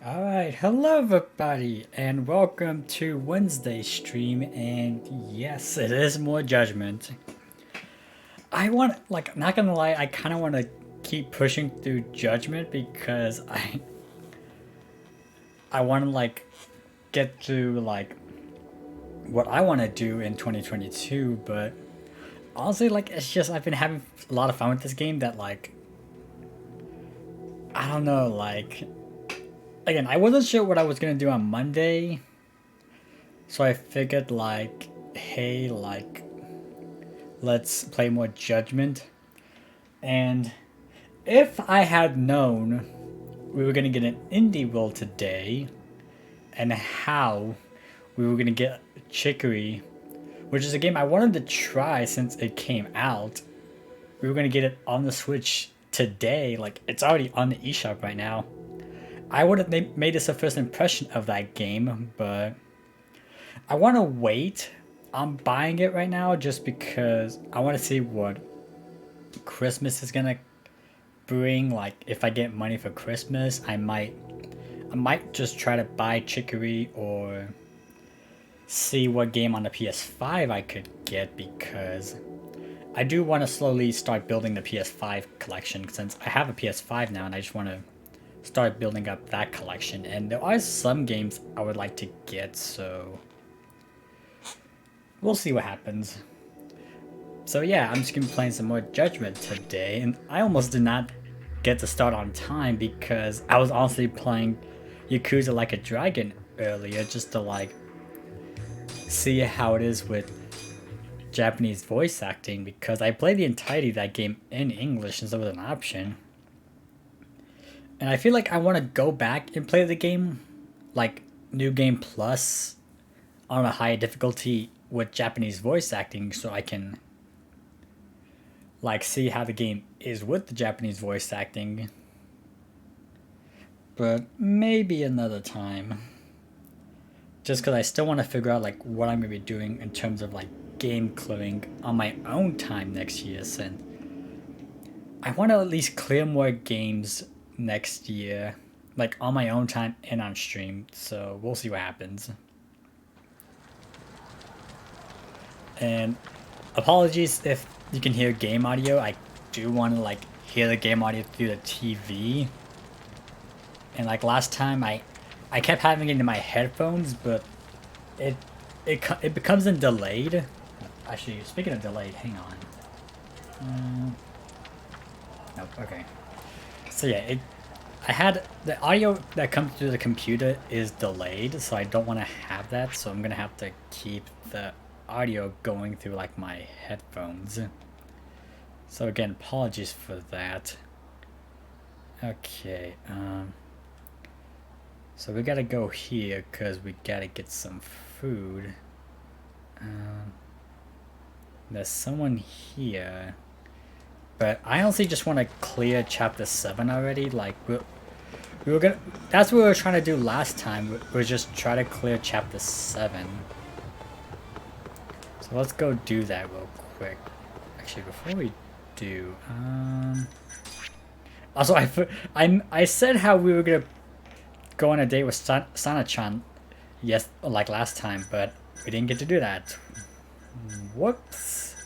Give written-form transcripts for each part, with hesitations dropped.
Alright, hello everybody, and welcome to Wednesday stream, and yes, it is more judgment. Not gonna lie, I kinda wanna keep pushing through judgment because I wanna, get through, what I wanna do in 2022, but honestly, it's just, I've been having a lot of fun with this game that, I don't know, again, I wasn't sure what I was gonna do on Monday. So I figured hey, let's play more Judgment. And if I had known we were gonna get an indie roll today, and how we were gonna get Chicory, which is a game I wanted to try since it came out. We were gonna get it on the Switch today, it's already on the eShop right now. I would have made this a first impression of that game, but I want to wait. I'm buying it right now just because I want to see what Christmas is gonna bring. Like, if I get money for Christmas, I might just try to buy Chicory or see what game on the PS5 I could get, because I do want to slowly start building the PS5 collection since I have a PS5 now, and I just want to start building up that collection. And there are some games I would like to get, so we'll see what happens. So yeah, I'm just gonna be playing some more Judgment today, and I almost did not get to start on time because I was honestly playing Yakuza Like a Dragon earlier just to see how it is with Japanese voice acting, because I played the entirety of that game in English since it was an option. And I feel like I want to go back and play the game, like New Game Plus, on a higher difficulty with Japanese voice acting, so I can see how the game is with the Japanese voice acting. But maybe another time. Just because I still want to figure out what I'm going to be doing in terms of game clearing on my own time next year, since I want to at least clear more games next year, on my own time and on stream. So we'll see what happens. And apologies if you can hear game audio. I do want to hear the game audio through the TV. And last time, I kept having it in my headphones, but it becomes delayed. Actually, speaking of delayed, hang on. Nope. Okay. So yeah, I had the audio that comes through the computer is delayed, so I don't want to have that. So I'm gonna have to keep the audio going through my headphones. So again, apologies for that. Okay. So we gotta go here because we gotta get some food. There's someone here, but I honestly just want to clear chapter 7 already. We were gonna. That's what we were trying to do last time. We were just try to clear chapter 7. So let's go do that real quick. Actually, before we do, also I said how we were gonna go on a date with Sana-chan, yes, last time, but we didn't get to do that. Whoops.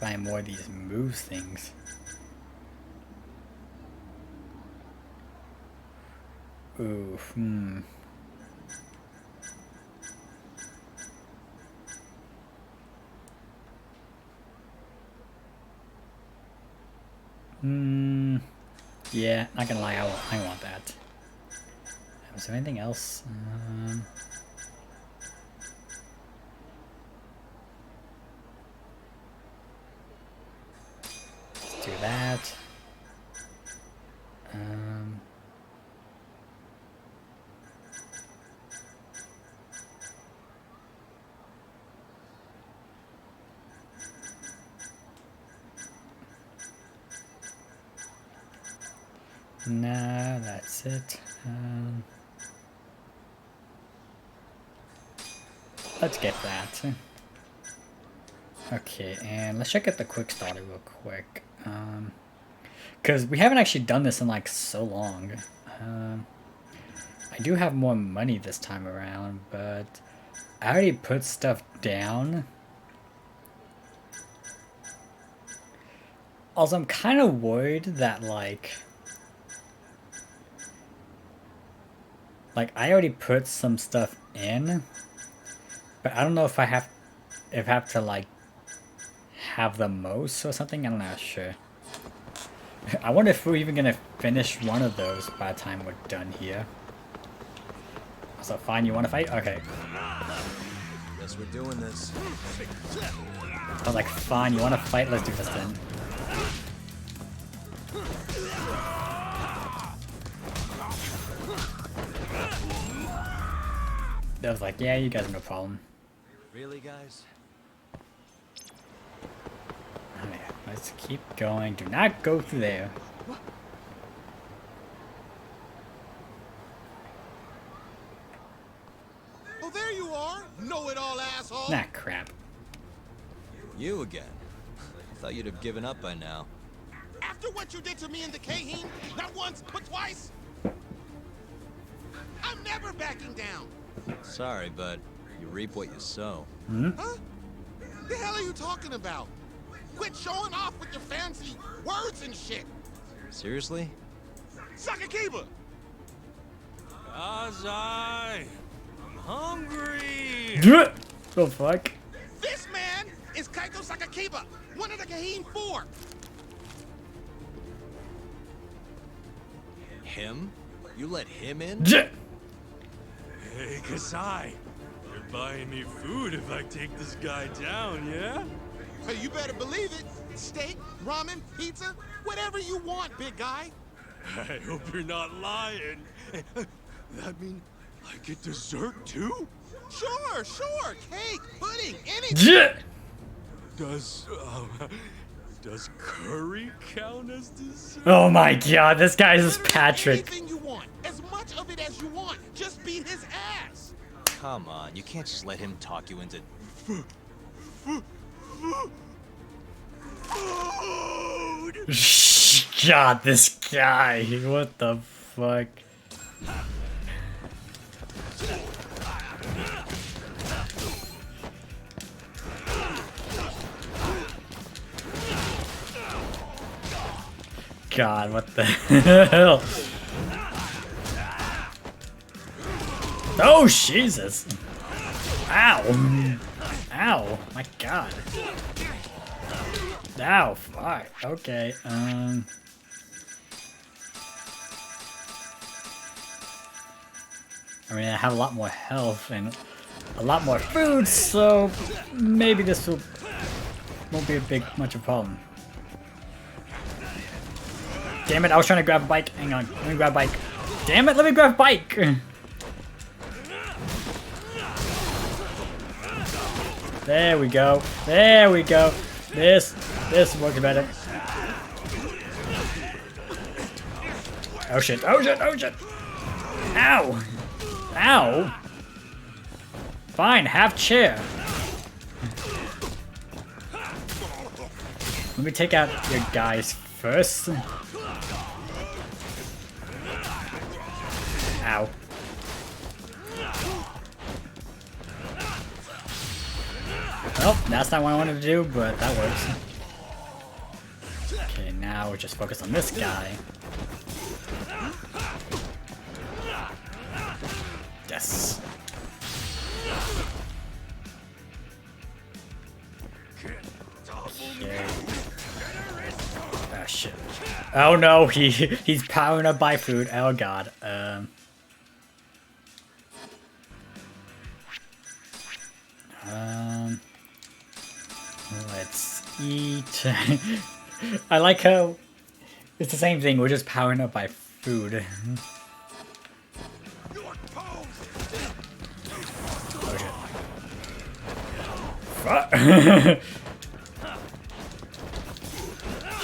Buy more of these move things. Ooh, Yeah, not gonna lie, I want that. Was there anything else? Let's do that. No, that's it. Let's get that. Okay, and let's check out the quick starter real quick. Because we haven't actually done this in like so long. I do have more money this time around, but I already put stuff down. Also, I'm kind of worried that like I already put some stuff in, but I don't know if I have to like have the most or something. I'm not sure. I wonder if we're even gonna finish one of those by the time we're done here. So fine, you want to fight? Okay. Guess we're doing this. I was like, fine, you want to fight? Let's do this then. I was like, yeah, you guys have no problem. Really, guys? Okay, let's keep going. Do not go through there. Oh, there you are! Know-it-all asshole! Nah, crap. You again? I thought you'd have given up by now. After what you did to me in the Kaheen, not once, but twice, I'm never backing down! Sorry, but you reap what you sow. Hmm? Huh? The hell are you talking about? Quit showing off with your fancy words and shit! Seriously? Sakakiba! Azai! I'm hungry! The fuck? This man is Kaito Sakakiba, one of the Kaheen 4! Him? You let him in? Hey, Kasai, you're buying me food if I take this guy down, yeah? Hey, you better believe it! Steak, ramen, pizza, whatever you want, big guy! I hope you're not lying. That mean I get dessert too? Sure, cake, pudding, anything! Does curry count as dessert? Oh my god, this guy's just Patrick. Anything you want, as much of it as you want. Just beat his ass. Come on, you can't just let him talk you into... God, this guy. What the fuck? God, what the hell? Oh, Jesus. Ow. Ow. My God. Ow, fuck. Okay, I mean, I have a lot more health and a lot more food, so maybe this won't be much of a problem. Damn it, I was trying to grab a bike. Hang on, let me grab a bike. Damn it, let me grab a bike! There we go. There we go. This works better. Oh shit, oh shit, oh shit! Ow! Ow! Fine, have chair. Let me take out your guys first. Ow. Well, that's not what I wanted to do, but that works. Okay, now we're just focused on this guy. Yes. Okay. Oh shit. Oh no, he's powering up by food. Oh god. Let's eat. I like how it's the same thing. We're just powering up by food. Oh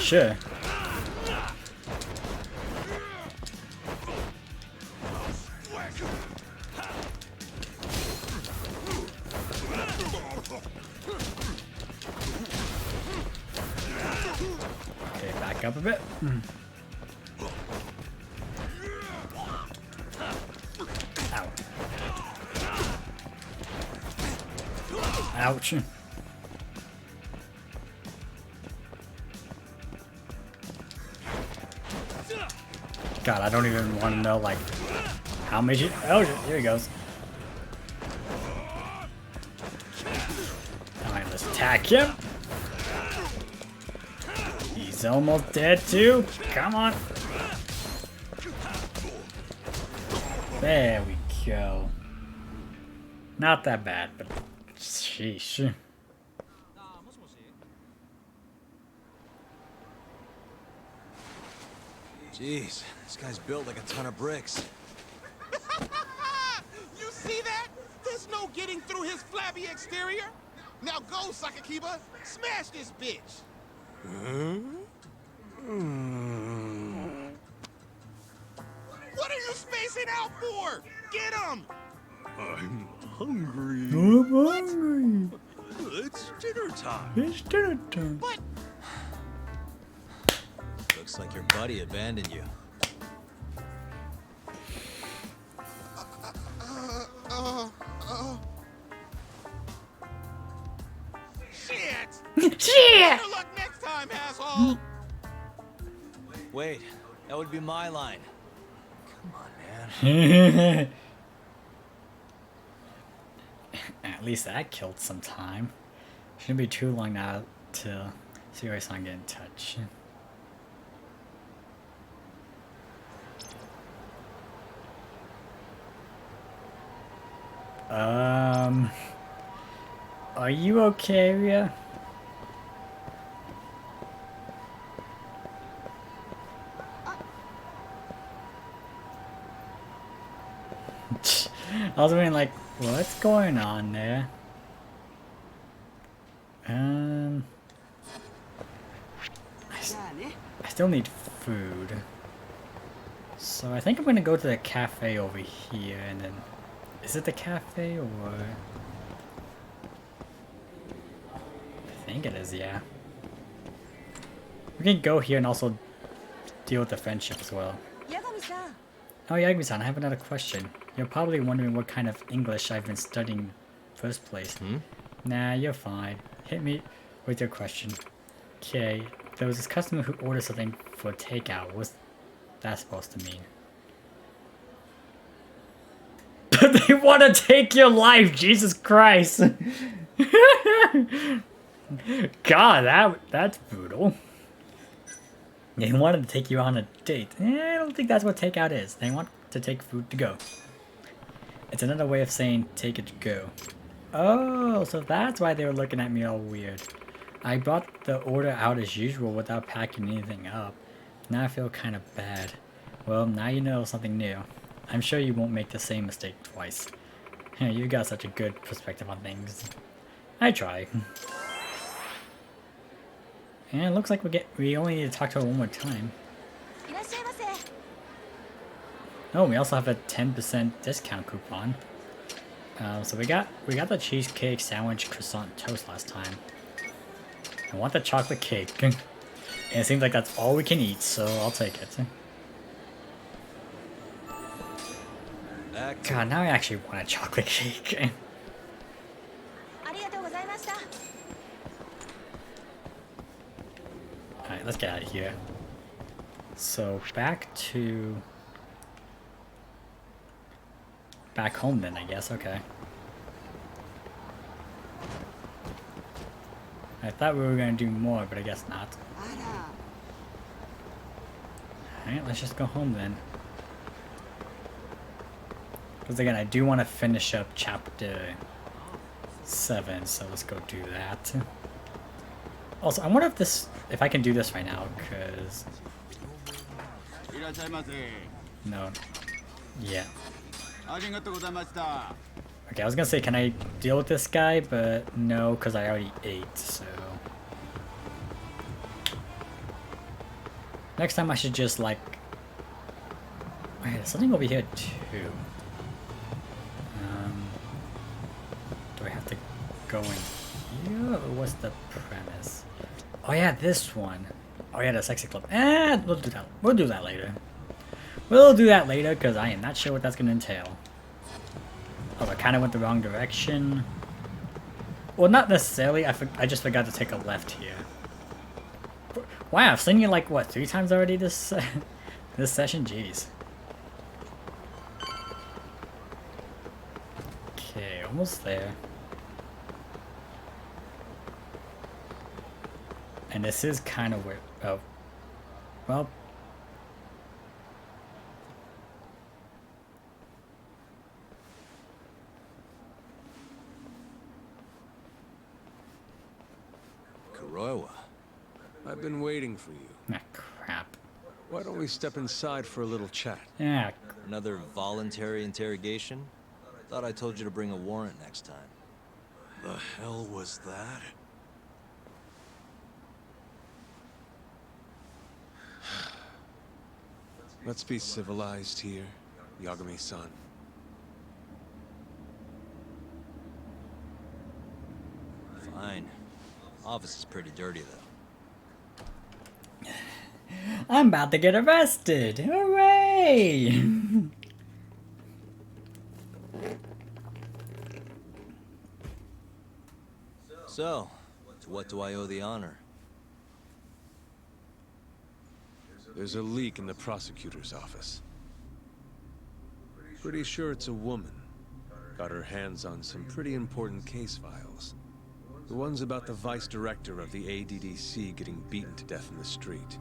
shit. Sure. Okay, back back up a bit. Ow. Ouch. God, I don't even want to know, like, how many... Oh, here he goes. Alright, let's attack him. He's almost dead, too. Come on. There we go. Not that bad, but... Sheesh. Jeez, this guy's built like a ton of bricks. You see that? There's no getting through his flabby exterior. Now go, Sakakiba. Smash this bitch. What are you spacing out for? Get him! I'm hungry. I'm hungry. It's dinner time. It's dinner time. But Looks like your buddy abandoned you. shit! Shit! Better luck next time, asshole! Wait, that would be my line. Come on, man. At least that killed some time. Shouldn't be too long now to see if I get in touch. Are you okay, Ria? I was wondering, like, what's going on there? I still need food. So I think I'm gonna go to the cafe over here and then... Is it the cafe or... I think it is, yeah. We can go here and also deal with the friendship as well. Oh, Yagami-san, I have another question. You're probably wondering what kind of English I've been studying in the first place. Nah, you're fine. Hit me with your question. Okay, there was this customer who ordered something for takeout. What's that supposed to mean? They want to take your life, Jesus Christ! God, that's brutal. They wanted to take you on a date. I don't think that's what takeout is. They want to take food to go. It's another way of saying take it to go. Oh, so that's why they were looking at me all weird. I brought the order out as usual without packing anything up. Now I feel kind of bad. Well, now you know something new. I'm sure you won't make the same mistake twice. You got such a good perspective on things. I try. And it looks like we only need to talk to her one more time. Oh, we also have a 10% discount coupon. So we got the cheesecake, sandwich, croissant, toast last time. I want the chocolate cake. And it seems like that's all we can eat, so I'll take it. God, now I actually want a chocolate cake. Alright, let's get out of here. So, back home then, I guess, okay. I thought we were gonna do more, but I guess not. Alright, let's just go home then. Because again, I do want to finish up chapter 7, so let's go do that. Also, I wonder if I can do this right now, because... No. Yeah. Okay, I was gonna say, can I deal with this guy? But no, because I already ate, so... Next time I should just, like... Wait, there's something over here, too. Do I have to go in here, or what's the premise? Oh yeah, this one. Oh yeah, the sexy club. We'll do that. We'll do that later. We'll do that later because I am not sure what that's gonna entail. Oh, I kind of went the wrong direction. Well, not necessarily. I just forgot to take a left here. Wow, I've seen you like what 3 times already this this session. Jeez. Okay, almost there. And this is kind of where. Oh, well. Kuroiwa, I've been waiting for you. Ah, crap. Why don't we step inside for a little chat? Yeah. Another voluntary interrogation? Thought I told you to bring a warrant next time. The hell was that? Let's be civilized here, Yagami-san. Fine. Office is pretty dirty, though. I'm about to get arrested. Hooray! So, to what do I owe the honor? There's a leak in the prosecutor's office. Pretty sure it's a woman. Got her hands on some pretty important case files. The ones about the vice director of the ADDC getting beaten to death in the street.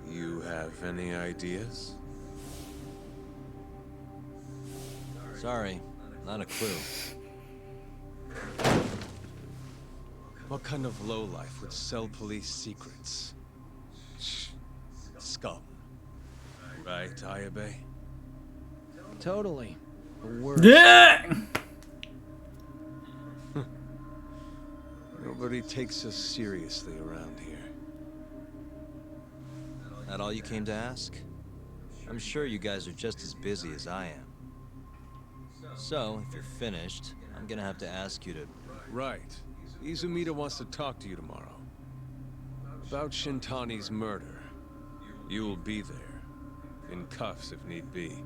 You have any ideas? Sorry, not a clue. What kind of lowlife would sell police secrets? Scum. Right, Ayabe? Totally. Worse. Yeah! Nobody takes us seriously around here. That all you came to ask? I'm sure you guys are just as busy as I am. So, if you're finished, I'm gonna have to ask you to... Right. Izumida wants to talk to you tomorrow. About Shintani's murder. You will be there. In cuffs if need be.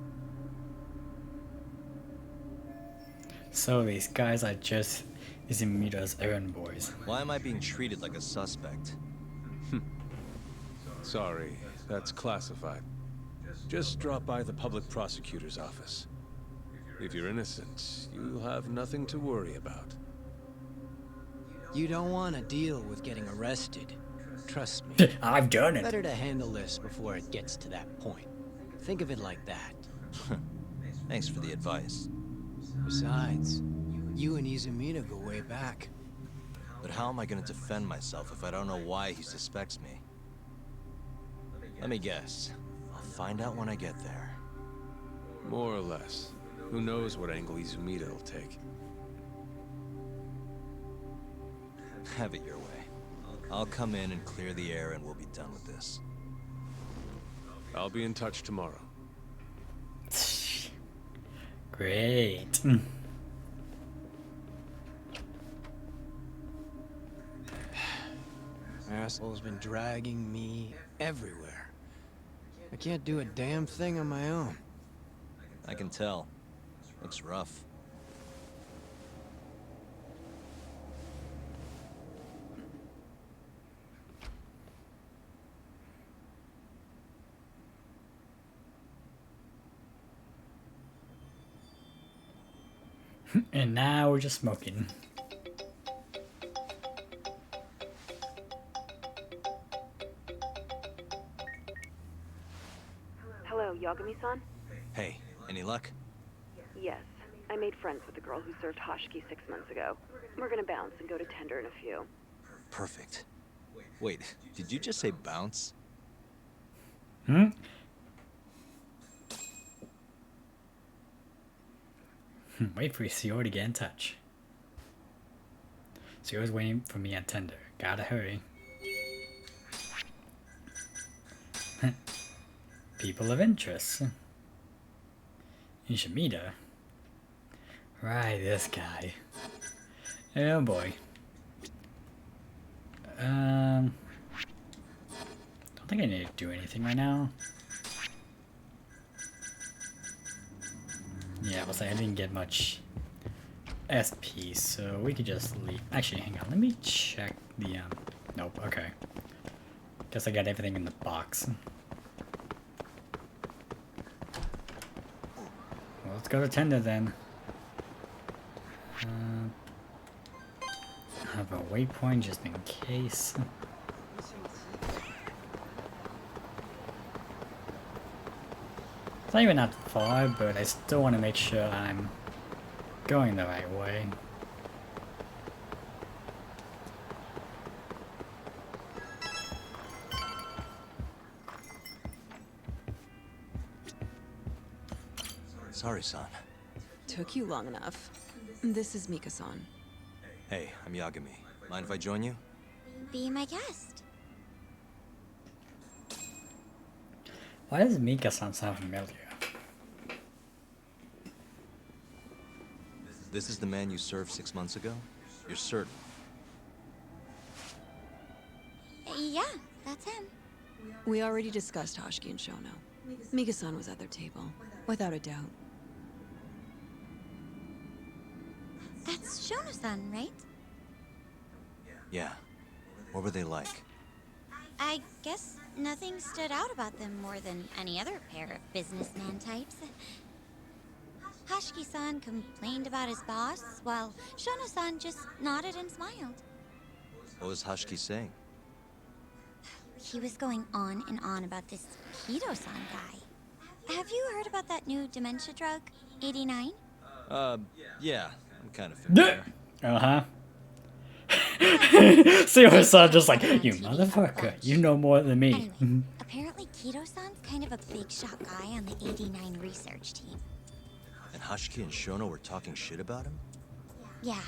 So these guys are just Izumida's errand boys. Why am I being treated like a suspect? Sorry, that's classified. Just drop by the public prosecutor's office. If you're innocent, you'll have nothing to worry about. You don't want to deal with getting arrested. Trust me. I've done it. Better to handle this before it gets to that point. Think of it like that. Thanks for the advice. Besides, you and Izumida go way back. But how am I gonna defend myself if I don't know why he suspects me? Let me guess. I'll find out when I get there. More or less. Who knows what angle Izumida will take. Have it your way. I'll come in and clear the air and we'll be done with this. I'll be in touch tomorrow. Great. Asshole's been dragging me everywhere. I can't do a damn thing on my own. I can tell. Looks rough. And now we're just smoking. Hello, Yagami-san? Hey, any luck? Yes. I made friends with the girl who served Hashiki 6 months ago. We're gonna bounce and go to tender in a few. Perfect. Wait, did you just say bounce? Hmm? Wait for Sior to get in touch. Sior's waiting for me at tender. Gotta hurry. People of interest. Ishimida. Right, this guy. Oh boy. don't think I need to do anything right now. Yeah, I was like, I didn't get much SP, so we could just leave. Actually, hang on, let me check the, nope, okay. Guess I got everything in the box. Well, let's go to Tender then. Have a waypoint just in case. It's not even that far, but I still want to make sure I'm going the right way. Sorry, son. Took you long enough. This is Mika-san. Hey, I'm Yagami. Mind if I join you? Be my guest. Why does Mika-san sound familiar? This is the man you served 6 months ago? You're certain? Yeah, that's him. We already discussed Hoshiki and Shono. Mika-san was at their table, without a doubt. That's Shono-san, right? Yeah. What were they like? I guess nothing stood out about them more than any other pair of businessman types. Hoshiki-san complained about his boss, while Shono-san just nodded and smiled. What was Hoshiki saying? He was going on and on about this Kido-san guy. Have you heard about that new dementia drug, 89? Yeah. I'm kind of familiar. Uh-huh. Seo-san just like, you motherfucker, you know more than me. Anyway, apparently Kido-san's kind of a big shot guy on the 89 research team. And Hoshiki and Shono were talking shit about him? Yeah.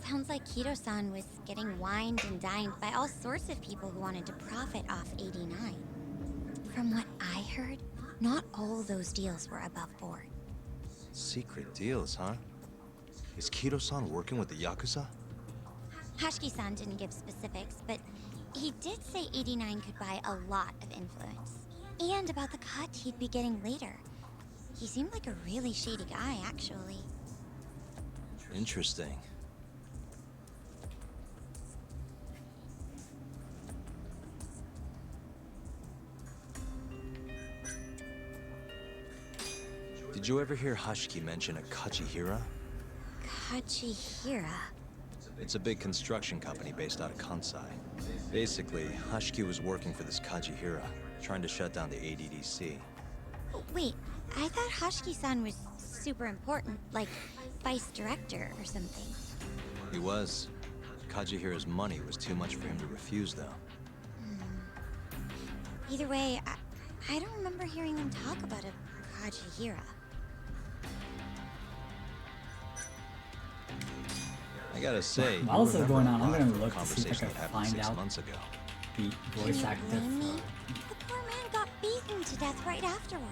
Sounds like Kido-san was getting wined and dined by all sorts of people who wanted to profit off 89. From what I heard, not all those deals were above board. Secret deals, huh? Is Kido-san working with the Yakuza? Hoshiki-san didn't give specifics, but he did say 89 could buy a lot of influence. And about the cut he'd be getting later. He seemed like a really shady guy, actually. Interesting. Did you ever hear Hoshiki mention a Kachihira? Kachihira? It's a big construction company based out of Kansai. Basically, Hoshiki was working for this Kachihira, trying to shut down the ADDC. Wait, I thought Hoshiki-san was super important, like vice director or something. He was. Kachihira's money was too much for him to refuse, though. Either way, I don't remember hearing them talk about a Kachihira. I gotta say, While this is going on, I'm gonna gonna look to see if I can find out months ago. the voice actor Blame me? for... The poor man got beaten to death right afterward.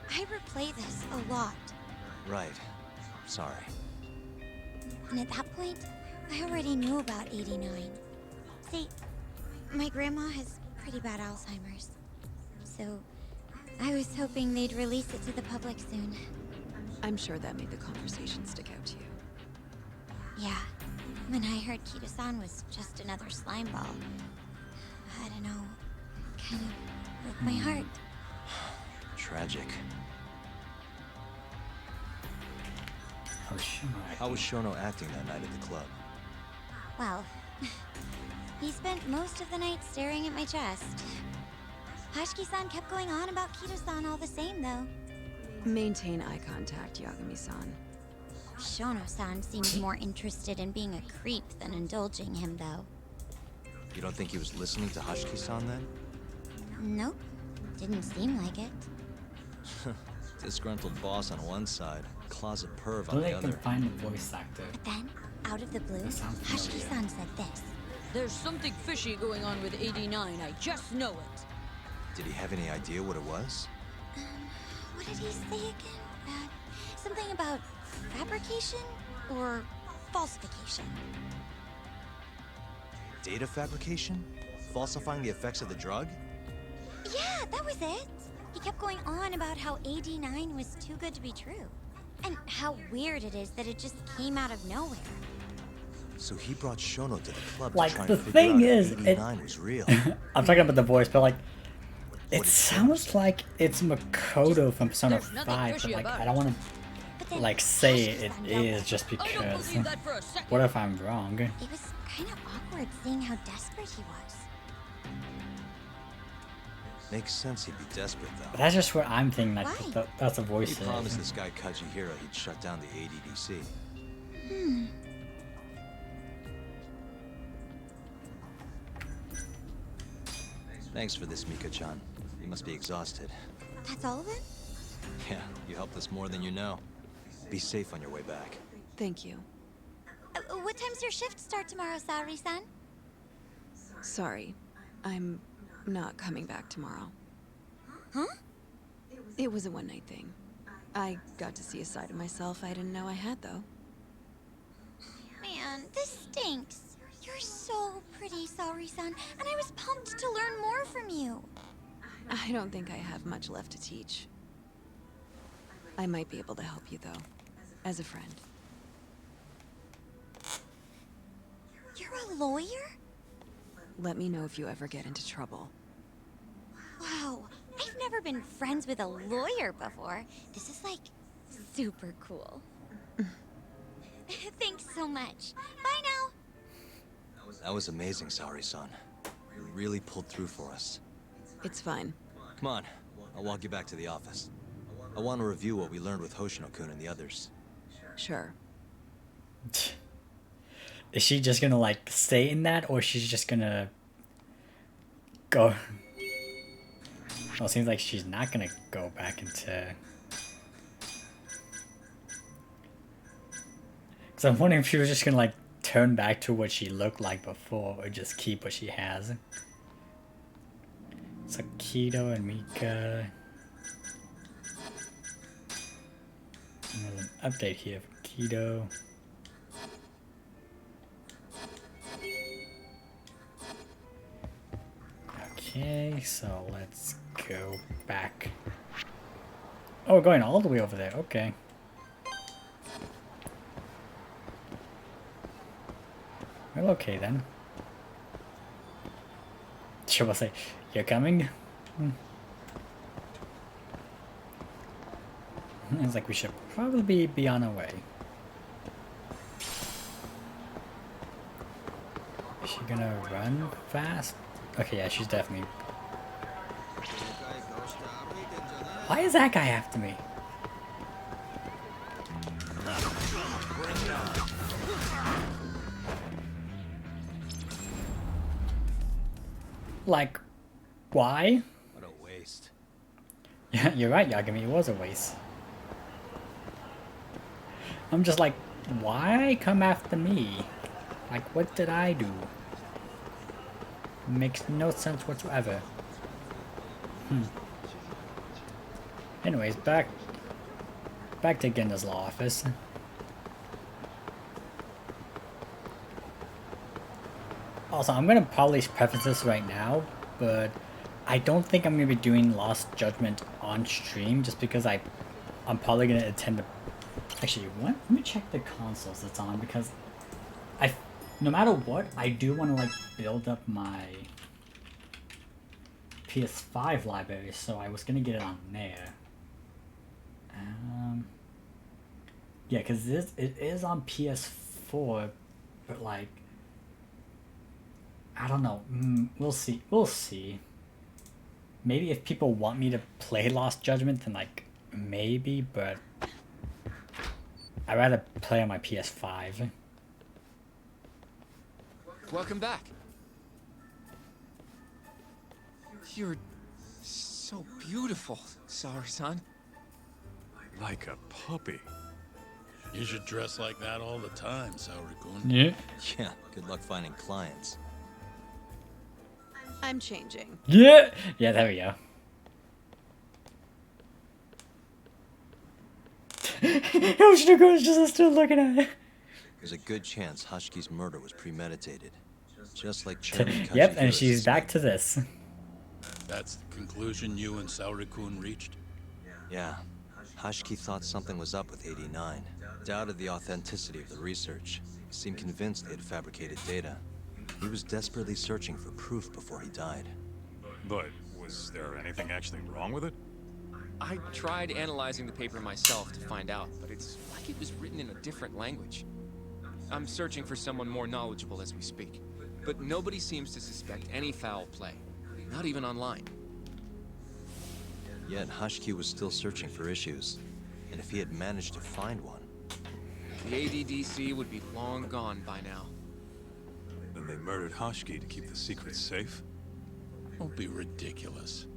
I replay this a lot, Right. Sorry. and at that point, I already knew about 89. See, my grandma has pretty bad Alzheimer's, so I was hoping they'd release it to the public soon. I'm sure that made the conversation stick out to you. Yeah, when I heard Kido-san was just another slime ball, I don't know, kind of broke my heart. Tragic. Oh, Shono How was acting. Shono acting that night at the club? Well, he spent most of the night staring at my chest. Hoshiki-san kept going on about Kido-san all the same, though. Maintain eye contact, Yagami-san. Shono-san seemed more interested in being a creep than indulging him, though. You don't think he was listening to Hoshiki-san then? Nope, didn't seem like it. Disgruntled boss on one side, closet perv I on think the I can other. find the voice actor. But then, out of the blue, That sounds familiar. Hoshiki-san said this. There's something fishy going on with 89, I just know it. Did he have any idea what it was? What did he say again? Something about fabrication or falsification? Data fabrication? falsifying the effects of the drug? Yeah, that was it. He kept going on about how AD9 was too good to be true. And how weird it is that it just came out of nowhere. So he brought Shono to the club Like, to try the and figure thing out is, if it- 89 was real. I'm talking about the voice, but like, it What did sounds Shono like it's Makoto from Persona There's nothing 5, but fishy like, about I don't want But to then like say Hoshi's it on is Yoko. just I don't because. believe that for a second. What if I'm wrong? It was kind of awkward seeing how desperate he was. Makes sense he'd be desperate, But though. that's just what I'm thinking. Like, Why? that's a voice. He promised this guy Kajihiro he'd shut down the ADDC. Thanks for this, Mika-chan. You must be exhausted. That's all of it? Yeah, you helped us more than you know. Be safe on your way back. Thank you. What time's your shift start tomorrow, Saori-san? Sorry. I'm not coming back tomorrow. Huh? It was a one-night thing. I got to see a side of myself I didn't know I had, though. Man, this stinks. You're so pretty, Saori-san, and I was pumped to learn more from you. I don't think I have much left to teach. I might be able to help you, though. As a friend. You're a lawyer? Let me know if you ever get into trouble. Wow, I've never been friends with a lawyer before. This is like super cool. Thanks so much. Bye now. That was amazing, Saori-san. You really pulled through for us. It's fine. Come on, I'll walk you back to the office. I want to review what we learned with Hoshino-kun and the others. Sure. Is she just gonna like stay in that, or she's just gonna go? Well, it seems like she's not gonna go back into. Because I'm wondering if she was just gonna like turn back to what she looked like before, or just keep what she has. So Kido and Mika. And there's an update here for Kido. Okay, so let's go back. Oh, we're going all the way over there. Okay. Well, okay then. Should I say, you're coming? It's like we should probably be on our way. Is she gonna run fast? Okay, yeah, she's definitely... Why is that guy after me? Like, why? What a waste. Yeah, you're right, Yagami, it was a waste. I'm just like, why come after me? Like, what did I do? Makes no sense whatsoever. Anyways, back to Genda's law office. Also, I'm gonna probably preface this right now, but I don't think I'm gonna be doing Lost Judgment on stream just because I'm probably gonna attend the... Actually, what? Let me check the consoles it's on, because no matter what, I do want to like build up my PS5 library, so I was gonna get it on there. Yeah, because it is on PS4, but like, I don't know. We'll see. We'll see. Maybe if people want me to play Lost Judgment, then like maybe, but I'd rather play on my PS5. Welcome back. You're so beautiful, Saori-san. Like a puppy. You should dress like that all the time, Saori-kun. Yeah. Yeah, good luck finding clients. I'm changing. Yeah. Yeah. There we go. Yoshinoko's just still looking at it. There's a good chance Hashki's murder was premeditated. Just like Chairman Yep, and Kajihira's she's back suspected. to this. That's the conclusion you and Saori-kun reached? Yeah. Hashiki thought something was up with 89. Doubted the authenticity of the research. Seemed convinced they had fabricated data. He was desperately searching for proof before he died. But was there anything actually wrong with it? I tried analyzing the paper myself to find out, but it's like it was written in a different language. I'm searching for someone more knowledgeable as we speak, but nobody seems to suspect any foul play, not even online. Yet Hashiki was still searching for issues, and if he had managed to find one... The ADDC would be long gone by now. Then they murdered Hashiki to keep the secret safe? Don't be ridiculous.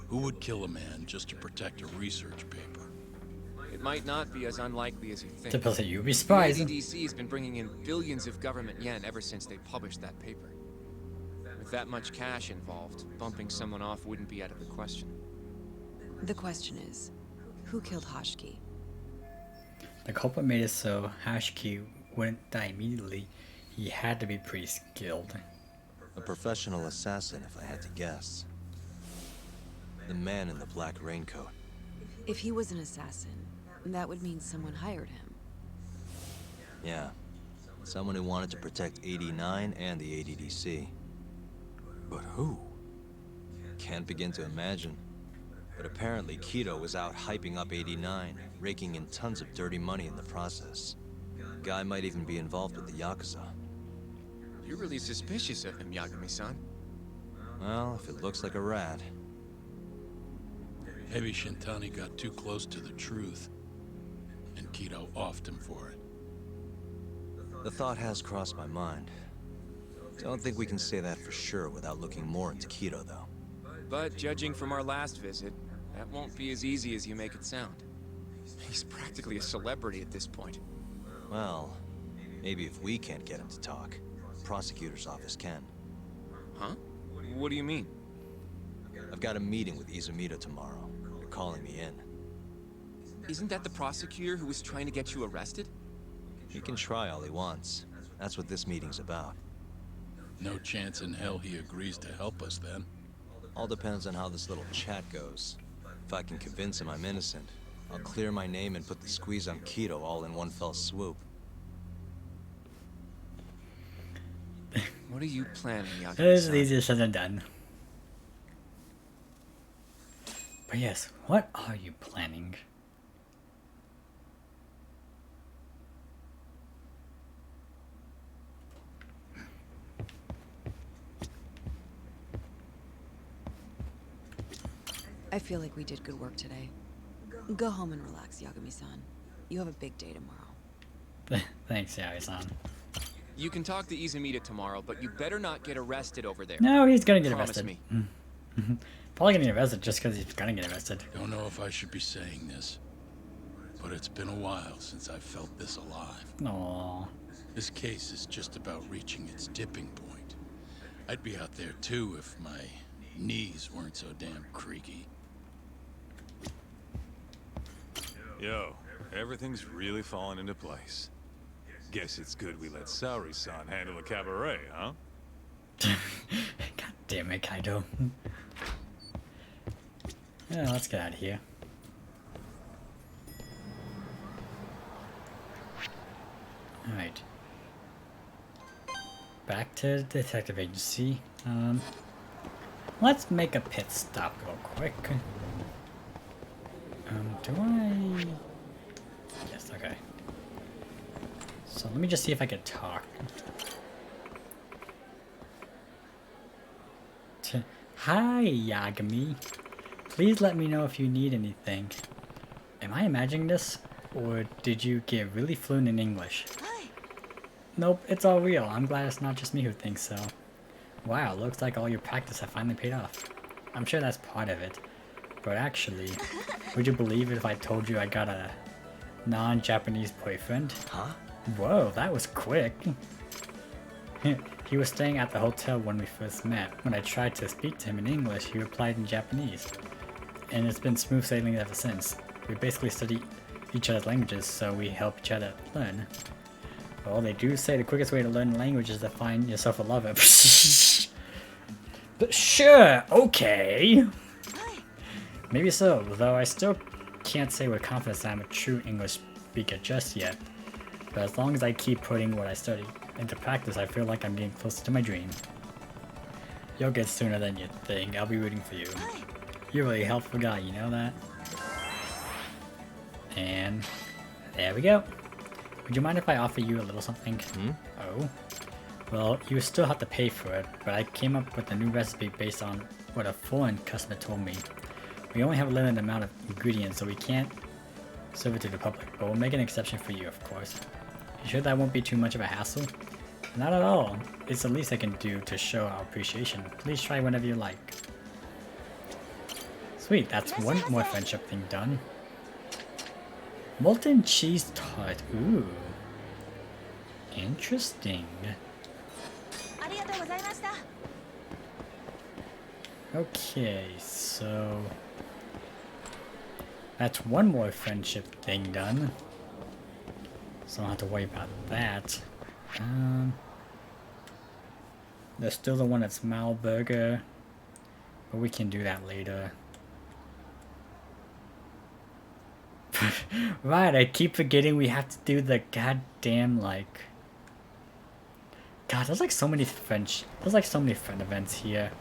Who would kill a man just to protect a research paper? It might not be as unlikely as you think. Typically, you'd be surprised. The ADDC has been bringing in billions of government yen ever since they published that paper. With that much cash involved, bumping someone off wouldn't be out of the question. The question is, who killed Hashiki? The culprit made it so Hashiki wouldn't die immediately. He had to be pretty skilled. A professional assassin, if I had to guess. The man in the black raincoat. If he was an assassin, that would mean someone hired him. Yeah. Someone who wanted to protect 89 and the ADDC. But who? Can't begin to imagine. But apparently Kido was out hyping up 89, raking in tons of dirty money in the process. Guy might even be involved with the Yakuza. You're really suspicious of him, Yagami-san. Well, if it looks like a rat. Maybe Shintani got too close to the truth, and Kido offed him for it. The thought has crossed my mind. Don't think we can say that for sure without looking more into Kido, though. But judging from our last visit, that won't be as easy as you make it sound. He's practically a celebrity at this point. Well, maybe if we can't get him to talk, the prosecutor's office can. Huh? What do you mean? I've got a meeting with Izumida tomorrow. They're calling me in. Isn't that the prosecutor who was trying to get you arrested? He can try all he wants. That's what this meeting's about. No chance in hell he agrees to help us then. All depends on how this little chat goes. If I can convince him I'm innocent, I'll clear my name and put the squeeze on Kido all in one fell swoop. What are you planning, Yakuza? It is easier said than done. But yes, what are you planning? I feel like we did good work today. Go home and relax, Yagami-san. You have a big day tomorrow. Thanks, Yagi-san. You can talk to Izumida tomorrow, but you better not get arrested over there. No, he's gonna get Promise arrested. me. Probably gonna get arrested just because he's gonna get arrested. Don't know if I should be saying this, but it's been a while since I felt this alive. Aww. This case is just about reaching its tipping point. I'd be out there too if my knees weren't so damn creaky. Yo, everything's really falling into place. Guess it's good we let Saori-san handle the cabaret, huh? God damn it, Kaido. Yeah, let's get out of here. Alright. Back to the detective agency. Let's make a pit stop real quick. Do I... Yes, okay. So let me just see if I can talk. Hi, Yagami. Please let me know if you need anything. Am I imagining this? Or did you get really fluent in English? Hi. Nope, it's all real. I'm glad it's not just me who thinks so. Wow, looks like all your practice have finally paid off. I'm sure that's part of it. But actually, would you believe it if I told you I got a non-Japanese boyfriend? Huh? Whoa, that was quick. He was staying at the hotel when we first met. When I tried to speak to him in English, he replied in Japanese. And it's been smooth sailing ever since. We basically study each other's languages, so we help each other learn. Well, they do say the quickest way to learn a language is to find yourself a lover. But sure, okay. Maybe so, though I still can't say with confidence that I'm a true English speaker just yet. But as long as I keep putting what I study into practice, I feel like I'm getting closer to my dream. You'll get sooner than you think. I'll be rooting for you. You're a really helpful guy, you know that? And there we go. Would you mind if I offer you a little something? Oh. Well, you still have to pay for it, but I came up with a new recipe based on what a foreign customer told me. We only have a limited amount of ingredients, so we can't serve it to the public, but we'll make an exception for you, of course. You sure that won't be too much of a hassle? Not at all. It's the least I can do to show our appreciation. Please try whenever you like. Sweet, that's one more friendship thing done. Molten cheese tart. Ooh. Interesting. Okay, so that's one more friendship thing done. So I don't have to worry about that. There's still the one that's Malburger, but we can do that later. Right, I keep forgetting we have to do the goddamn, like... God, there's like so many friend events here.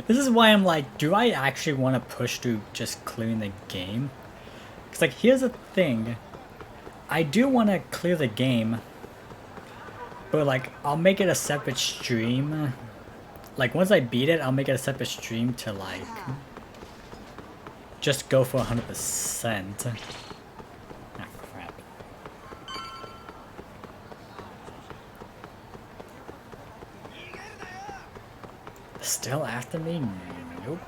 This is why I'm like, do I actually want to push to just clearing the game? Because like, here's the thing. I do want to clear the game, but like, I'll make it a separate stream. Like, once I beat it, I'll make it a separate stream to like, just go for 100%. Ah, crap. Still after me? Nope.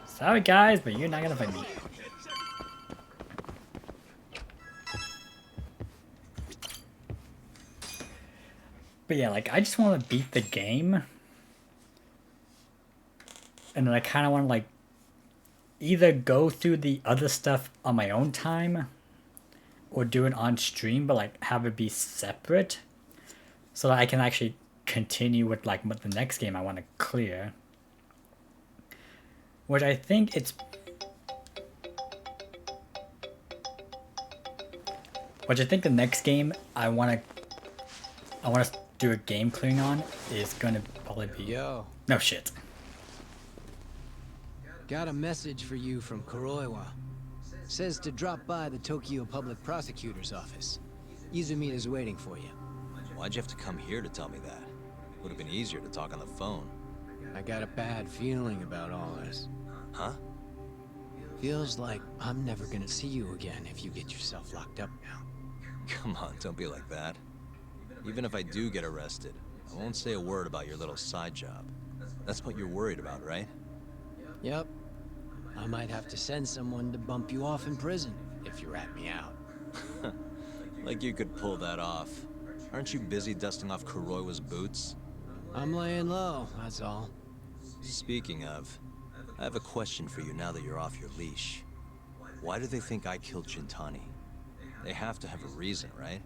Sorry guys, but you're not gonna find me. But yeah, like, I just want to beat the game. And then I kind of want to, like, either go through the other stuff on my own time, or do it on stream, but, like, have it be separate. So that I can actually continue with, like, what the next game I want to clear. Which I think it's... Which I think the next game I want to do a game clearing on is gonna probably be... Yo. No shit. Got a message for you from Kuroiwa. Says to drop by the Tokyo Public Prosecutor's office. Izumi is waiting for you. Why'd you have to come here to tell me that? Would have been easier to talk on the phone. I got a bad feeling about all this. Huh? Feels like I'm never gonna see you again if you get yourself locked up now. Come on, don't be like that. Even if I do get arrested, I won't say a word about your little side job. That's what you're worried about, right? Yep. I might have to send someone to bump you off in prison if you rat me out. Like you could pull that off. Aren't you busy dusting off Kuroiwa's boots? I'm laying low, that's all. Speaking of, I have a question for you now that you're off your leash. Why do they think I killed Shintani? They have to have a reason, right?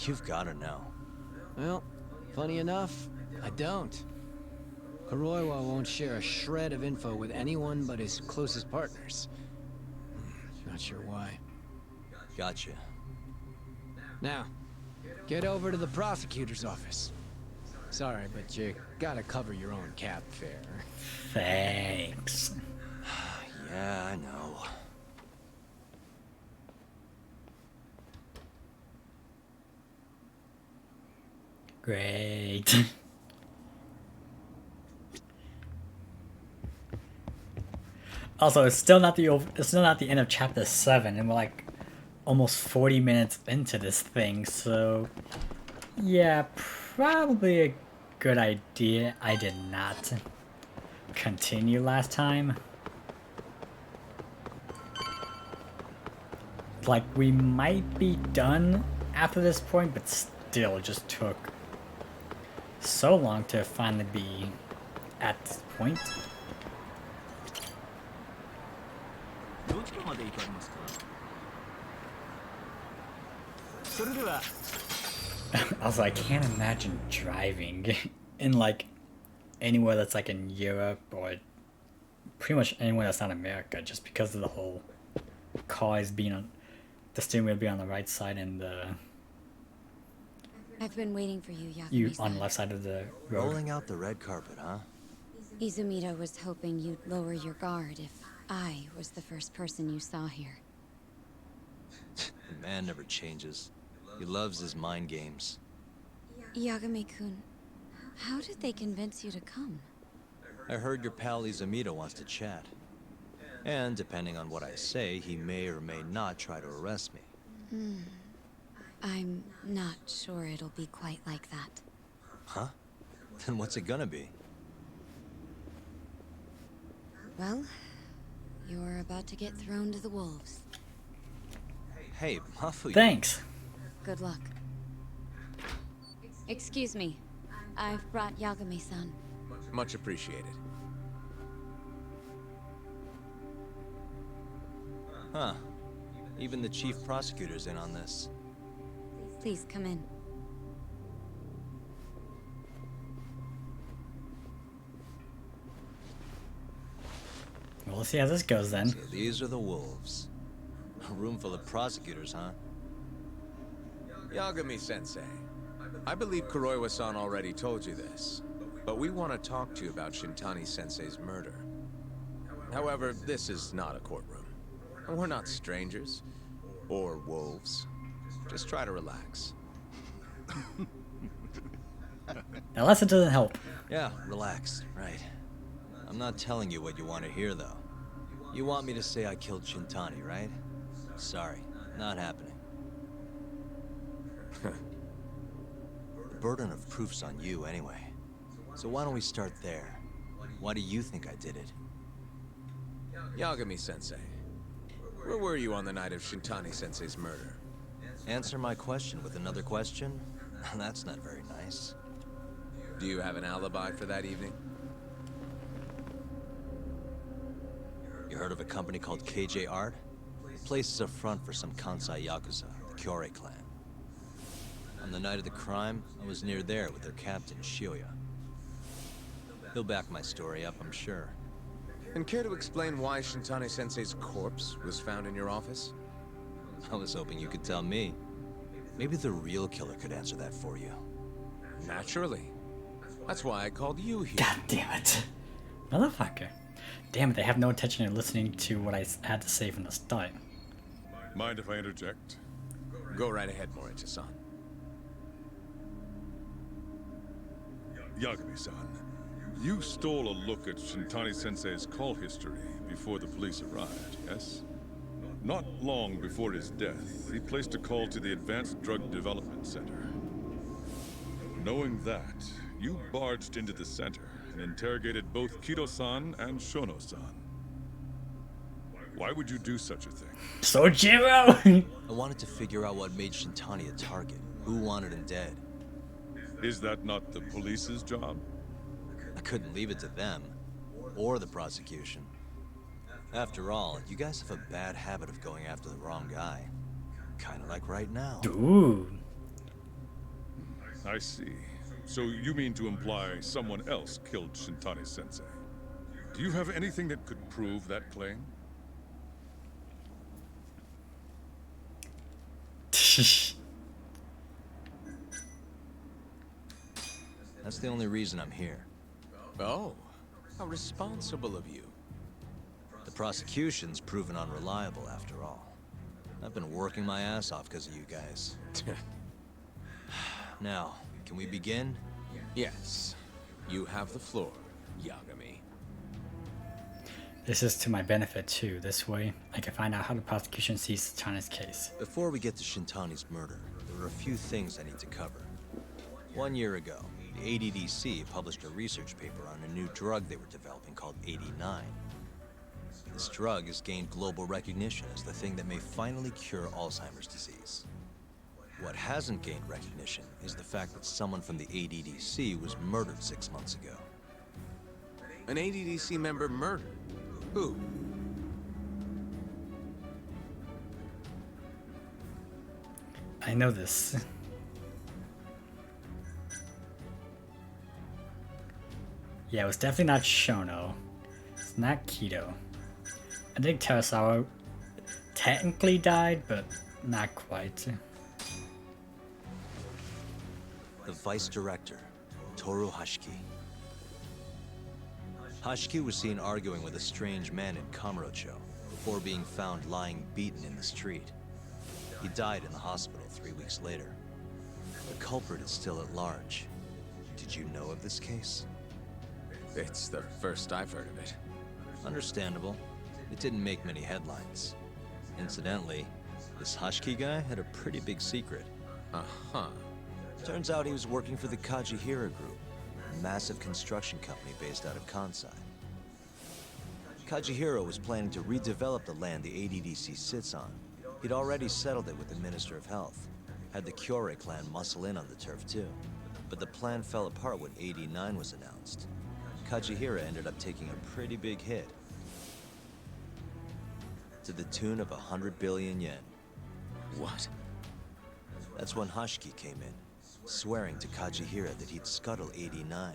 You've gotta know. Well, funny enough, I don't. Kuroiwa won't share a shred of info with anyone but his closest partners. Not sure why. Gotcha. Now, get over to the prosecutor's office. Sorry, but you gotta cover your own cab fare. Thanks. Yeah, I know. Great. Also, it's still not the end of chapter 7, and we're like almost 40 minutes into this thing, so yeah, probably a good idea I did not continue last time. Like, we might be done after this point, but still, it just took so long to finally be at this point. Also, I can't imagine driving in like anywhere that's like in Europe or pretty much anywhere that's not America, just because of the whole cars being on the steering wheel being on the right side and the I've been waiting for you, Yakuza. you on the left side of the road. Rolling out the red carpet, huh? Izumida was hoping you'd lower your guard if I was the first person you saw here. The man never changes. He loves his mind games. Yagami-kun, how did they convince you to come? I heard your pal Izumida wants to chat. And depending on what I say, he may or may not try to arrest me. I'm not sure it'll be quite like that. Huh? Then what's it gonna be? Well, you're about to get thrown to the wolves. Hey, Mafu. Thanks. Good luck. Excuse me. I've brought Yagami-san. Much appreciated. Huh. Even the chief prosecutor's in on this. Please come in. Well, let's see how this goes then. So these are the wolves. A room full of prosecutors, huh? Yagami-sensei, I believe Kuroiwa-san already told you this, but we want to talk to you about Shintani-sensei's murder. However, this is not a courtroom. We're not strangers, or wolves. Just try to relax. Unless it doesn't help. Yeah, relax, right. I'm not telling you what you want to hear, though. You want me to say I killed Shintani, right? Sorry, not happening. The burden of proof's on you, anyway. So why don't we start there? Why do you think I did it? Yagami-sensei, where were you on the night of Shintani-sensei's murder? Answer my question with another question? That's not very nice. Do you have an alibi for that evening? You heard of a company called KJ Art? The place is a front for some Kansai Yakuza, the Kyorei clan. On the night of the crime, I was near there with their captain, Shioya. He'll back my story up, I'm sure. And care to explain why Shintani-sensei's corpse was found in your office? I was hoping you could tell me. Maybe the real killer could answer that for you. Naturally. That's why I called you here. God damn it. Motherfucker. Damn it, they have no intention of listening to what I had to say from the start. Mind if I interject? Go right ahead, Moricha-san. Yagami-san, you stole a look at Shintani-sensei's call history before the police arrived, yes? Not long before his death, he placed a call to the Advanced Drug Development Center. Knowing that, you barged into the center and interrogated both Kido-san and Shono-san. Why would you do such a thing? Sojiro! I wanted to figure out what made Shintani a target. Who wanted him dead? Is that not the police's job? I couldn't leave it to them. Or the prosecution. After all, you guys have a bad habit of going after the wrong guy. Kinda like right now. Ooh. I see. So you mean to imply someone else killed Shintani-sensei? Do you have anything that could prove that claim? That's the only reason I'm here. Oh, how responsible of you. The prosecution's proven unreliable after all. I've been working my ass off because of you guys. Now, can we begin? Yes. You have the floor, Yagami. This is to my benefit too. This way, I can find out how the prosecution sees China's case. Before we get to Shintani's murder, there are a few things I need to cover. 1 year ago, the ADDC published a research paper on a new drug they were developing called 89. This drug has gained global recognition as the thing that may finally cure Alzheimer's disease. What hasn't gained recognition is the fact that someone from the ADDC was murdered 6 months ago. An ADDC member murdered? Who? I know this. Yeah, it was definitely not Shono. It's not Kido. I think Terasawa technically died, but not quite. The vice director, Toru Hashiki. Hashiki was seen arguing with a strange man in Kamurocho before being found lying beaten in the street. He died in the hospital 3 weeks later. The culprit is still at large. Did you know of this case? It's the first I've heard of it. Understandable. It didn't make many headlines. Incidentally, this Hashiki guy had a pretty big secret. Uh-huh. Turns out he was working for the Kajihira Group, a massive construction company based out of Kansai. Kajihira was planning to redevelop the land the ADDC sits on. He'd already settled it with the Minister of Health. Had the Kyorei clan muscle in on the turf too. But the plan fell apart when 89 was announced. Kajihira ended up taking a pretty big hit. To the tune of 100 billion yen. What? That's when Hashiki came in, swearing to Kajihira that he'd scuttle 89,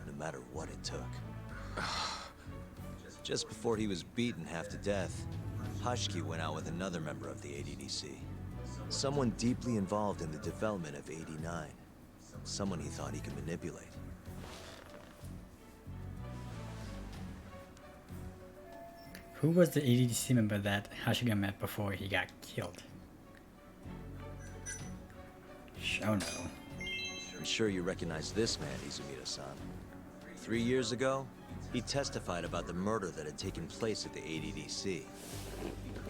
no matter what it took. Just before he was beaten half to death, Hashiki went out with another member of the ADDC. Someone deeply involved in the development of 89. Someone he thought he could manipulate. Who was the ADDC member that Hashigi met before he got killed? Shono. I'm sure you recognize this man, Izumida-san. 3 years ago, he testified about the murder that had taken place at the ADDC.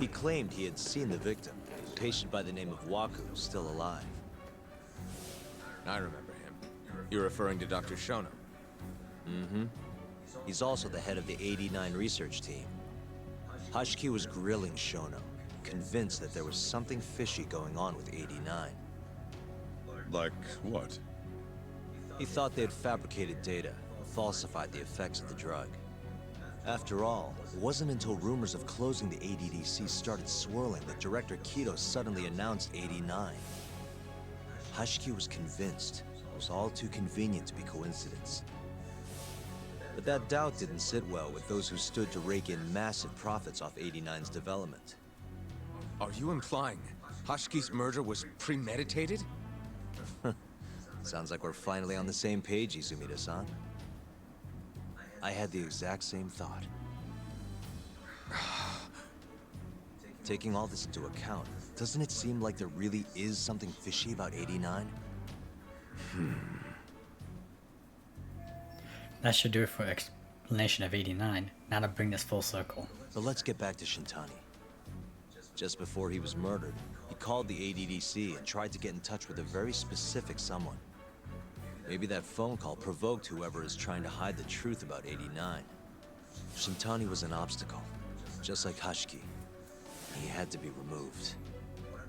He claimed he had seen the victim, a patient by the name of Waku, still alive. I remember him. You're referring to Dr. Shono? Mm-hmm. He's also the head of the 89 research team. Hashiki was grilling Shono, convinced that there was something fishy going on with 89. Like what? He thought they had fabricated data, falsified the effects of the drug. After all, it wasn't until rumors of closing the ADDC started swirling that Director Kido suddenly announced 89. Hashiki was convinced it was all too convenient to be coincidence. But that doubt didn't sit well with those who stood to rake in massive profits off 89's development. Are you implying Hashiki's murder was premeditated? Sounds like we're finally on the same page, Izumida-san. I had the exact same thought. Taking all this into account, doesn't it seem like there really is something fishy about 89? That should do it for explanation of 89. Now to bring this full circle. But let's get back to Shintani. Just before he was murdered, he called the ADDC and tried to get in touch with a very specific someone. Maybe that phone call provoked whoever is trying to hide the truth about 89. Shintani was an obstacle, just like Hashiki. He had to be removed.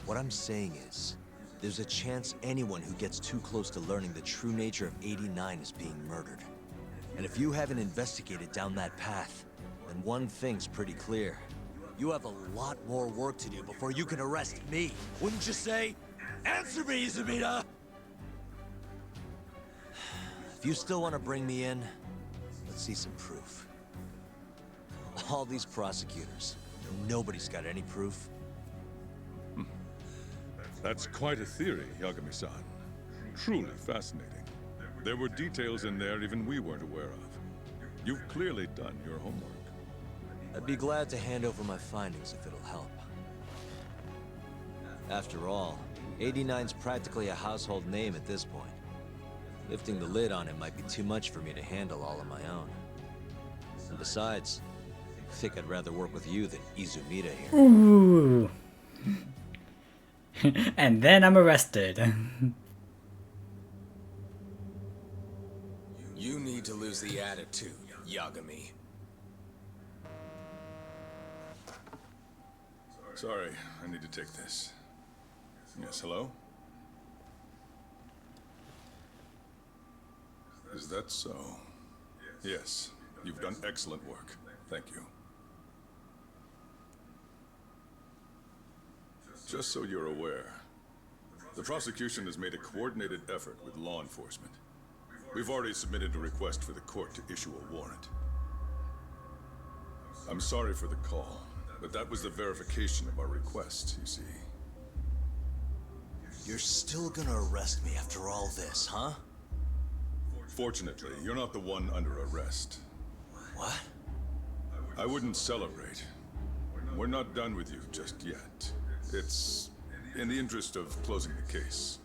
What I'm saying is, there's a chance anyone who gets too close to learning the true nature of 89 is being murdered. And if you haven't investigated down that path, then one thing's pretty clear. You have a lot more work to do before you can arrest me. Wouldn't you say? Answer me, Izumida! If you still want to bring me in, let's see some proof. All these prosecutors, nobody's got any proof. That's quite a theory, Yagami-san. Truly fascinating. There were details in there even we weren't aware of. You've clearly done your homework. I'd be glad to hand over my findings if it'll help. After all, 89's practically a household name at this point. Lifting the lid on it might be too much for me to handle all on my own. And besides, I think I'd rather work with you than Izumida here. Ooh. And then I'm arrested. You need to lose the attitude, Yagami. Sorry, I need to take this. Yes, hello? Is that so? Yes, You've done excellent work. Thank you. Just so you're aware, the prosecution has made a coordinated effort with law enforcement. We've already submitted a request for the court to issue a warrant. I'm sorry for the call, but that was the verification of our request, you see. You're still gonna arrest me after all this, huh? Fortunately, you're not the one under arrest. What? I wouldn't celebrate. We're not done with you just yet. It's in the interest of closing the case.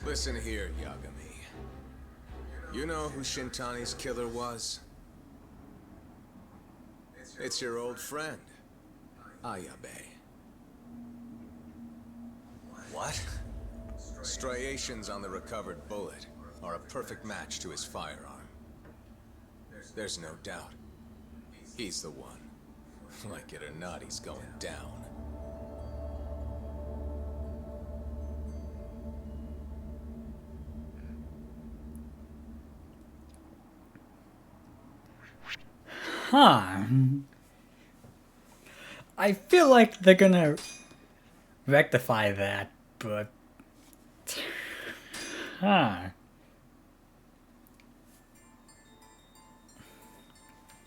Listen here, Yagami. You know who Shintani's killer was? It's your old friend, Ayabe. What? Striations on the recovered bullet are a perfect match to his firearm. There's no doubt. He's the one. Like it or not, he's going down. Huh. I feel like they're gonna rectify that, but... Huh.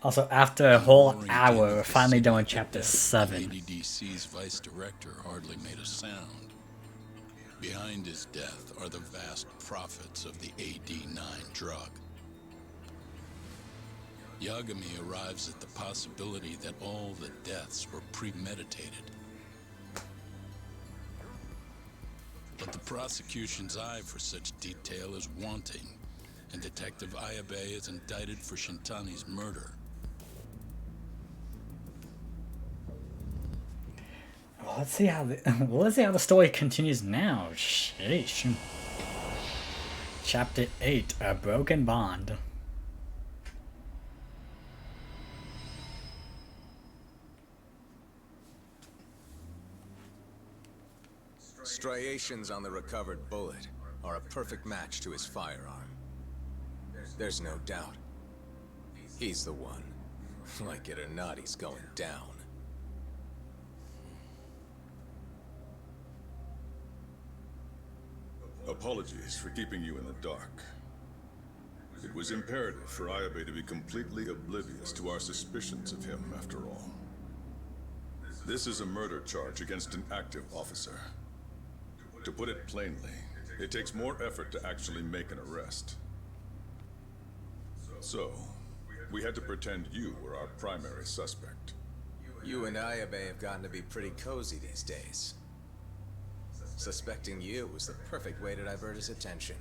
Also, after a whole hour, we're finally done with chapter 7. ADDC's vice director hardly made a sound. Behind his death are the vast profits of the AD9 drug. Yagami arrives at the possibility that all the deaths were premeditated. But the prosecution's eye for such detail is wanting, and Detective Ayabe is indicted for Shintani's murder. Let's see how the story continues now. Sheesh. Chapter 8: A Broken Bond. Striations on the recovered bullet are a perfect match to his firearm. There's no doubt. He's the one. Like it or not, he's going down. Apologies for keeping you in the dark. It was imperative for Ayabe to be completely oblivious to our suspicions of him, after all. This is a murder charge against an active officer. To put it plainly, it takes more effort to actually make an arrest. So, we had to pretend you were our primary suspect. You and Ayabe have gotten to be pretty cozy these days. Suspecting you was the perfect way to divert his attention.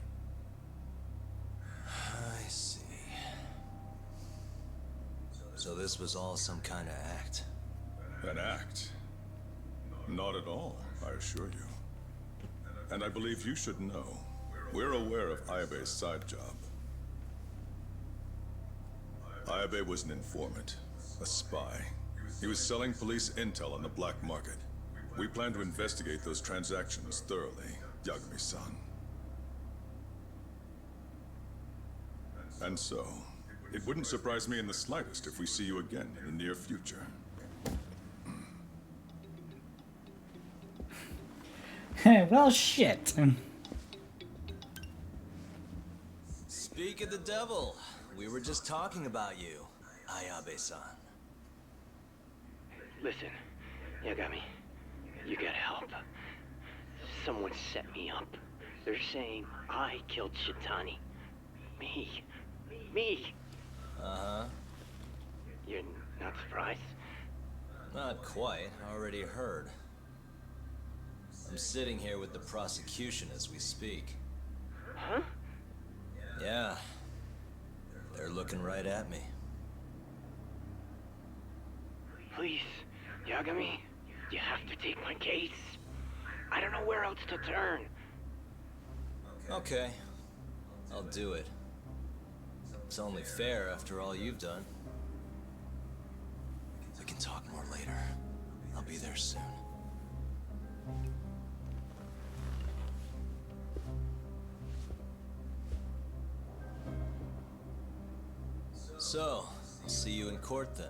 I see. So this was all some kind of act? An act? Not at all, I assure you. And I believe you should know. We're aware of Ayabe's side job. Ayabe was an informant, a spy. He was selling police intel on the black market. We plan to investigate those transactions thoroughly, Yagami-san. And so, it wouldn't surprise me in the slightest if we see you again in the near future. Well, shit. Speak of the devil. We were just talking about you, Ayabe-san. Listen, Yagami, you gotta help. Someone set me up. They're saying I killed Shintani. Me. Uh-huh. You're not surprised? Not quite. Already heard. I'm sitting here with the prosecution as we speak. Huh? Yeah. They're looking right at me. Please, Yagami, you have to take my case. I don't know where else to turn. Okay. I'll do it. It's only fair after all you've done. We can talk more later. I'll be there soon. So, I'll see you in court then.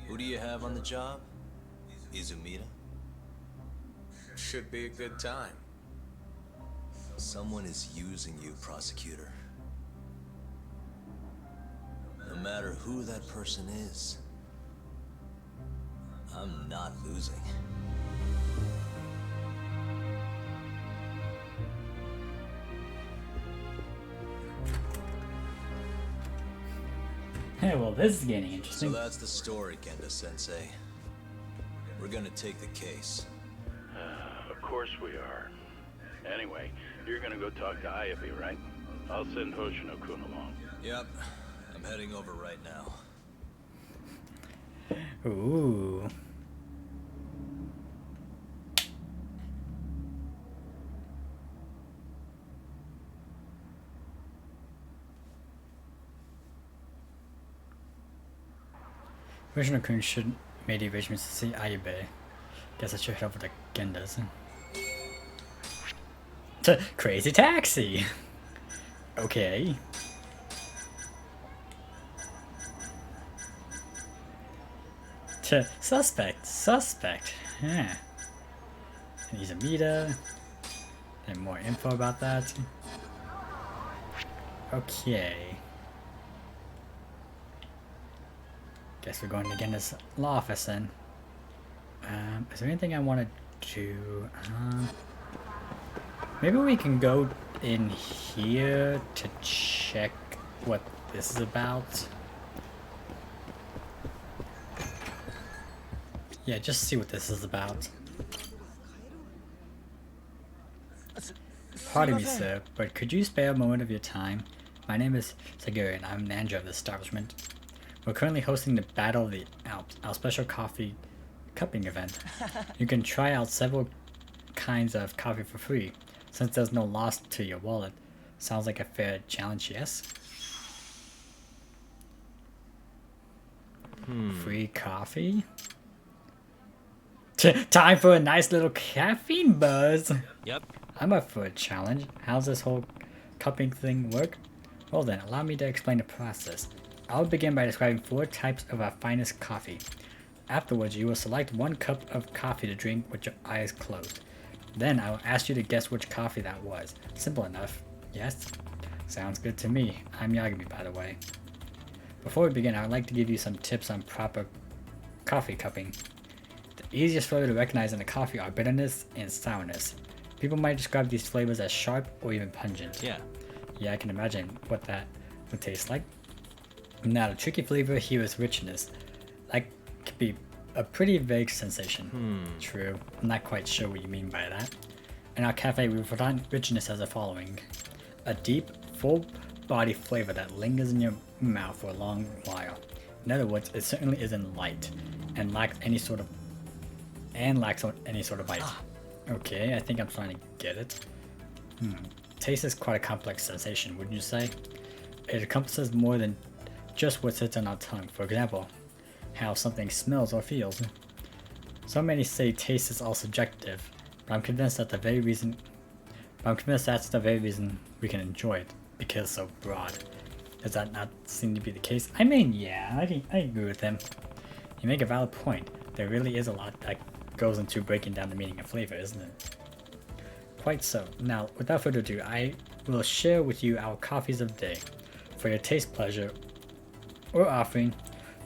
Who do you have on the job? Izumida? Should be a good time. Someone is using you, prosecutor. No matter who that person is, I'm not losing. Hey, well, this is getting interesting. So that's the story, Kenda-sensei. We're gonna take the case. Of course we are. Anyway, you're gonna go talk to Ayabe, right? I'll send Hoshino-kun along. Yep. I'm heading over right now. Ooh. Hoshino-kun should made the arrangements to see Ayabe. Guess I should head over to Genda's. Crazy taxi! Okay. Suspect. Yeah. He's a meter. And more info about that. Okay. Guess we're going to Genda's law office then. Is there anything I want to do? Maybe we can go in here to check what this is about. Yeah, just see what this is about. Pardon me, sir, but could you spare a moment of your time? My name is Segura and I'm manager of the establishment. We're currently hosting the Battle of the Alps, our special coffee cupping event. You can try out several kinds of coffee for free, since there's no loss to your wallet. Sounds like a fair challenge, yes? Free coffee? Time for a nice little caffeine buzz! Yep. I'm up for a challenge. How's this whole cupping thing work? Well then, allow me to explain the process. I'll begin by describing 4 types of our finest coffee. Afterwards, you will select 1 cup of coffee to drink with your eyes closed. Then I will ask you to guess which coffee that was. Simple enough. Yes? Sounds good to me. I'm Yagami, by the way. Before we begin, I would like to give you some tips on proper coffee cupping. The easiest flavor to recognize in a coffee are bitterness and sourness. People might describe these flavors as sharp or even pungent. Yeah, I can imagine what that would taste like. Now, the tricky flavor here is richness. That could be a pretty vague sensation. True. I'm not quite sure what you mean by that. In our cafe, we define richness as the following. A deep, full body flavor that lingers in your mouth for a long while. In other words, it certainly isn't light and lacks any sort of bite. Okay, I think I'm trying to get it. Taste is quite a complex sensation, wouldn't you say? It encompasses more than just what sits on our tongue. For example, how something smells or feels. So many say taste is all subjective, but I'm convinced that's the very reason we can enjoy it, because it's so broad. Does that not seem to be the case? I mean, yeah, I agree with him. You make a valid point. There really is a lot that goes into breaking down the meaning of flavor, isn't it? Quite so. Now, without further ado, I will share with you our coffees of the day. For your taste pleasure, we're offering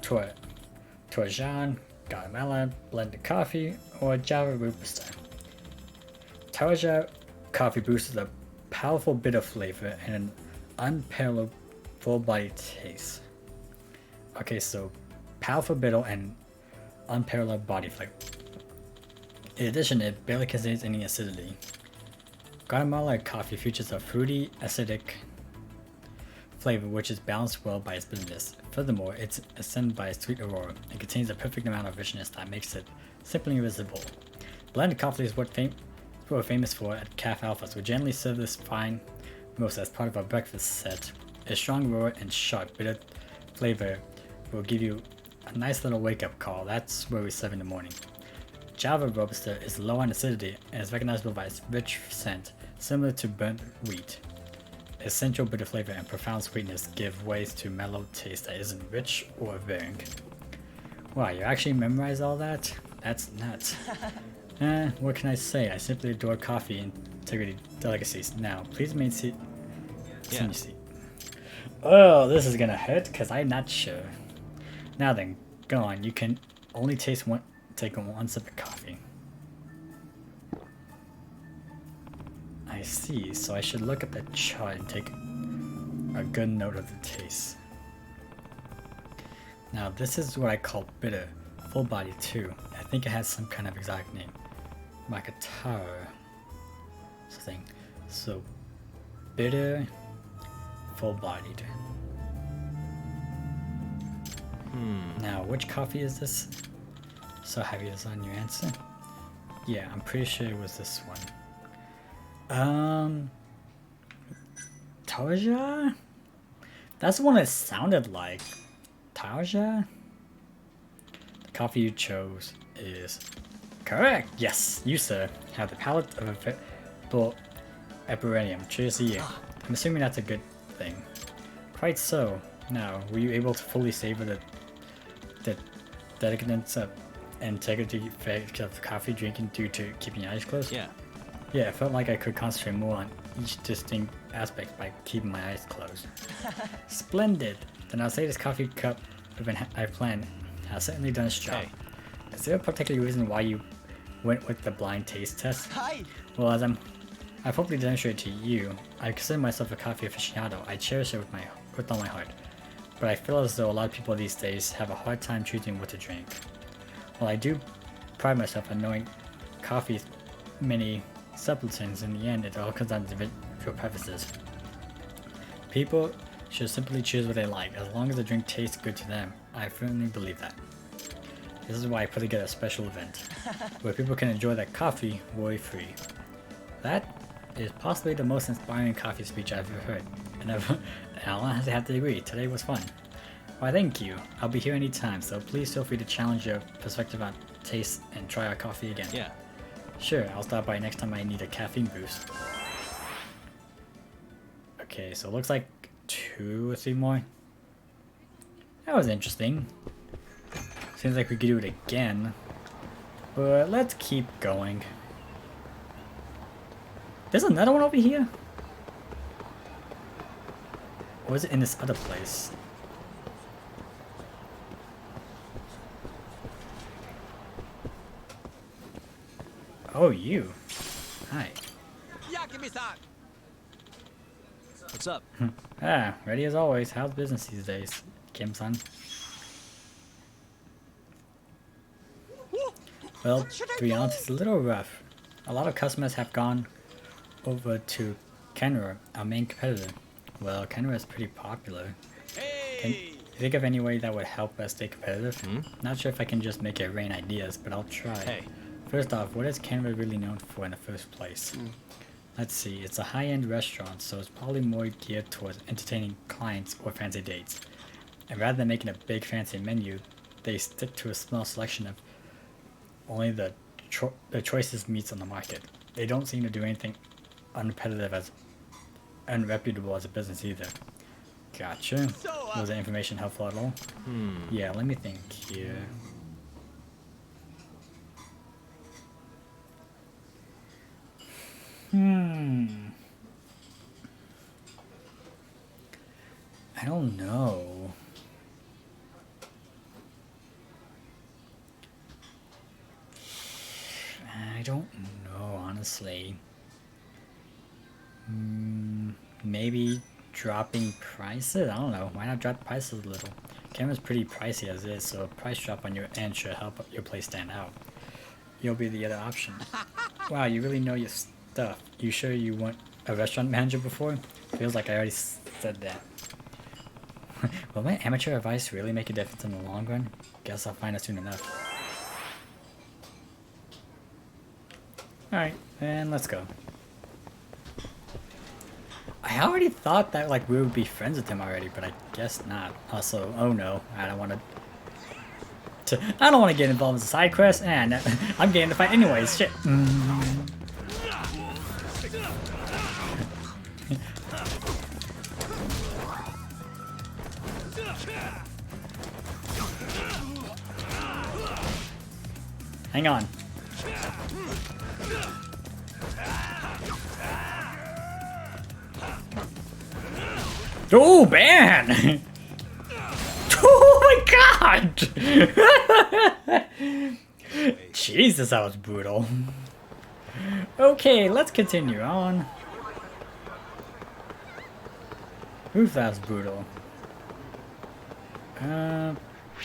Torjan, Guatemala, blended coffee, or Java Robusta. Tarja coffee boasts a powerful bitter flavor and an unparalleled full-body taste. Okay, so powerful bitter and unparalleled body flavor. In addition, it barely contains any acidity. Guatemala coffee features a fruity, acidic flavor which is balanced well by its bitterness. Furthermore, it's ascended by a sweet aroma. It contains a perfect amount of richness that makes it simply irresistible. Blended coffee is what we're famous for at Caf Alphas. We generally serve this fine roast as part of our breakfast set. A strong, raw, and sharp bitter flavor will give you a nice little wake-up call. That's where we serve in the morning. Java Robusta is low on acidity and is recognizable by its rich scent, similar to burnt wheat. essential bitter flavor and profound sweetness give ways to mellow taste that isn't rich or overbearing. Wow, you actually memorized all that? That's nuts. What can I say? I simply adore coffee and integrity delicacies. Now, please remain seat. Yeah. Seat. Oh, this is gonna hurt because I'm not sure. Now then, go on. You can only take one sip of coffee. I see. So I should look at the chart and take a good note of the taste. Now this is what I call bitter, full body too. I think it has some kind of exotic name, Makatara, something. So bitter, full bodied. Now which coffee is this? So have you decided your answer? Yeah, I'm pretty sure it was this one. Tarja? That's the one it sounded like. Tarja? The coffee you chose is correct. Yes, you sir have the palate of a veritable Epireum. Cheers to you. I'm assuming that's a good thing. Quite so. Now, were you able to fully savor the decadence of integrity effect of coffee drinking due to keeping your eyes closed? Yeah. Yeah, it felt like I could concentrate more on each distinct aspect by keeping my eyes closed. Splendid! Then I'll say this coffee cup I've planned has certainly done its job. Hey. Is there a particular reason why you went with the blind taste test? Hi. Well, as I've hopefully demonstrated to you, I consider myself a coffee aficionado. I cherish it with all my heart. But I feel as though a lot of people these days have a hard time choosing what to drink. While I do pride myself on knowing coffee's many subtleties, in the end it all comes down to individual preferences. People should simply choose what they like, as long as the drink tastes good to them. I firmly believe that. This is why I put together a special event, where people can enjoy their coffee worry-free. That is possibly the most inspiring coffee speech I've ever heard, and I'll have to agree, today was fun. Why thank you, I'll be here anytime, so please feel free to challenge your perspective on taste and try our coffee again. Yeah. Sure, I'll stop by next time I need a caffeine boost. Okay, so it looks like 2 or 3 more. That was interesting. Seems like we could do it again. But let's keep going. There's another one over here? Or is it in this other place? Oh, you. Hi. What's up? Ready as always. How's business these days, Kim-san? Well, to be honest, it's a little rough. A lot of customers have gone over to Kenra, our main competitor. Well, Kenra is pretty popular. Can you think of any way that would help us stay competitive? Not sure if I can just make it rain ideas, but I'll try. Hey. First off, what is Kenra really known for in the first place? Let's see, it's a high-end restaurant, so it's probably more geared towards entertaining clients or fancy dates. And rather than making a big fancy menu, they stick to a small selection of only the choicest meats on the market. They don't seem to do anything uncompetitive as unreputable as a business either. Gotcha. Was that information helpful at all? Yeah, let me think here. I don't know. I don't know, honestly. Maybe dropping prices? I don't know. Why not drop prices a little? Camera's pretty pricey as is, so a price drop on your end should help your place stand out. You'll be the other option. Wow, you really know your stuff. You sure you weren't a restaurant manager before? Feels like I already said that. Will my amateur advice really make a difference in the long run? Guess I'll find out soon enough. Alright, and let's go. I already thought that like we would be friends with him already, but I guess not. Also, oh no, I don't want to get involved in the side quest, and I'm getting to fight anyways. Shit. Hang on. Oh, man! Oh my god! Jesus, that was brutal. Okay, let's continue on. Oof, that was brutal.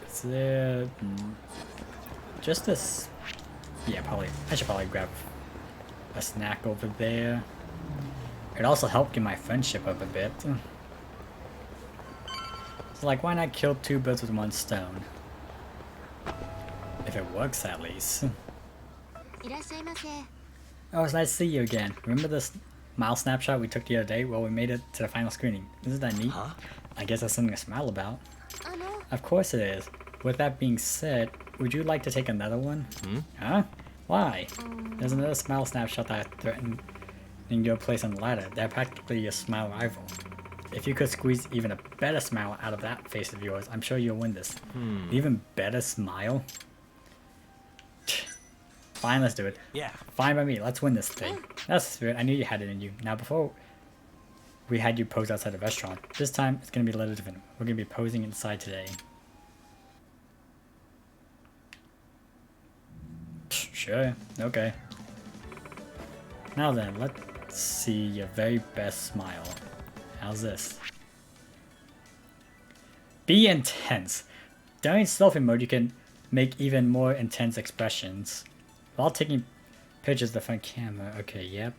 Is there just this? Yeah, probably. I should probably grab a snack over there. It'd also help get my friendship up a bit. So, like, why not kill two birds with one stone? If it works, at least. Oh, it's nice to see you again. Remember this mile snapshot we took the other day? Well, we made it to the final screening. Isn't that neat? Huh? I guess that's something to smile about. Of course it is. With that being said, would you like to take another one? Huh? Why? There's another smile snapshot that threatened your place on the ladder. They're practically your smile rival. If you could squeeze even a better smile out of that face of yours, I'm sure you'll win this. Even better smile? Fine, let's do it. Yeah. Fine by me. Let's win this thing. That's the spirit. I knew you had it in you. Now, before we had you pose outside the restaurant, this time it's going to be a little different. We're going to be posing inside today. Sure. Okay. Now then, let's see your very best smile. How's this? Be intense. During selfie mode, you can make even more intense expressions. While taking pictures of the front camera. Okay, yep.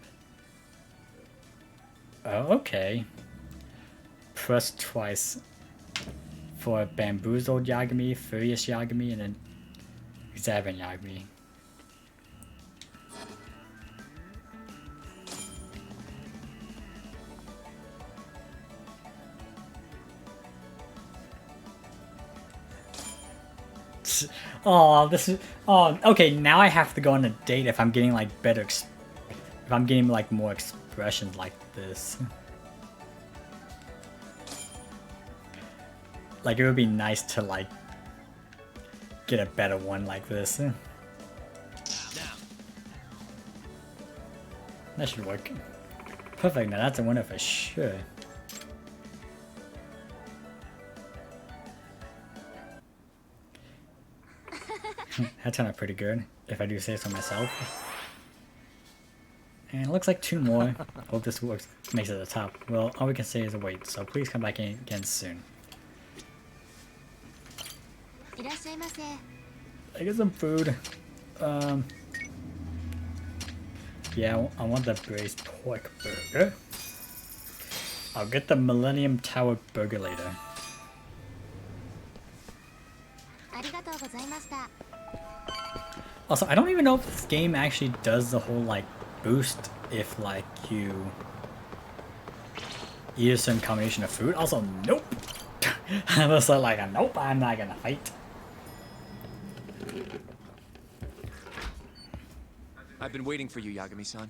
Oh, okay. Press twice for bamboozled Yagami, furious Yagami, and then examined Yagami. Oh, this is. Oh, okay. Now I have to go on a date if I'm getting like better. If I'm getting like more expressions like this. Like it would be nice to like get a better one like this. That should work. Perfect. Now that's a winner for sure. That turned out pretty good, if I do say so myself. And it looks like two more. Hope this works, makes it to the top. Well, all we can say is wait, so please come back in again soon. I get some food. Yeah, I want the braised pork burger. I'll get the Millennium Tower burger later. Also, I don't even know if this game actually does the whole, like, boost if, like, you eat a certain combination of food. Also, nope! I was like, nope, I'm not gonna fight. I've been waiting for you, Yagami-san.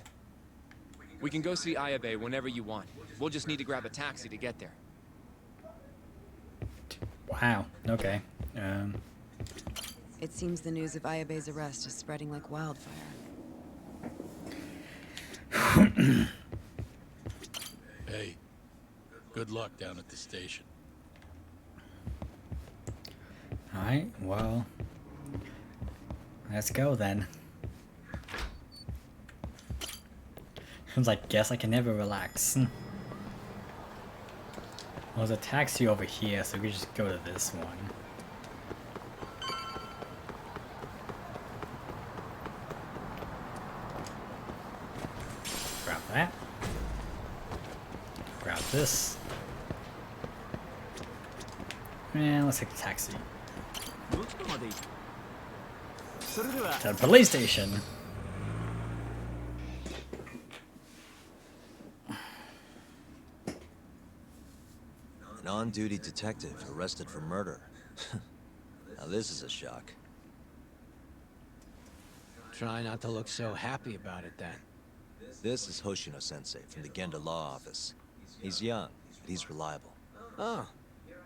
We can go see Ayabe whenever you want. We'll just need to grab a taxi to get there. Wow, okay. It seems the news of Ayabe's arrest is spreading like wildfire. Hey, good luck down at the station. Alright, well, let's go then. I was like, guess I can never relax. Well, there's a taxi over here, so we can just go to this one. Grab that. Grab this. And let's take the taxi. To the police station. An on-duty detective arrested for murder. Now this is a shock. Try not to look so happy about it then. This is Hoshino-sensei from the Genda Law Office. He's young, but he's reliable. Oh,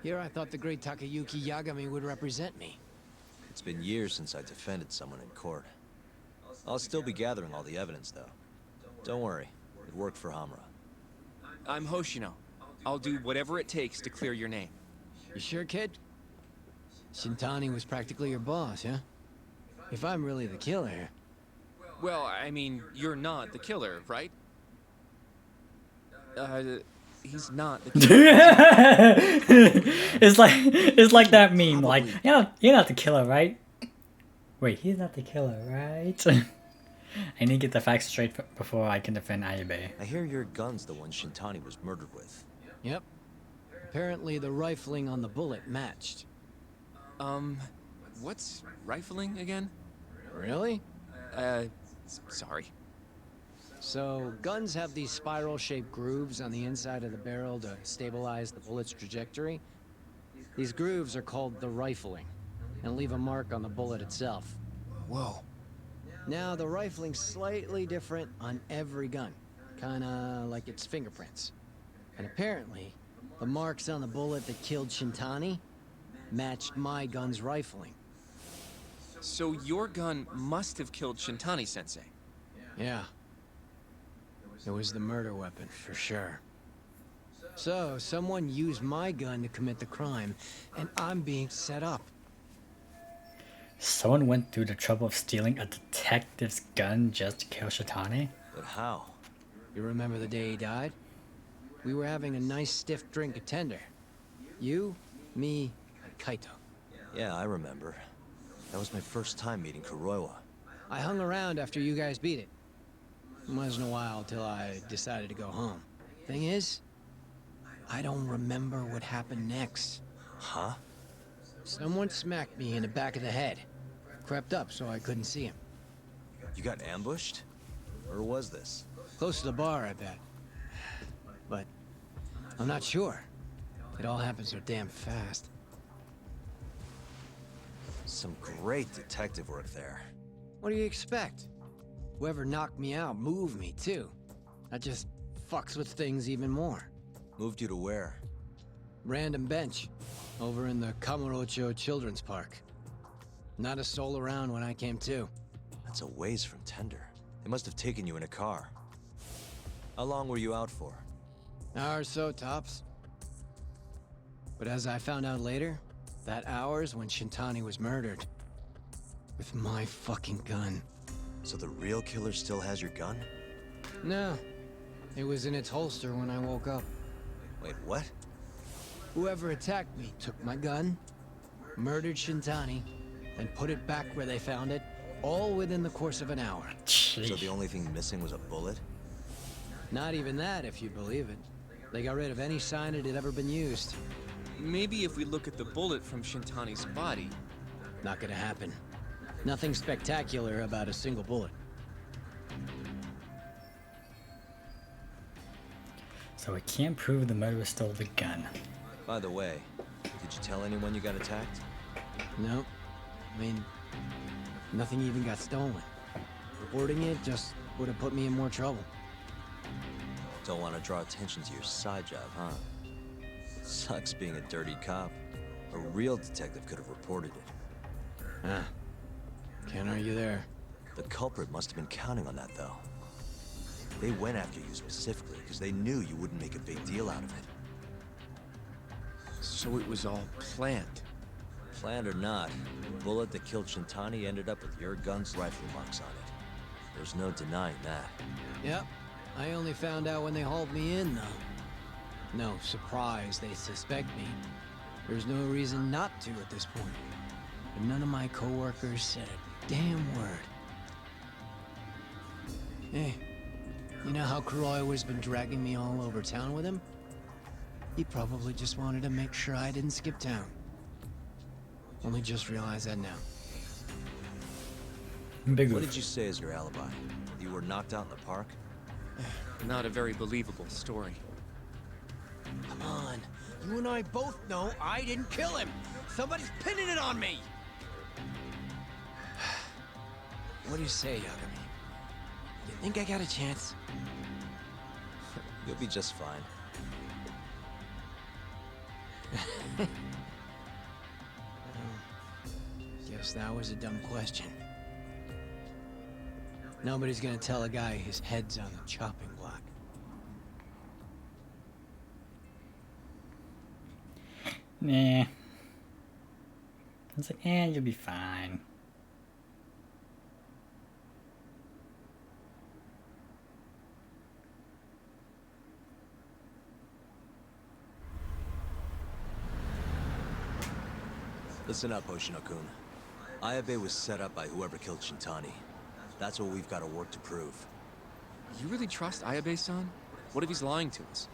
here I thought the great Takayuki Yagami would represent me. It's been years since I defended someone in court. I'll still be gathering all the evidence, though. Don't worry. It worked for Hamura. I'm Hoshino. I'll do whatever it takes to clear your name. You sure, kid? Shintani was practically your boss, yeah? If I'm really the killer... Well, I mean, you're not the killer, right? He's not the killer. it's like that meme, like, you're not the killer, right? Wait, he's not the killer, right? I need to get the facts straight before I can defend Ayabe. I hear your gun's the one Shintani was murdered with. Yep. Apparently the rifling on the bullet matched. What's rifling again? Really? Sorry. So, guns have these spiral-shaped grooves on the inside of the barrel to stabilize the bullet's trajectory. These grooves are called the rifling, and leave a mark on the bullet itself. Whoa. Now, the rifling's slightly different on every gun, kinda like its fingerprints. And apparently, the marks on the bullet that killed Shintani matched my gun's rifling. So your gun must have killed Shintani-sensei. Yeah. It was the murder weapon, for sure. So, someone used my gun to commit the crime, and I'm being set up. Someone went through the trouble of stealing a detective's gun just to kill Shintani? But how? You remember the day he died? We were having a nice stiff drink at Tender. You, me, and Kaito. Yeah, I remember. That was my first time meeting Kuroiwa. I hung around after you guys beat it. It wasn't a while till I decided to go home. Thing is, I don't remember what happened next. Huh? Someone smacked me in the back of the head. Crept up so I couldn't see him. You got ambushed? Where was this? Close to the bar, I bet. But I'm not sure. It all happened so damn fast. Some great detective work there. What do you expect? Whoever knocked me out moved me, too. That just fucks with things even more. Moved you to where? Random bench. Over in the Kamurocho Children's Park. Not a soul around when I came to. That's a ways from Tender. They must have taken you in a car. How long were you out for? Hour or so, tops. But as I found out later, that hour's when Shintani was murdered. With my fucking gun. So the real killer still has your gun? No. It was in its holster when I woke up. Wait, what? Whoever attacked me took my gun, murdered Shintani, and put it back where they found it, all within the course of an hour. So the only thing missing was a bullet? Not even that, if you believe it. They got rid of any sign it had ever been used. Maybe if we look at the bullet from Shintani's body. Not gonna happen. Nothing spectacular about a single bullet. So we can't prove the murderer stole the gun. By the way, did you tell anyone you got attacked? No. I mean, nothing even got stolen. Reporting it just would have put me in more trouble. Don't want to draw attention to your side job, huh? Sucks being a dirty cop. A real detective could have reported it. Ah. Can't argue there. The culprit must have been counting on that, though. They went after you specifically because they knew you wouldn't make a big deal out of it. So it was all planned. Planned or not, the bullet that killed Shintani ended up with your gun's rifle marks on it. There's no denying that. Yep. I only found out when they hauled me in, though. No surprise they suspect me. There's no reason not to at this point. But none of my coworkers said a damn word. Hey, you know how Kuroiwa's been dragging me all over town with him? He probably just wanted to make sure I didn't skip town. Only just realized that now. What did you say as your alibi? You were knocked out in the park? Not a very believable story. Come on. You and I both know I didn't kill him. Somebody's pinning it on me. What do you say, Yagami? You think I got a chance? You'll be just fine. Guess that was a dumb question. Nobody's gonna tell a guy his head's on the chopping block. Nah. It's like, you'll be fine. Listen up, Hoshino-kun. Ayabe was set up by whoever killed Shintani. That's what we've got to work to prove. You really trust Ayabe-san? What if he's lying to us?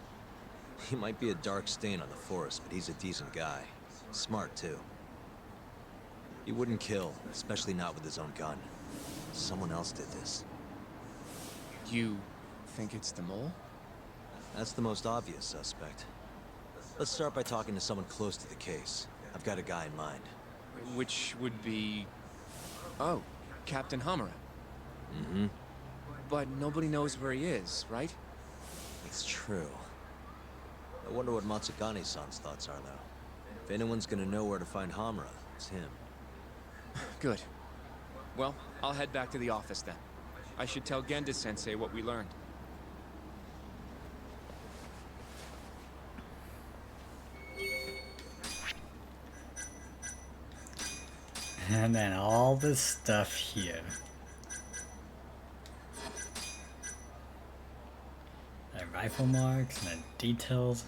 He might be a dark stain on the force, but he's a decent guy. Smart, too. He wouldn't kill, especially not with his own gun. Someone else did this. You think it's the mole? That's the most obvious suspect. Let's start by talking to someone close to the case. I've got a guy in mind. Which would be... Oh, Captain Hamura. Mm-hmm. But nobody knows where he is, right? It's true. I wonder what Matsugane-san's thoughts are, though. If anyone's gonna know where to find Hamura, it's him. Good. Well, I'll head back to the office then. I should tell Genda-sensei what we learned. And then all this stuff here. The rifle marks and the details.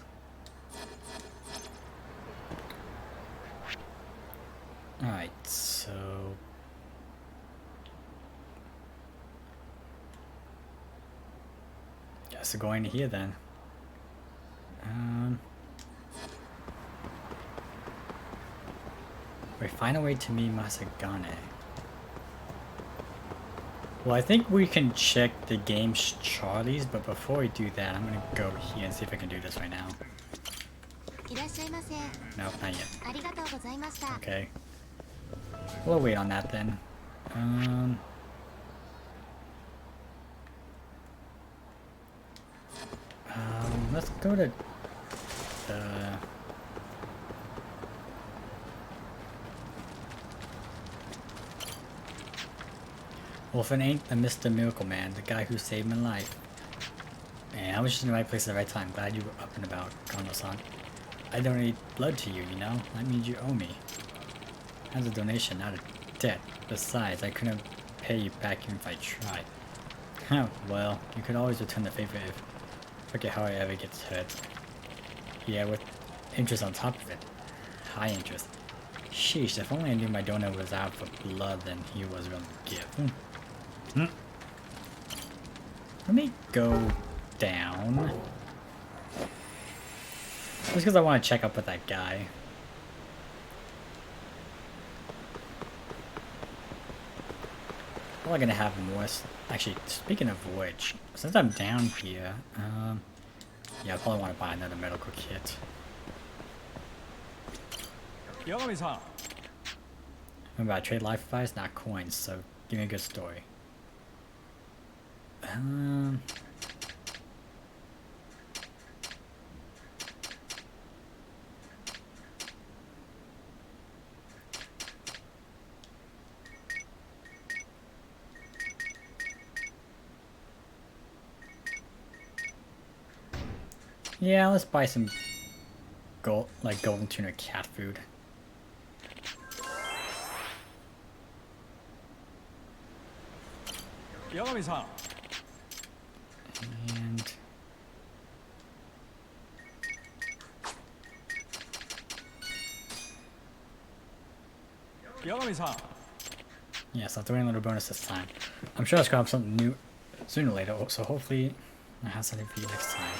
Alright, so... guess we're going to here then. We find a way to meet Masagane. Well, I think we can check the game's Charlie's, but before we do that, I'm gonna go here and see if I can do this right now. No, not yet. Okay. We'll wait on that then. Let's go to the... Well, if it ain't the Mr. Miracle Man, the guy who saved my life. Man, I was just in the right place at the right time. Glad you were up and about, Kono-san. I donated blood to you, you know? That means you owe me. That's a donation, not a debt. Besides, I couldn't pay you back even if I tried. Huh, well, you could always return the favor if... Forget how I ever gets hurt. Yeah, with interest on top of it. High interest. Sheesh, if only I knew my donor was out for blood, then he was gonna give. Let me go down. Just because I want to check up with that guy. Probably gonna have more. Actually, speaking of which, since I'm down here, yeah, I probably want to buy another medical kit. Remember, I trade life advice, not coins, so give me a good story. Yeah, let's buy some golden tuna cat food. And yes, I'll throw in a little bonus this time. I'm sure it's gonna have something new sooner or later, so hopefully I have something for you next time.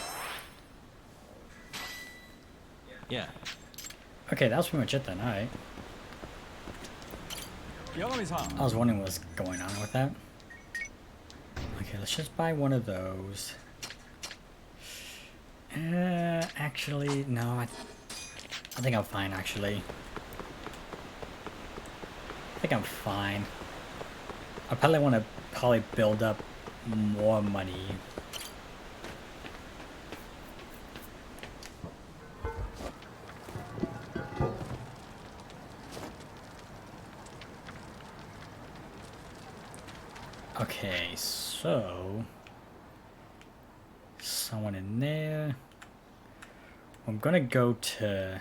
Yeah. Okay, that was pretty much it then, alright. I was wondering what's going on with that. Okay, let's just buy one of those. Actually, no, I think I'm fine, actually. I think I'm fine. I probably want to build up more money. Okay, so someone in there. I'm gonna go to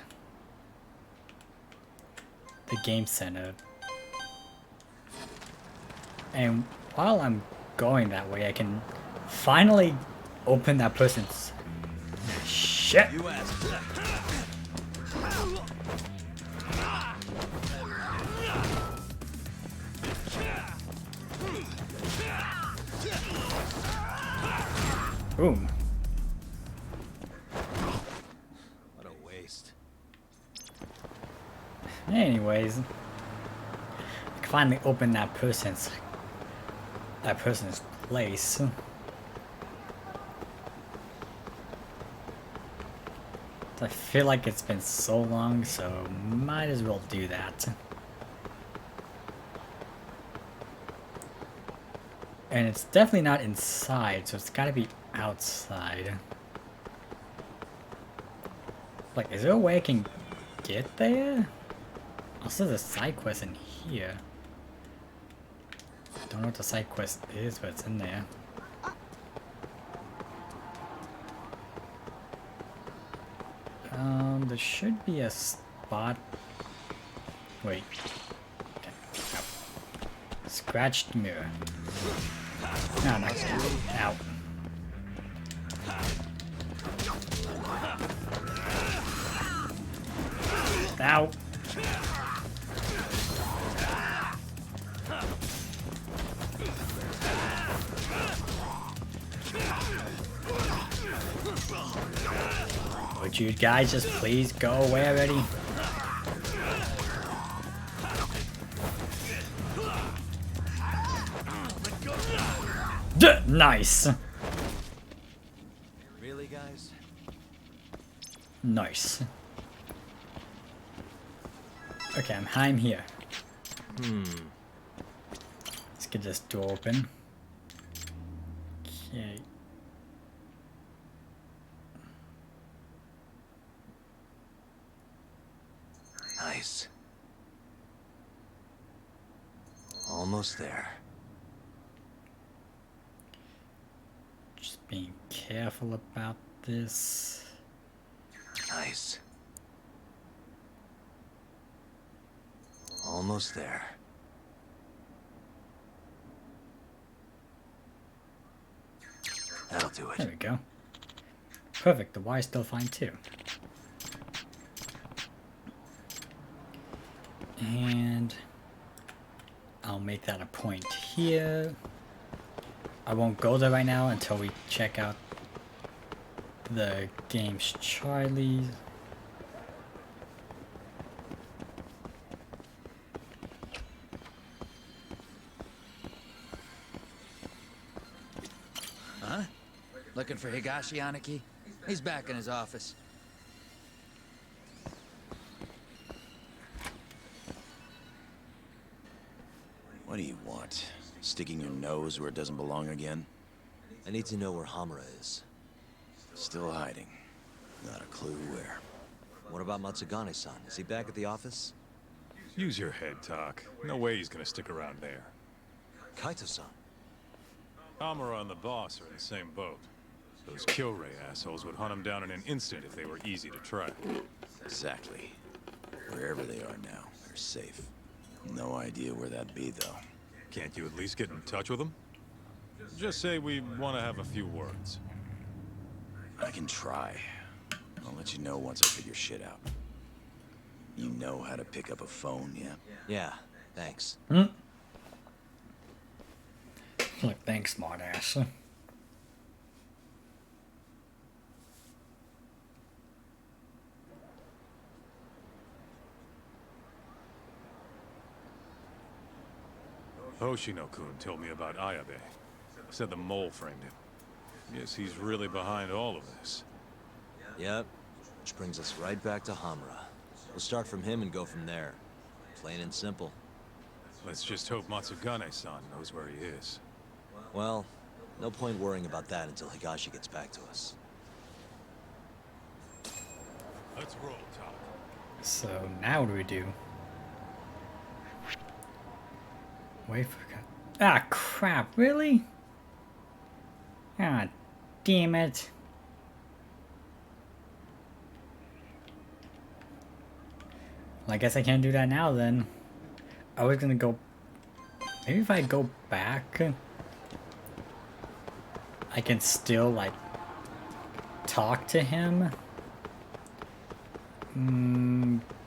the game center, and while I'm going that way, I can finally open that person's shit. Boom. What a waste. Anyways, I can finally open that person's place. I feel like it's been so long, so might as well do that. And it's definitely not inside, so it's gotta be outside. Like, is there a way I can get there? Also, there's a side quest in here. Don't know what the side quest is, but it's in there. There should be a spot. Wait. Okay. Ow. Scratched mirror. No, no. Ow. Ow. Would you guys just please go away already? Nice. Really, guys? Nice. Okay, I'm here. Let's get this door open. Okay. Nice. Almost there. Just being careful about this. Nice. Almost there. That'll do it. There we go. Perfect, the wire's still fine too. And I'll make that a point here. I won't go there right now until we check out the game's Charlie. Huh? Looking for Higashi Aniki? He's back in his office. What do you want? Sticking your nose where it doesn't belong again? I need to know where Hamura is. Still hiding. Not a clue where. What about Matsugane-san? Is he back at the office? Use your head, Talk. No way he's gonna stick around there. Kaito-san. Hamura and the boss are in the same boat. Those Kyorei assholes would hunt him down in an instant if they were easy to track. Exactly. Wherever they are now, they're safe. No idea where that'd be, though. Can't you at least get in touch with them? Just say we want to have a few words. I can try. I'll let you know once I figure shit out. You know how to pick up a phone, yeah? Yeah, thanks. Look, thanks, smartass. Hoshino-kun told me about Ayabe. Said the mole framed him. Yes, he's really behind all of this. Yep. Which brings us right back to Hamura. We'll start from him and go from there. Plain and simple. Let's just hope Matsugane-san knows where he is. Well, no point worrying about that until Higashi gets back to us. Let's roll, Talk. So now what do we do? Wait for Ah, crap, really? Ah, damn it. Well, I guess I can't do that now then. I was gonna go... Maybe if I go back, I can still, like, talk to him.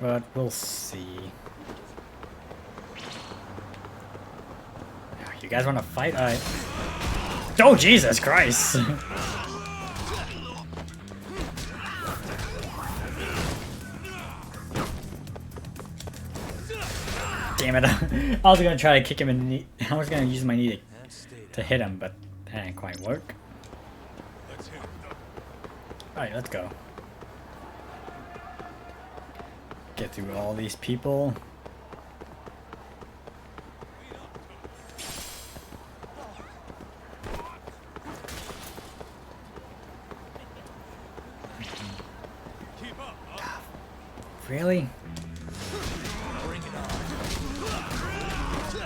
But we'll see. You guys want to fight? Alright. Oh, Jesus Christ! Damn it. I was gonna try to kick him in the knee. I was gonna use my knee to hit him, but that didn't quite work. Alright, let's go. Get through all these people. Really?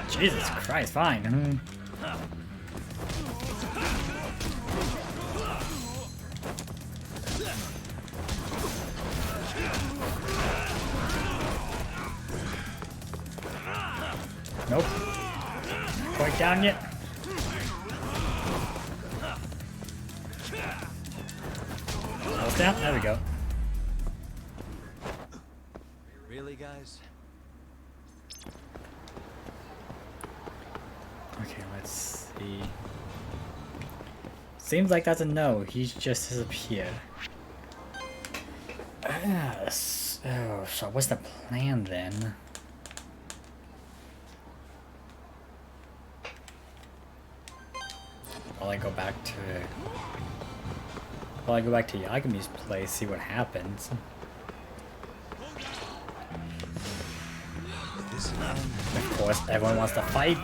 Jesus Christ, fine. Nope. Not quite down yet. Almost down. There we go. Really, guys? Okay, let's see. Seems like that's a no. He's just disappeared. So what's the plan then? While I go back to Yagami's place, see what happens. Of course, everyone wants to fight.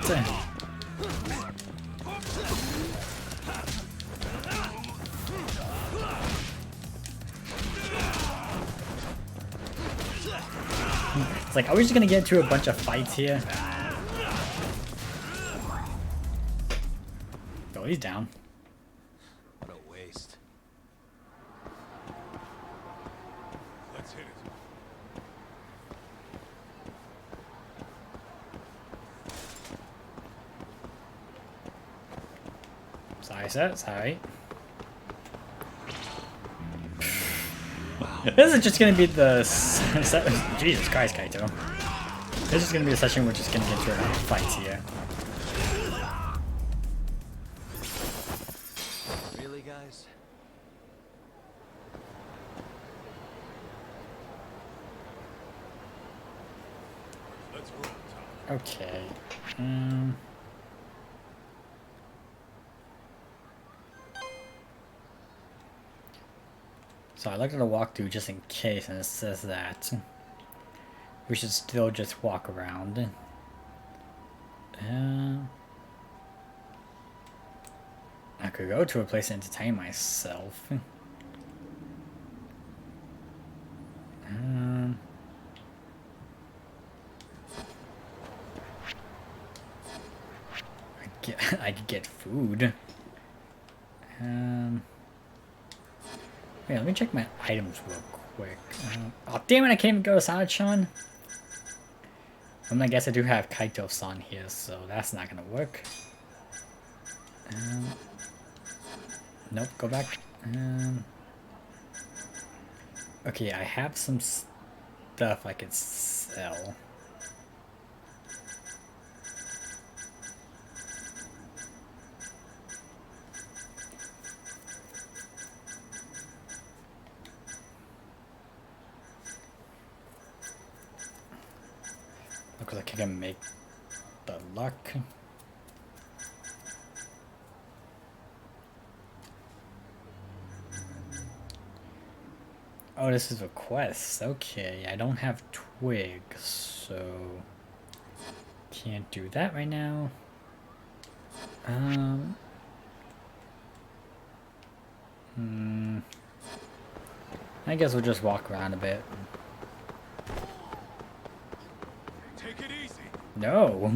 It's like, are we just gonna get into a bunch of fights here? Oh, he's down. What a waste. Let's hit it. Sorry, sir. Sorry. This is just gonna be the... Jesus Christ, Kaito. This is gonna be a session we're just gonna get into a lot of fights here. Really, guys? Let's roll. Okay. So I looked at a walkthrough just in case, and it says that we should still just walk around. I could go to a place to entertain myself. I could get food. Wait, let me check my items real quick. Oh, damn it, I can't even go to Sana-chan. I guess I do have Kaito-san here, so that's not gonna work. Nope, go back. Okay, I have some stuff I could sell. Looks like I can make the luck. Oh, this is a quest. Okay, I don't have twigs, so can't do that right now. I guess we'll just walk around a bit. Take it easy. No.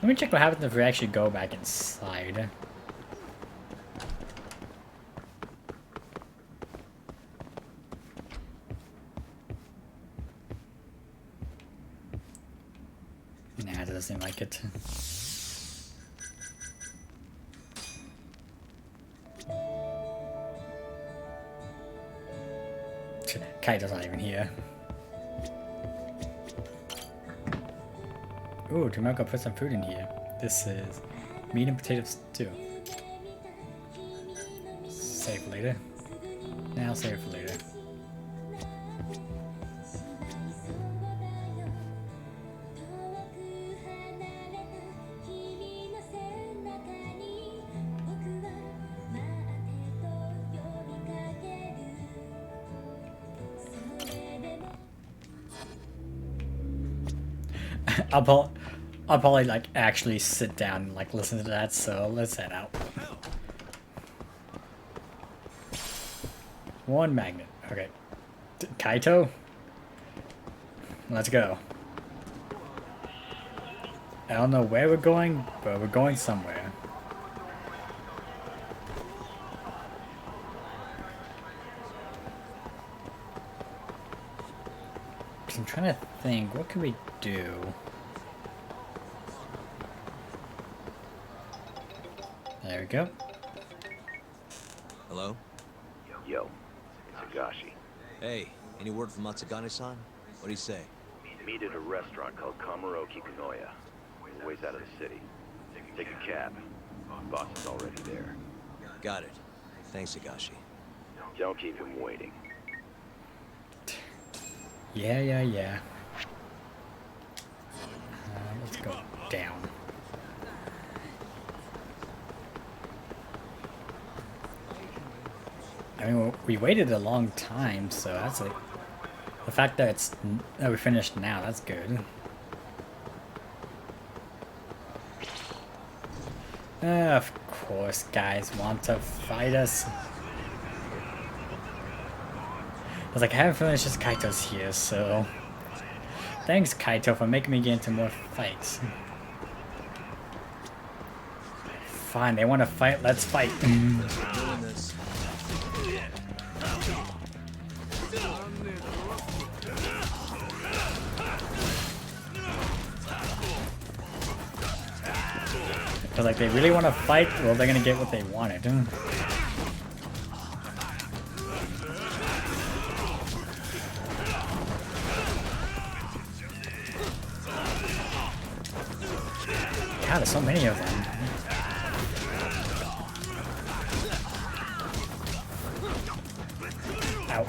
Let me check what happens if we actually go back inside. Nah, it doesn't seem like it. Kaito's not even here. Ooh, Tomoko put some food in here. This is meat and potato stew. Save for later. Now save for later. I'll probably like actually sit down and like listen to that, so let's head out. One magnet. Okay. Kaito? Let's go. I don't know where we're going, but we're going somewhere. I'm trying to think, what can we do? There we go. Hello? Yo, it's Higashi. Hey, any word from Matsugane-san? What'd he say? Meet at a restaurant called Kamaroki Kanoya. A ways out of the city. Take a cab. Boss is already there. Got it. Thanks, Higashi. Don't keep him waiting. Yeah. Let's go down. I mean, we waited a long time, so that's like the fact that we finished now. That's good. Of course, guys want to fight us. I was like, I haven't finished just Kaito's here, so thanks, Kaito, for making me get into more fights. Fine, they want to fight. Let's fight. Because like they really want to fight, well, they're gonna get what they wanted. God, there's so many of them. Ow.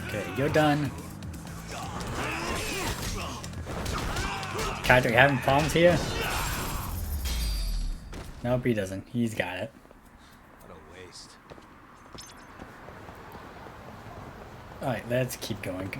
Okay, you're done. Kaito, you having problems here? Nope, he doesn't. He's got it. What a waste. Alright, let's keep going.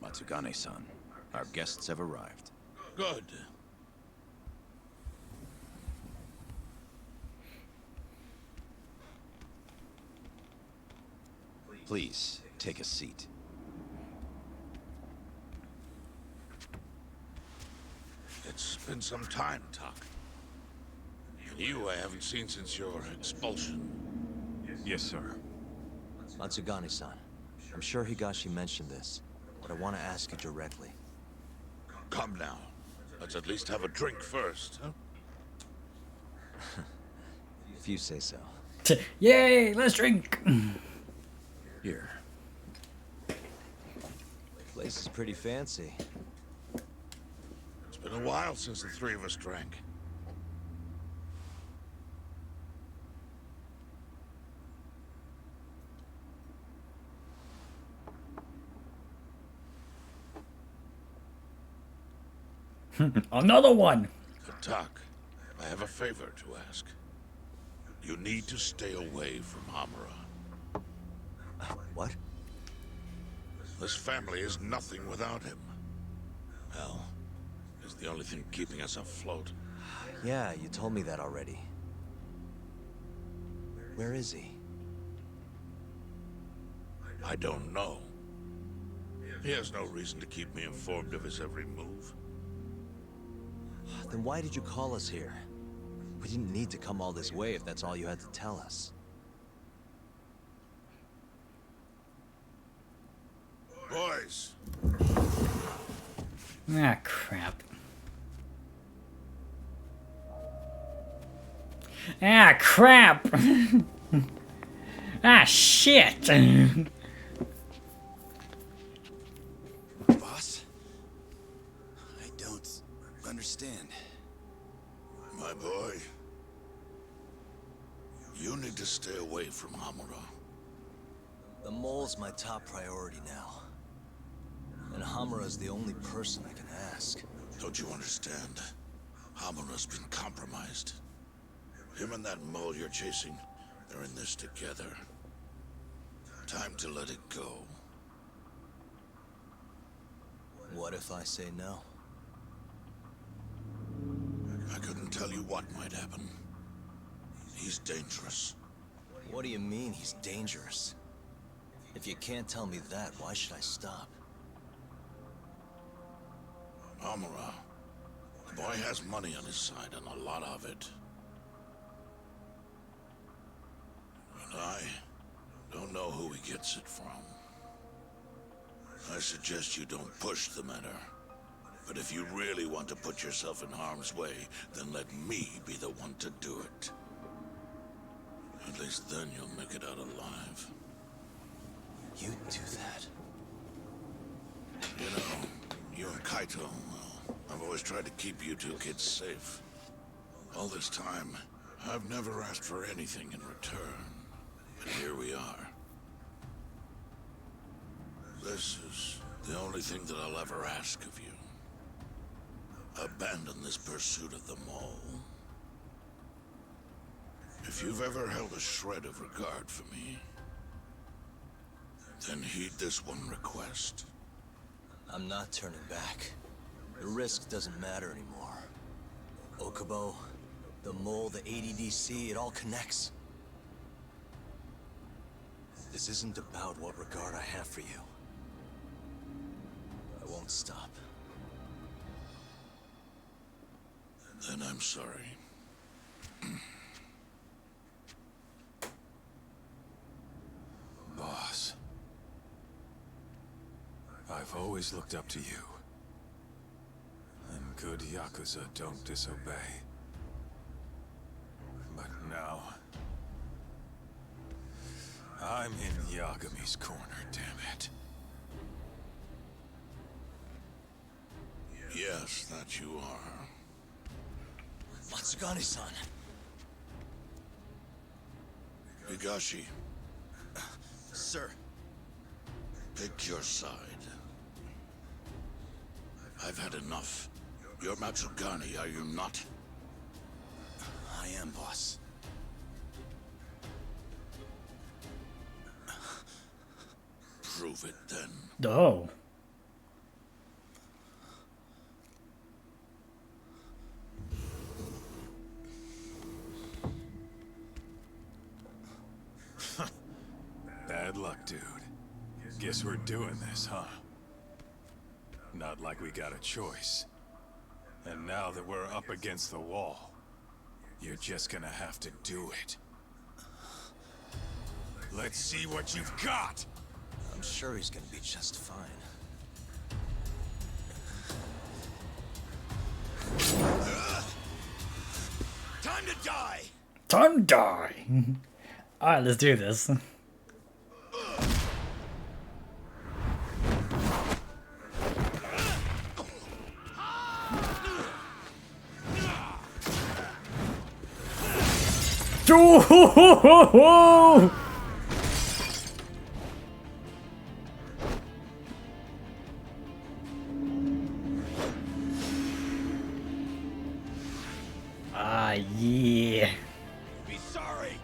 Matsugane-san, our guests have arrived. Good. Please, take a seat. It's been some time, Tak. You I haven't seen since your expulsion. Yes, sir. Matsugane-san, I'm sure Higashi mentioned this, but I want to ask you directly. Come now. Let's at least have a drink first, huh? If you say so. Yay, let's drink! Here. Place is pretty fancy. It's been a while since the three of us drank. Another one! Tak, I have a favor to ask. You need to stay away from Hamura. What? This family is nothing without him. Hell, he's the only thing keeping us afloat. Yeah, you told me that already. Where is he? I don't know. He has no reason to keep me informed of his every move. Then why did you call us here? We didn't need to come all this way if that's all you had to tell us. Boys! Ah, crap. Ah, crap! Ah, shit! Boss? I don't understand. My boy, you need to stay away from Hamura. The mole's my top priority now. And Hamura's the only person I can ask. Don't you understand? Hamura's been compromised. Him and that mole you're chasing, they're in this together. Time to let it go. What if I say no? I couldn't tell you what might happen. He's dangerous. What do you mean he's dangerous? If you can't tell me that, why should I stop? Hamura. The boy has money on his side, and a lot of it. And I don't know who he gets it from. I suggest you don't push the matter. But if you really want to put yourself in harm's way, then let me be the one to do it. At least then you'll make it out alive. You'd do that? You know, you and Kaito, well, I've always tried to keep you two kids safe. All this time, I've never asked for anything in return. But here we are. This is the only thing that I'll ever ask of you. Abandon this pursuit of the mole. If you've ever held a shred of regard for me, then heed this one request. I'm not turning back. The risk doesn't matter anymore. Okubo, the mole, the ADDC, it all connects. This isn't about what regard I have for you. I won't stop. Then I'm sorry. Boss. I've always looked up to you. And good Yakuza don't disobey. But now... I'm in Yagami's corner, damn it. Yes, that you are. Matsugane-san. Higashi. Sir. Pick your side. I've had enough. You're Matsugane, are you not? I am, boss. Prove it then. Oh. Bad luck, dude. Guess we're doing this, huh? Not like we got a choice. And now that we're up against the wall, you're just gonna have to do it. Let's see what you've got! I'm sure he's gonna be just fine. Time to die! Time to die! Alright, let's do this. Ah, yeah. Be sorry!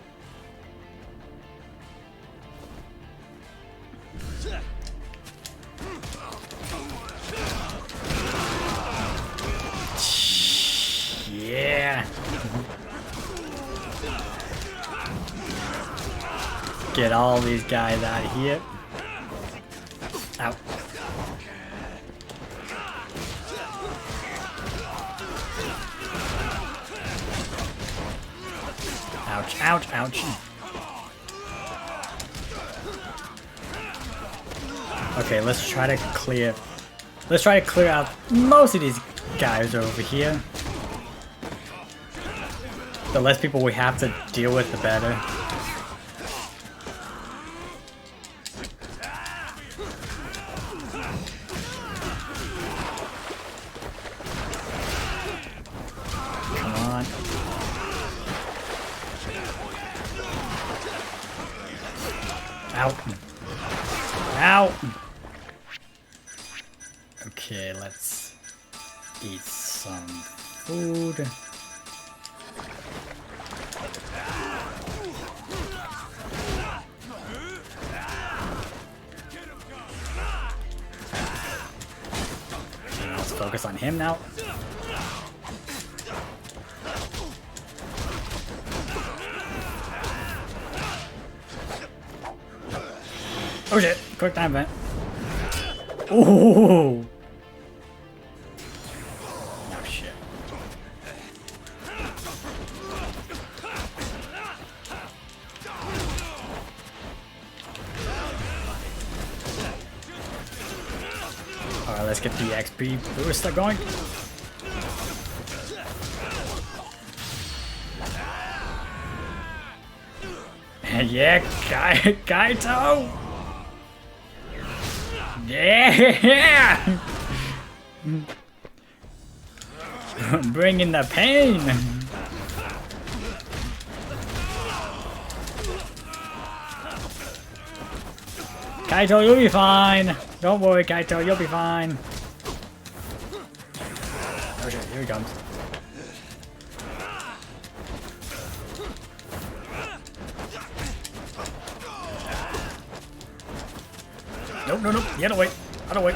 get all these guys out of here. Ow. Ouch, ouch, ouch. Okay, let's try to clear out most of these guys over here. The less people we have to deal with, the better. Come on. Ow. Ow. Okay, let's eat some food. Let's focus on him now. Oh shit, quick time event. Ooh. Oh shit. Alright, let's get the XP booster going. Yeah, Kaito! Yeah! Bringing the pain! Kaito, you'll be fine! Don't worry, Kaito, you'll be fine. Okay, here he comes. Nope, no, no, get away. Out of the way.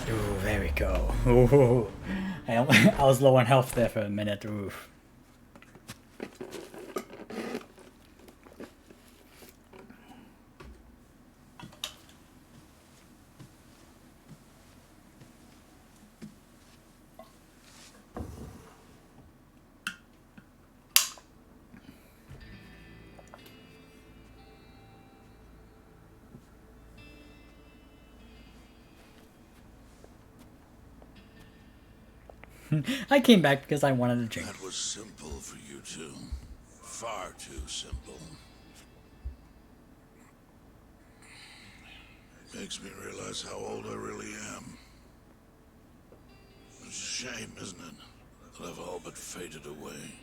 Ooh, there we go. Ooh. I was low on health there for a minute. Ooh. I came back because I wanted to drink. That was simple for you two. Far too simple. Makes me realize how old I really am. It's a shame, isn't it? That I've all but faded away.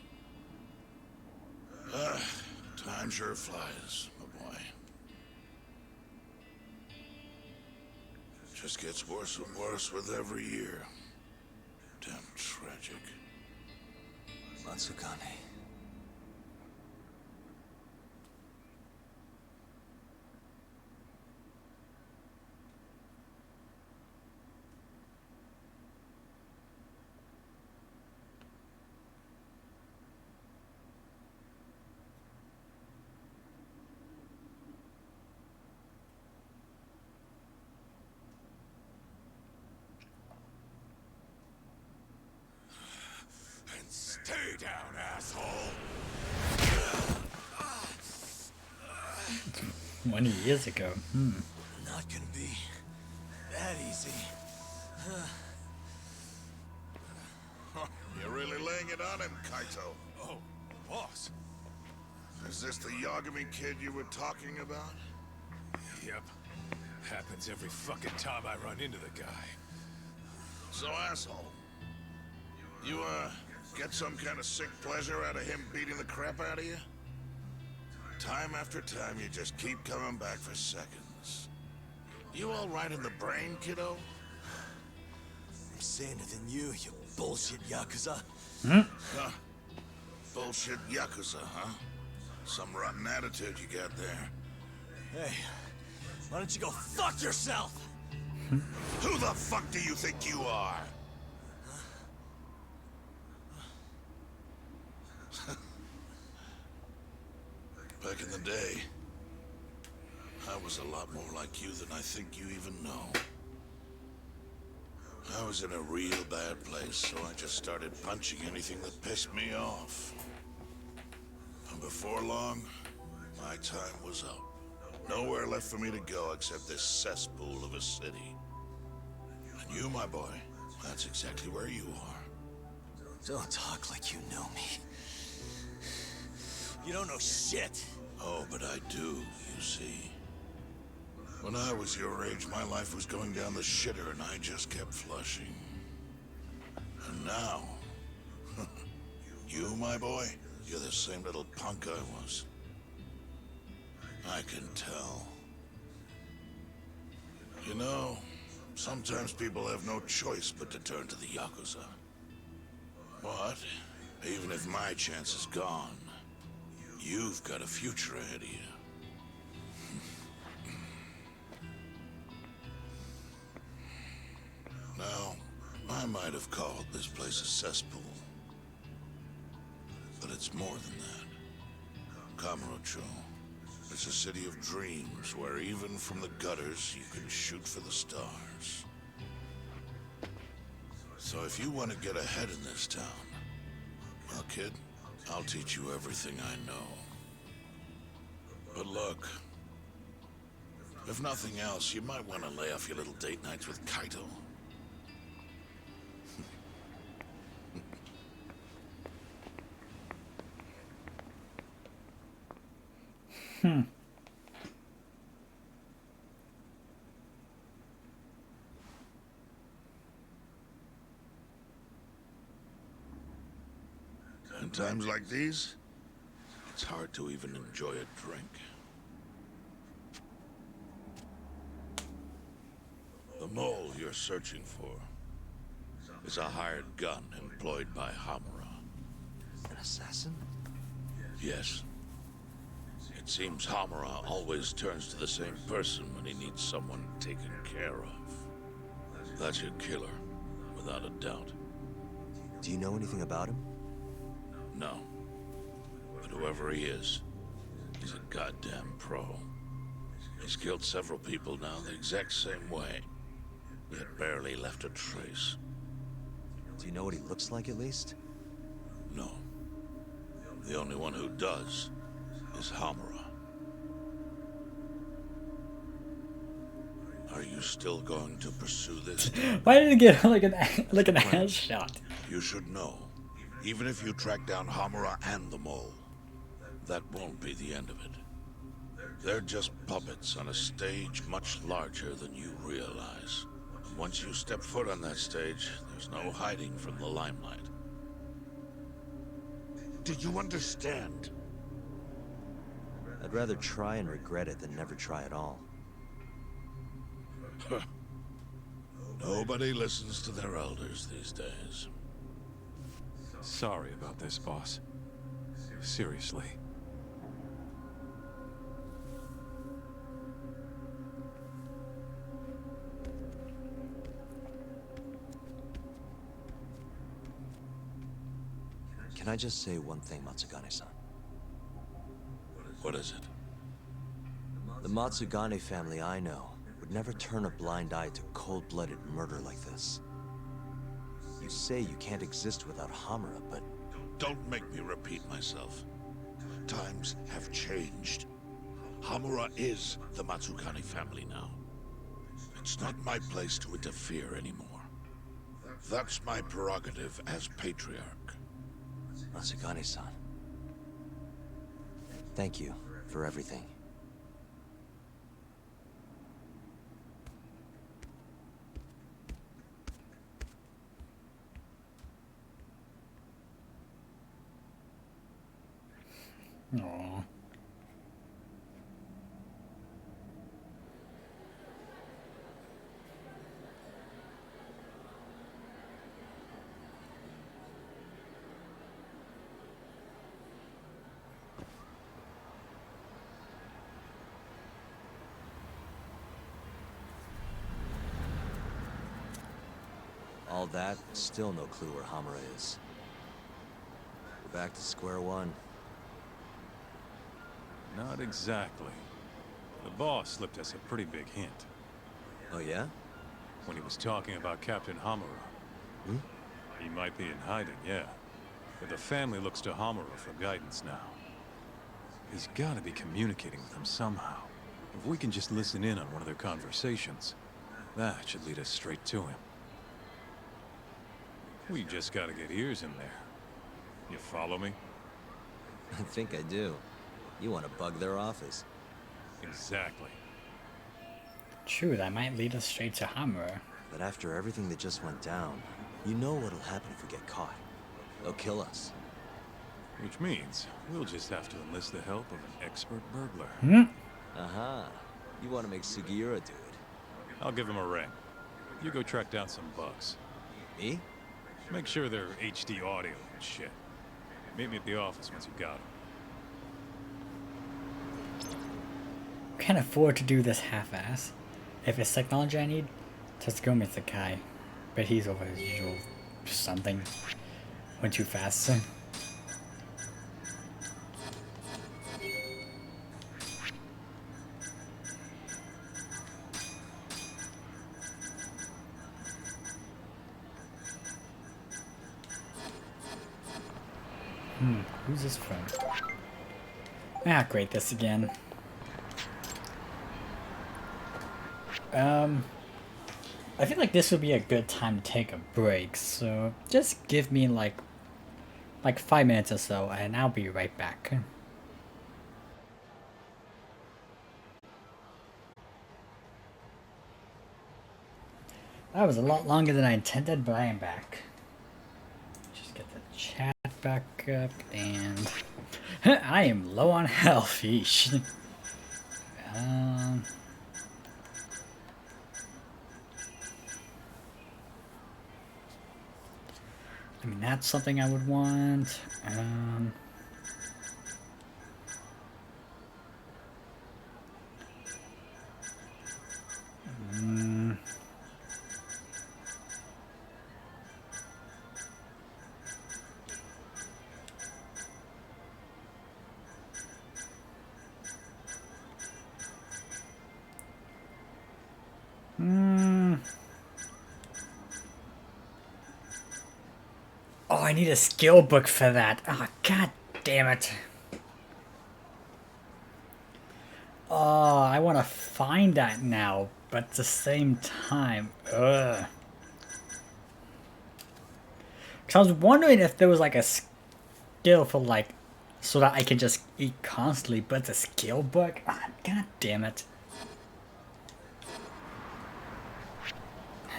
Time sure flies, my boy. Just gets worse and worse with every year. Damn tragic. Matsukane. Stay down, asshole! 20 years ago. Not gonna be that easy. You're really laying it on him, Kaito. Oh, boss. Is this the Yagami kid you were talking about? Yep. Happens every fucking time I run into the guy. So, asshole, you, get some kind of sick pleasure out of him beating the crap out of you? Time after time, you just keep coming back for seconds. You all right in the brain, kiddo? I'm saner than you bullshit Yakuza. Huh? Bullshit Yakuza, huh? Some rotten attitude you got there. Hey, Why don't you go fuck yourself? Who the fuck do you think you are? Back in the day, I was a lot more like you than I think you even know. I was in a real bad place, so I just started punching anything that pissed me off. And before long, my time was up. Nowhere left for me to go except this cesspool of a city. And you, my boy, that's exactly where you are. Don't talk like you know me. You don't know shit. Oh, but I do, you see. When I was your age, my life was going down the shitter and I just kept flushing. And now, you, my boy, you're the same little punk I was. I can tell. You know, sometimes people have no choice but to turn to the Yakuza. But, even if my chance is gone, you've got a future ahead of you. Now, I might have called this place a cesspool. But it's more than that. Kamurocho. It's a city of dreams where even from the gutters you can shoot for the stars. So if you want to get ahead in this town, well, kid, I'll teach you everything I know. But look, if nothing else, you might want to lay off your little date nights with Kaito. In times like these, it's hard to even enjoy a drink. The mole you're searching for is a hired gun employed by Hamura. An assassin? Yes. It seems Hamura always turns to the same person when he needs someone taken care of. That's your killer, without a doubt. Do you know anything about him? No. But whoever he is, he's a goddamn pro. He's killed several people now the exact same way, yet barely left a trace. Do you know what he looks like, at least? No. The only one who does is Hamura. Are you still going to pursue this? Why did it get like an ass shot? You should know, even if you track down Hamura and the mole, that won't be the end of it. They're just puppets on a stage much larger than you realize. Once you step foot on that stage, there's no hiding from the limelight. Did you understand? I'd rather try and regret it than never try at all. Nobody listens to their elders these days. Sorry about this, boss. Seriously. Can I just say one thing, Matsugane-san? What is it? The Matsugane family I know would never turn a blind eye to cold-blooded murder like this. You say you can't exist without Hamura, but... Don't make me repeat myself. Times have changed. Hamura is the Matsugane family now. It's not my place to interfere anymore. That's my prerogative as patriarch. Matsugane-san. Thank you for everything. Aww. All that, still no clue where Hamura is. We're back to square one. Not exactly. The boss slipped us a pretty big hint. Oh yeah? When he was talking about Captain Hamura. Hmm? He might be in hiding, yeah. But the family looks to Hamura for guidance now. He's gotta be communicating with them somehow. If we can just listen in on one of their conversations, that should lead us straight to him. We just gotta get ears in there. You follow me? I think I do. You want to bug their office. Exactly. True, that might lead us straight to Hamura. But after everything that just went down, you know what'll happen if we get caught. They'll kill us. Which means we'll just have to enlist the help of an expert burglar. Aha. You want to make Sugiura do it. I'll give him a ring. You go track down some bugs. Me? Make sure they're HD audio and shit. Meet me at the office once you've got them. Can't afford to do this half-ass. If it's technology I need, just go with the guy. But he's over his usual something. Went too fast. Who's this from? Ah, great, this again. I feel like this would be a good time to take a break, so just give me like 5 minutes or so, and I'll be right back. That was a lot longer than I intended, but I am back. Just get the chat back up, and I am low on health. Yeesh. I mean, that's something I would want. Oh, I need a skill book for that. Oh, god damn it. Oh, I want to find that now, but at the same time, ugh. Because I was wondering if there was like a skill for like, so that I can just eat constantly, but the skill book? Ah, god damn it.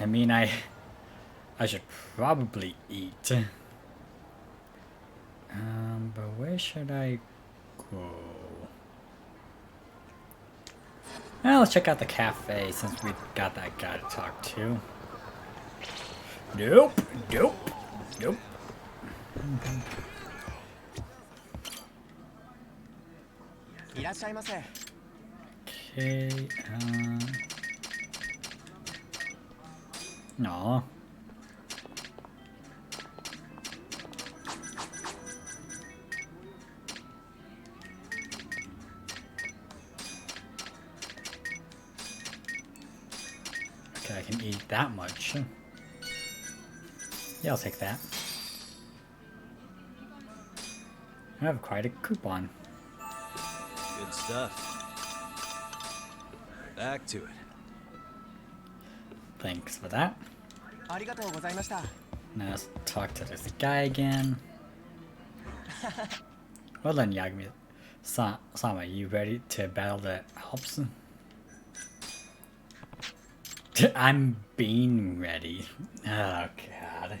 I mean, I should probably eat. But where should I go? Well, let's check out the cafe since we got that guy to talk to. Nope, nope, nope. Okay, no. Okay, I can eat that much. Yeah, I'll take that. I have quite a coupon. Good stuff. Back to it. Thanks for that. Now let's talk to this guy again. Well then, Sama, you ready to battle the Alps? I'm being ready. Oh god.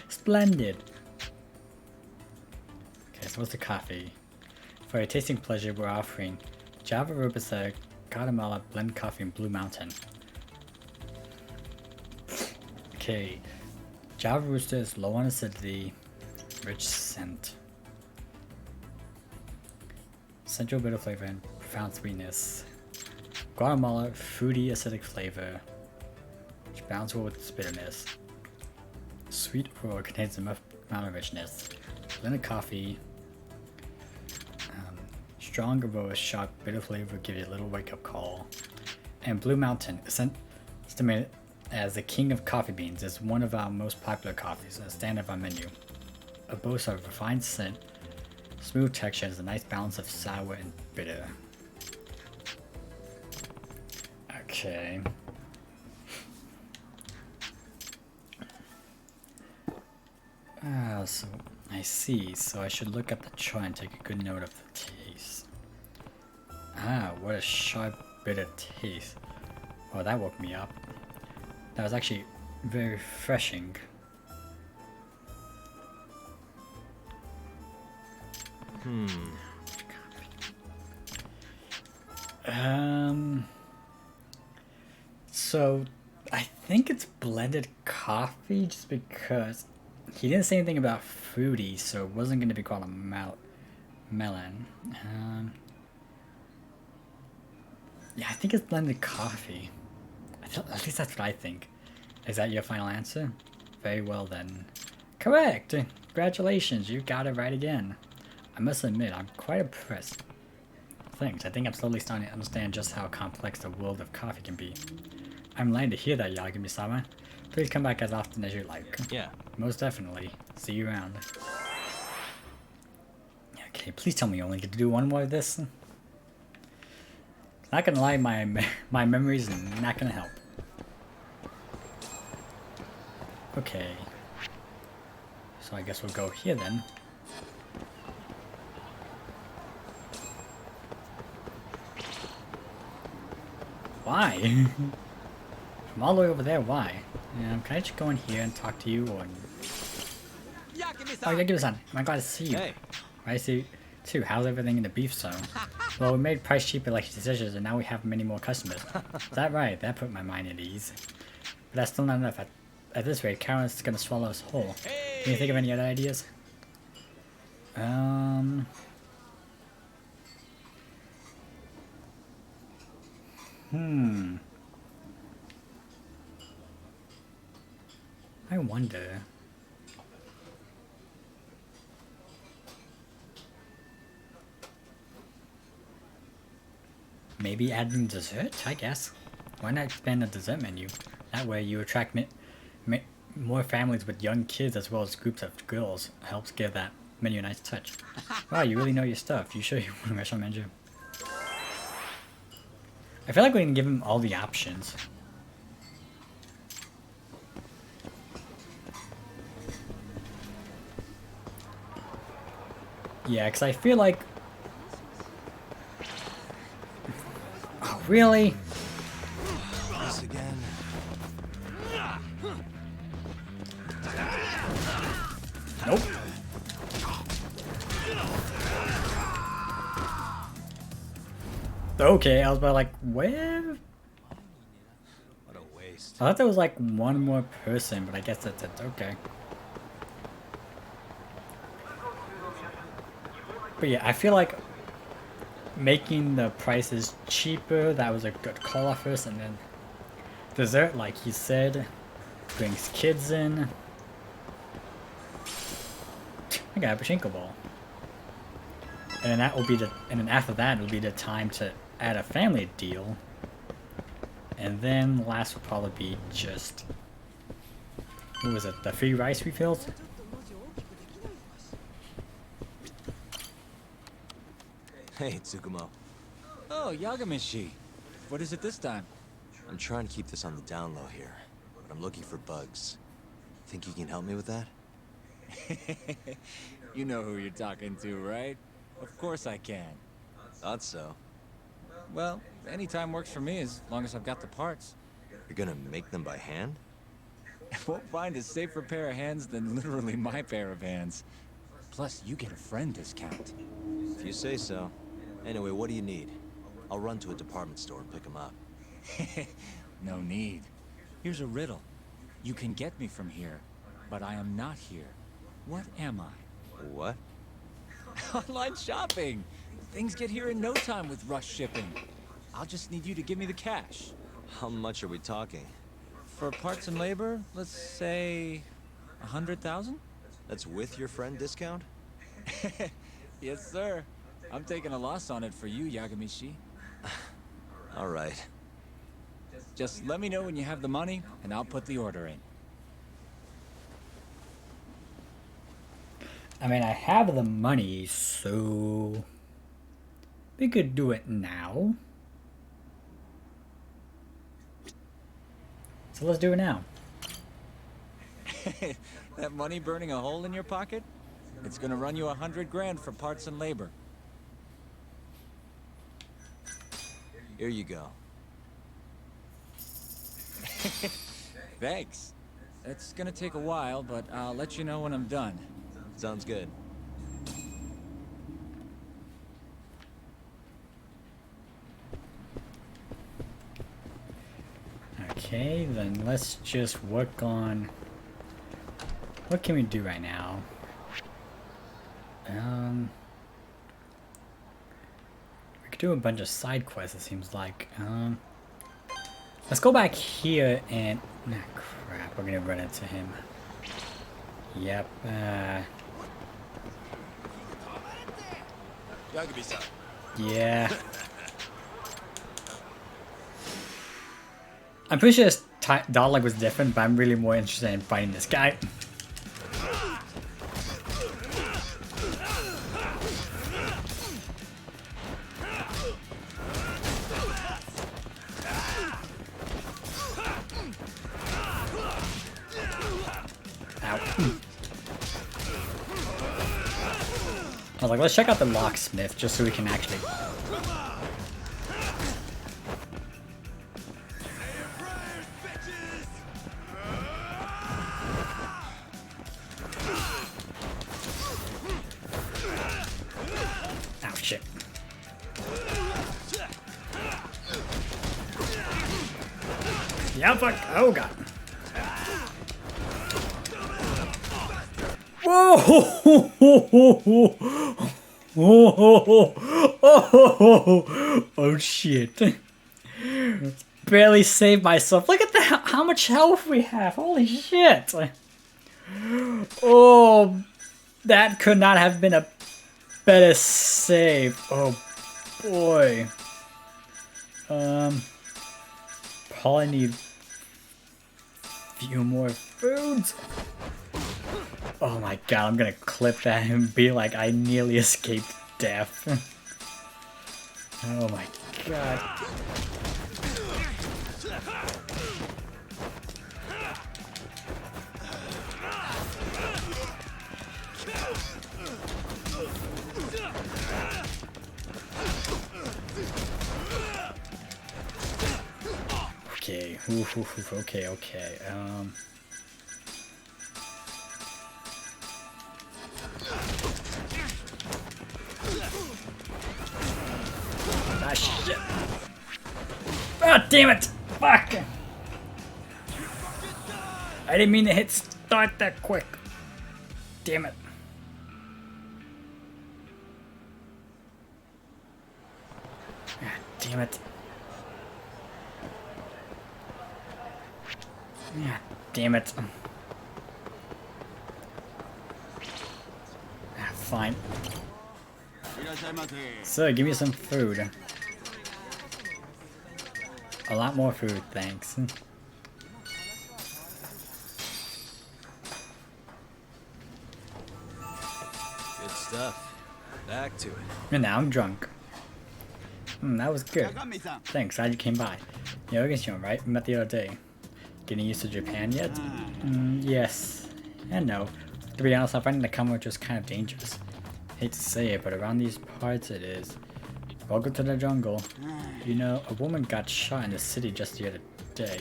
Splendid. Okay, so what's the coffee? For a tasting pleasure, we're offering Java Robusta, Guatemala blend coffee in Blue Mountain. Okay, Java Robusta is low on acidity, rich scent, central bitter flavor, and profound sweetness. Guatemala, fruity acidic flavor, which balances well with its bitterness. Sweet oil contains a amount of richness. Blended coffee. Strong aroma, sharp, bitter flavor give you a little wake-up call. And Blue Mountain, estimated as the king of coffee beans, is one of our most popular coffees, a standard of our menu. A boast of refined scent, smooth texture, and a nice balance of sour and bitter. Okay. So I see. So I should look at the chart and take a good note of the taste. What a sharp, bitter taste. Oh, that woke me up. That was actually very refreshing. So I think it's blended coffee just because he didn't say anything about fruity, so it wasn't going to be called a melon. Yeah, I think it's blended coffee. At least that's what I think. Is that your final answer? Very well then. Correct! Congratulations, you got it right again. I must admit, I'm quite impressed. Thanks, I think I'm slowly starting to understand just how complex the world of coffee can be. I'm glad to hear that, Yagami-sama. Please come back as often as you like. Yeah. Most definitely. See you around. Okay, please tell me you only get to do one more of this. Not gonna lie, my memories are not gonna help. Okay. So I guess we'll go here then. Why? From all the way over there, why? Can I just go in here and talk to you, or... Oh, Yakuza-san, I'm glad to see you. Hey. I see you too. How's everything in the beef zone? Well, we made price cheaper like decisions, and now we have many more customers. Is that right? That put my mind at ease. But that's still not enough. At this rate, Karen's gonna swallow us whole. Can you think of any other ideas? I wonder. Maybe adding dessert, I guess. Why not expand the dessert menu? That way you attract more families with young kids as well as groups of girls. Helps give that menu a nice touch. Wow, you really know your stuff. You sure you want a restaurant manager? I feel like we can give him all the options. Yeah, because I feel like... Oh, really? This again. Nope. Okay, I was about like, where? What a waste. I thought there was like one more person, but I guess that's it. Okay. But yeah, I feel like making the prices cheaper, that was a good call at first, and then dessert, like he said, brings kids in. I got a pachinko ball. And then that will be and then after that it'll be the time to add a family deal. And then last will probably be just, what was it, the free rice refills? Hey, Tsukumo. Oh, Yagamishi. What is it this time? I'm trying to keep this on the down low here, but I'm looking for bugs. Think you can help me with that? You know who you're talking to, right? Of course I can. Thought so. Well, any time works for me as long as I've got the parts. You're gonna make them by hand? Won't find a safer pair of hands than literally my pair of hands. Plus, you get a friend discount. If you say so. Anyway, what do you need? I'll run to a department store and pick them up. No need. Here's a riddle. You can get me from here, but I am not here. What am I? What? Online shopping! Things get here in no time with rush shipping. I'll just need you to give me the cash. How much are we talking? For parts and labor, let's say 100,000? That's with your friend discount? Yes, sir. I'm taking a loss on it for you, Yagamishi. All right. Just let me know when you have the money, and I'll put the order in. I mean, I have the money, so we could do it now. So let's do it now. That money burning a hole in your pocket? It's gonna run you 100 grand for parts and labor. Here you go. Thanks. It's gonna take a while, but I'll let you know when I'm done. Sounds good. Okay, then let's just work on... What can we do right now? We could do a bunch of side quests, it seems like. Let's go back here and... Nah, crap, we're gonna run into him. Yep, yeah. I'm pretty sure this dialogue was different, but I'm really more interested in fighting this guy. I was like, let's check out the locksmith just so we can actually... Oh, shit. Yeah, fuck. Oh, God. Whoa! Oh shit. Barely saved myself. Look at that, how much health we have. Holy shit. Oh, that could not have been a better save. Oh boy. Probably need a few more foods. Oh my god, I'm gonna clip that and be like, I nearly escaped death. Oh my god. Okay, okay. Ah, shit. Ah, damn it! Fuck! I didn't mean to hit start that quick. Damn it. Ah, damn it. Ah, damn it. Ah, fine. So, give me some food. A lot more food, thanks. Good stuff. Back to it. And now I'm drunk. That was good. Thanks, glad you came by. Yeah, I guess you know, right? We met the other day. Getting used to Japan yet? Yes. And no. To be honest, I'm finding the Commonwealth just kind of dangerous. Hate to say it, but around these parts it is. Welcome to the jungle. You know, a woman got shot in the city just the other day.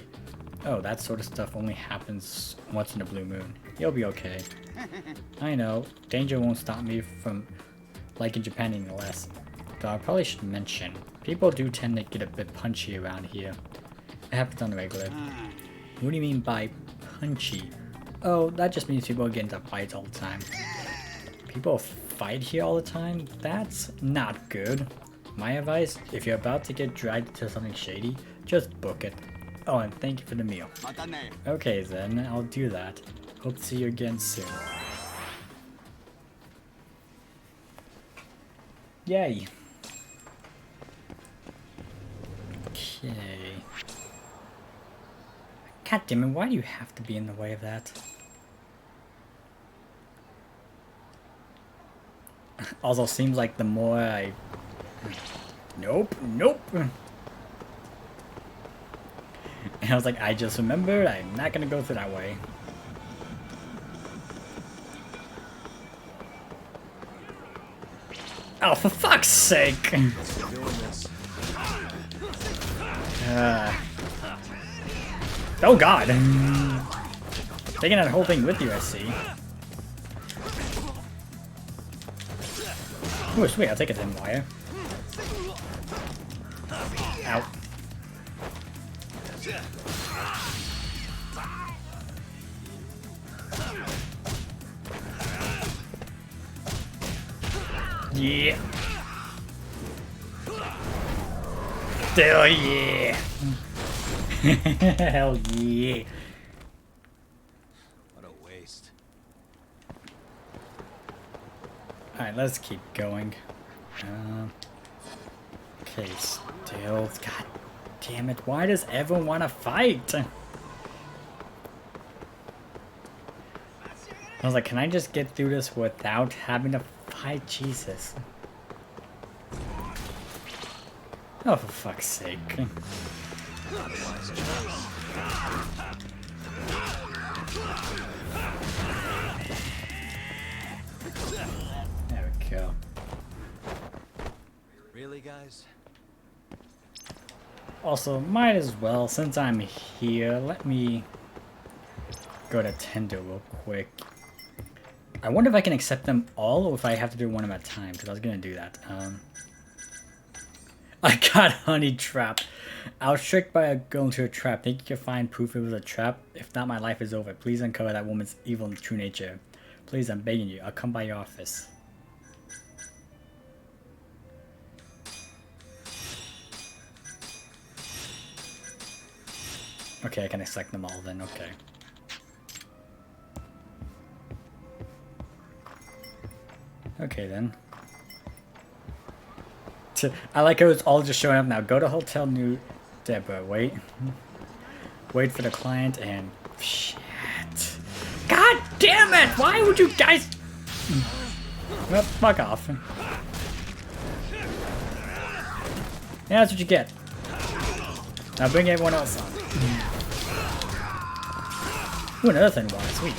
Oh, that sort of stuff only happens once in a blue moon. You'll be okay. I know, danger won't stop me from liking Japan any less. Though I probably should mention, people do tend to get a bit punchy around here. It happens on the regular. What do you mean by punchy? Oh, that just means people get into fights all the time. People fight here all the time? That's not good. My advice, if you're about to get dragged into something shady, just book it. Oh, and thank you for the meal. Okay then, I'll do that. Hope to see you again soon. Yay. Okay. God damn it, why do you have to be in the way of that? Also, seems like the more I... Nope, nope! And I was like, I just remembered, I'm not gonna go through that way. Oh, for fuck's sake! Oh god! Taking that whole thing with you, I see. Ooh, sweet, I'll take a thin wire. Ow. Yeah. Hell yeah. Hell yeah. What a waste. Alright, let's keep going. Okay, still. God damn it. Why does everyone want to fight? I was like, can I just get through this without having to fight? Jesus. Oh, for fuck's sake. There we go. Really, guys? Also, might as well, since I'm here, let me go to Tender real quick. I wonder if I can accept them all or if I have to do one at a time, because I was going to do that. I got honey trap. I was tricked by a girl into a trap. Think you can find proof it was a trap? If not, my life is over. Please uncover that woman's evil and true nature. Please, I'm begging you. I'll come by your office. Okay, I can select them all then. Okay. Okay then. I like how it's all just showing up now. Go to Hotel New Deborah. Wait. Wait for the client and... Shit. God damn it! Why would you guys... Well, fuck off. Yeah, that's what you get. Now bring everyone else on. Ooh, another thing. Wow, sweet.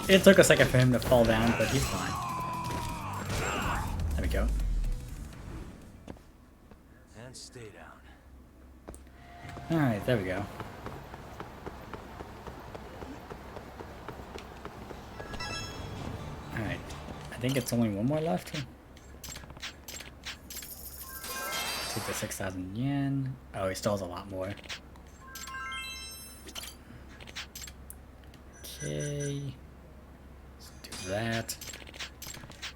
It took a second for him to fall down, but he's fine. There we go. And stay down. Alright, there we go. Alright. I think it's only one more left. Take the 6,000 yen. Oh, he still has a lot more. Okay, let's do that.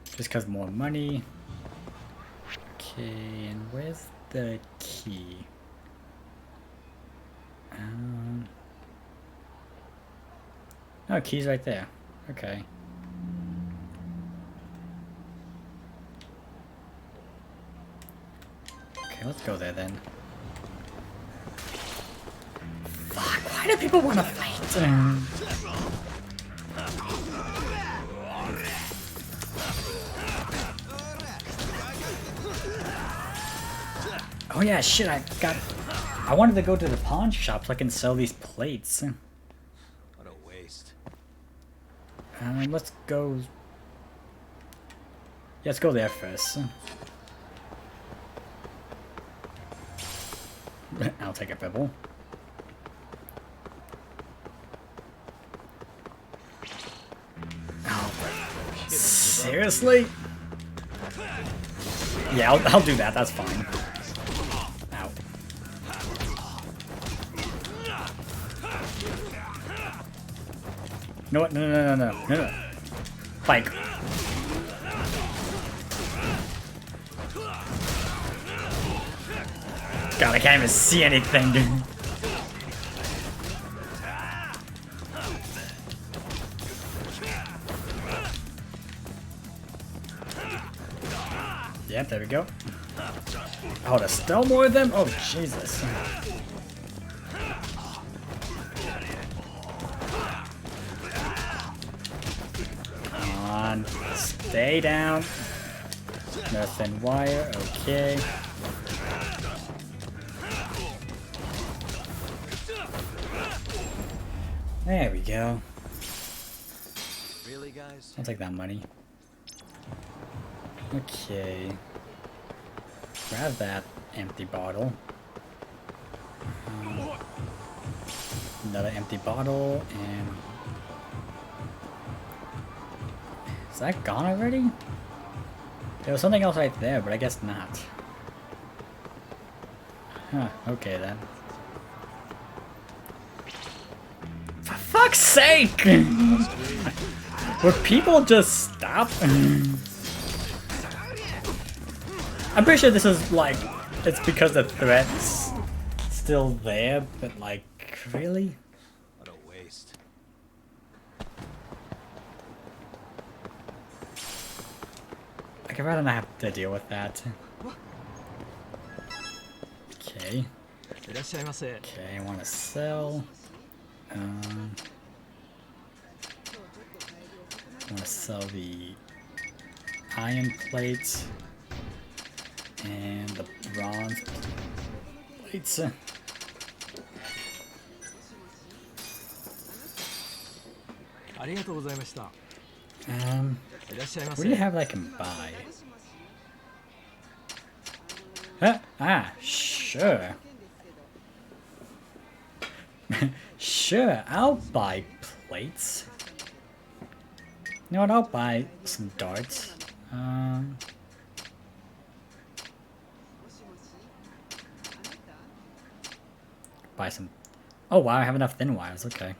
Just because more money. Okay, and where's the key? Oh, key's right there. Okay. Okay, let's go there then. Fuck, why do people want to fight? Oh yeah, shit, I wanted to go to the pawn shop so I can sell these plates. What a waste. Let's go... Yeah, let's go there first. I'll take a pebble. Oh, seriously? Yeah, I'll do that, that's fine. Ow. know what? No. Bike. God, I can't even see anything. Yep, there we go. Oh, there's still more of them? Oh, Jesus. Come on. Stay down. Nothing wire. Okay. There we go. Really, guys? I'll take that money. Okay. Grab that empty bottle. Another empty bottle, and... Is that gone already? There was something else right there, but I guess not. Huh, okay then. For fuck's sake! Would people just stop? I'm pretty sure this is like, it's because the threat's still there, but like, really? What a waste. Like, I'd rather not have to deal with that. Okay. Okay, I want to sell. I want to sell the iron plates and the bronze plates. What do you have that I can buy? Huh? Ah, sure. Sure, I'll buy plates. You know what, I'll buy some darts. Buy some... Oh wow, I have enough thin wires, okay.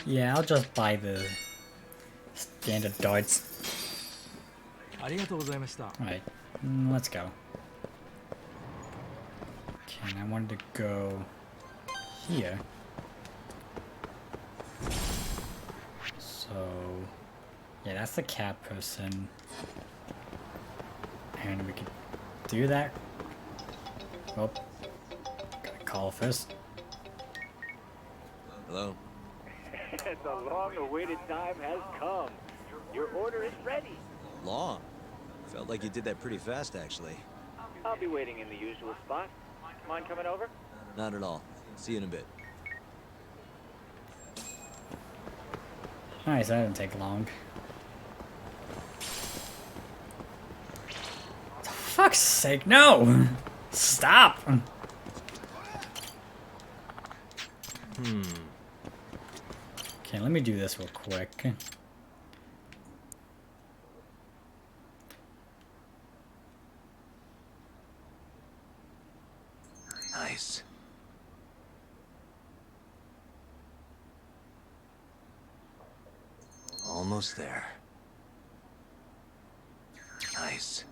Yeah, I'll just buy the standard darts. Alright, let's go. Okay, and I wanted to go here. So, yeah, that's the cat person. And we could do that. Oh, gotta call first. Hello? The long-awaited time has come. Your order is ready. Long? Felt like you did that pretty fast, actually. I'll be waiting in the usual spot. Mind coming over? Not at all. See you in a bit. Alright, so that didn't take long. For fuck's sake, no! Stop! Okay, let me do this real quick. Nice. Almost there. Nice.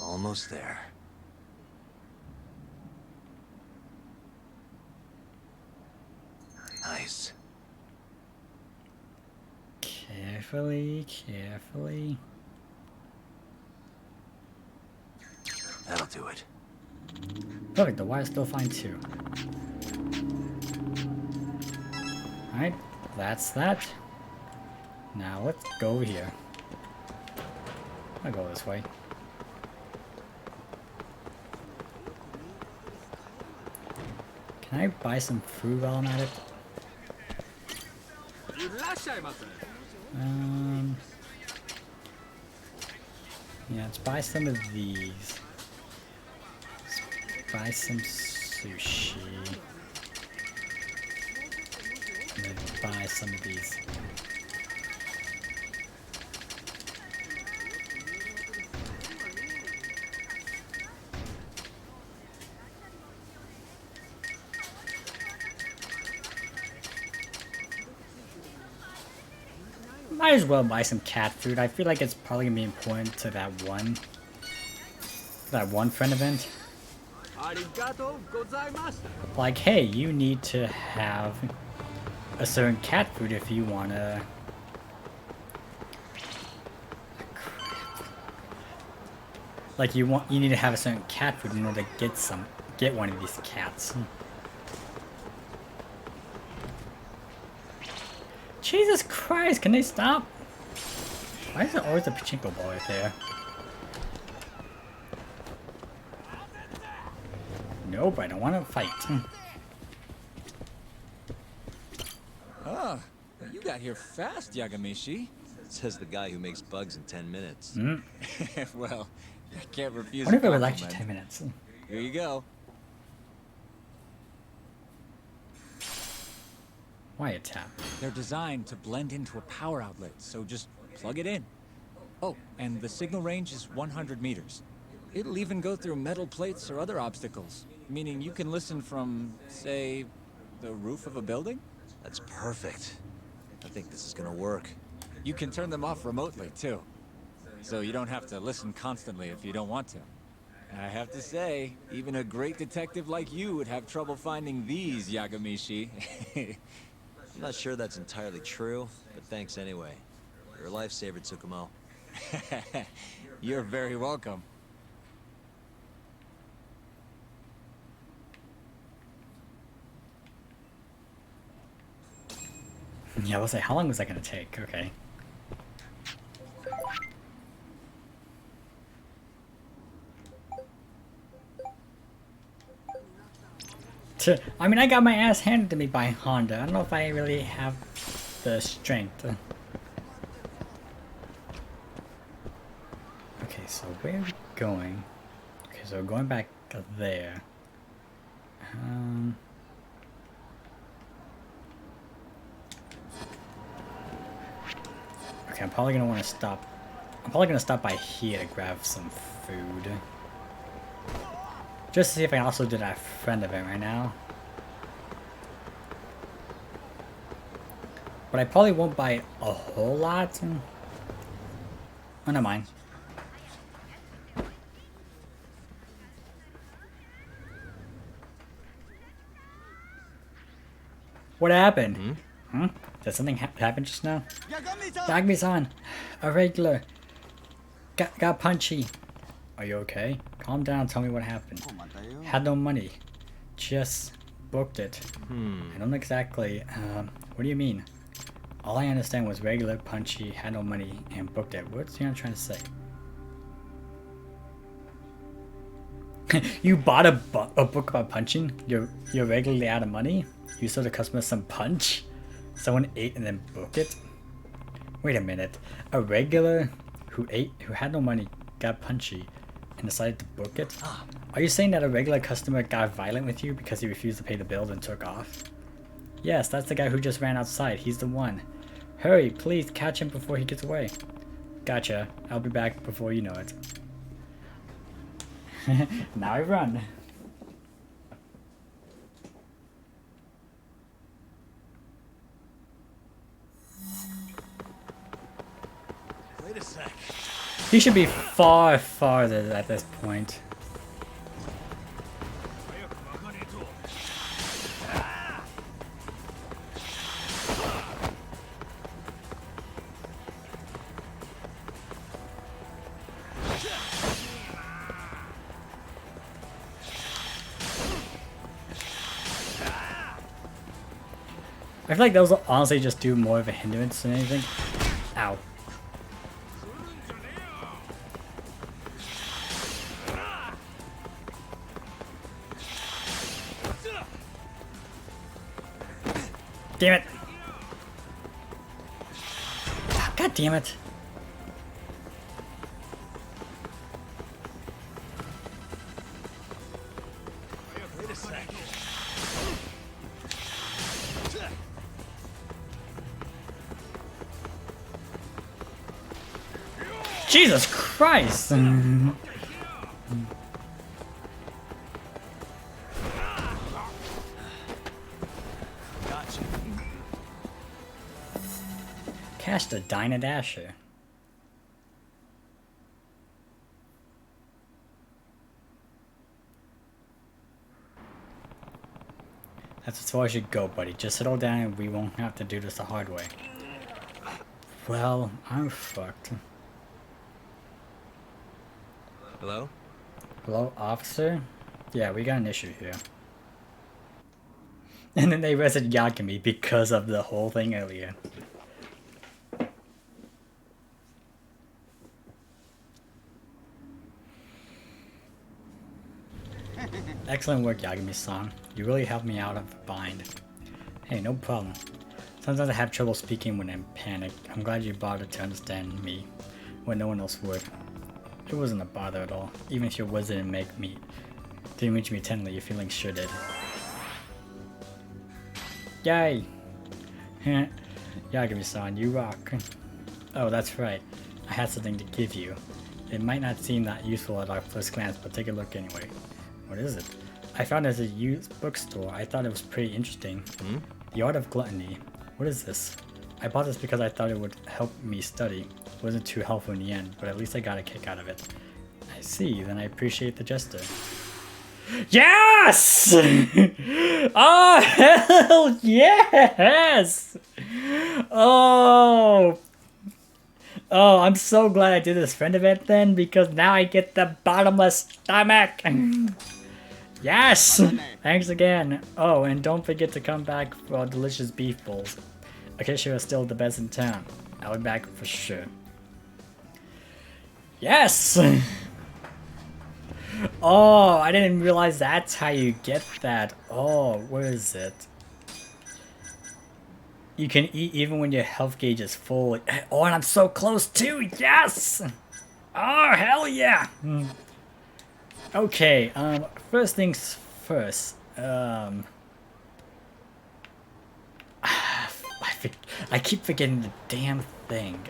Almost there. Nice. Carefully, carefully. That'll do it. Perfect, the wire's still fine too. Alright, that's that. Now let's go over here. I'll go this way. Can I buy some food while I'm at it? Yeah, let's buy some of these. Let's buy some sushi. gonna buy some of these. Might as well buy some cat food. I feel like it's probably gonna be important to that one friend event. Like, hey, you need to have a certain cat food if you wanna. Like you need to have a certain cat food in order to get one of these cats. Jesus Christ, can they stop? Why is there always a pachinko ball right there? Nope, I don't want to fight. Ah, you got here fast, Yagamishi. Says the guy who makes bugs in 10 minutes. Well, I can't refuse What a if it would like compliment. 10 minutes? Here you go. Why a tap? They're designed to blend into a power outlet, so just plug it in. Oh, and the signal range is 100 meters. It'll even go through metal plates or other obstacles, meaning you can listen from, say, the roof of a building? That's perfect. I think this is gonna work. You can turn them off remotely, too. So you don't have to listen constantly if you don't want to. I have to say, even a great detective like you would have trouble finding these, Yagamishi. I'm not sure that's entirely true, but thanks anyway. You're a lifesaver, Tsukumo. You're very welcome. Yeah, I was like, how long was that gonna take? Okay. I mean, I got my ass handed to me by Honda. I don't know if I really have the strength. Okay, so where are we going? Okay, so we're going back there. Okay, I'm probably gonna want to stop. I'm probably gonna stop by here to grab some food. Just to see if I can also do that friend event right now. But I probably won't buy a whole lot. Oh, never mind. What happened? Did something happen just now? Yagami-san! A regular. Got punchy. Are you okay? Calm down, tell me what happened. Had no money. Just booked it. I don't exactly... what do you mean? All I understand was regular, punchy, had no money, and booked it. What's he trying to say? You bought a book about punching? You're regularly out of money? You sold the customer some punch? Someone ate and then booked it? Wait a minute. A regular who had no money got punchy and decided to book it? Are you saying that a regular customer got violent with you because he refused to pay the bill and took off? Yes, that's the guy who just ran outside. He's the one. Hurry, please catch him before he gets away. Gotcha. I'll be back before you know it. Now I run. Wait a sec. He should be far farther at this point. I feel like those will honestly just do more of a hindrance than anything. Ow. Damn it. God damn it. Wait a sec. Jesus Christ! Gotcha. Cast a Dinah Dasher. That's as far as you go, buddy. Just settle down and we won't have to do this the hard way. Well, I'm fucked. Hello? Hello, officer? Yeah, we got an issue here. And then they arrested Yakumi because of the whole thing earlier. Excellent work, Yagami-san. You really helped me out of a bind. Hey, no problem. Sometimes I have trouble speaking when I'm panicked. I'm glad you bothered to understand me when no one else would. It wasn't a bother at all. Even if your words didn't reach me tenderly, your feelings sure did. Yay! Yagami-san, you rock. Oh, that's right. I had something to give you. It might not seem that useful at our first glance, but take a look anyway. What is it? I found it at a used bookstore. I thought it was pretty interesting. The Art of Gluttony. What is this? I bought this because I thought it would help me study. It wasn't too helpful in the end, but at least I got a kick out of it. I see, then I appreciate the gesture. Yes! Oh, hell yes! Oh! Oh, I'm so glad I did this friend event then, because now I get the bottomless stomach! Yes! Thanks again. Oh, and don't forget to come back for our delicious beef bowls. Acacia is still the best in town. I'll be back for sure. Yes! Oh, I didn't realize that's how you get that. Oh, where is it? You can eat even when your health gauge is full. Oh, and I'm so close too. Yes! Oh, hell yeah! Okay, first things first. I keep forgetting the damn thing.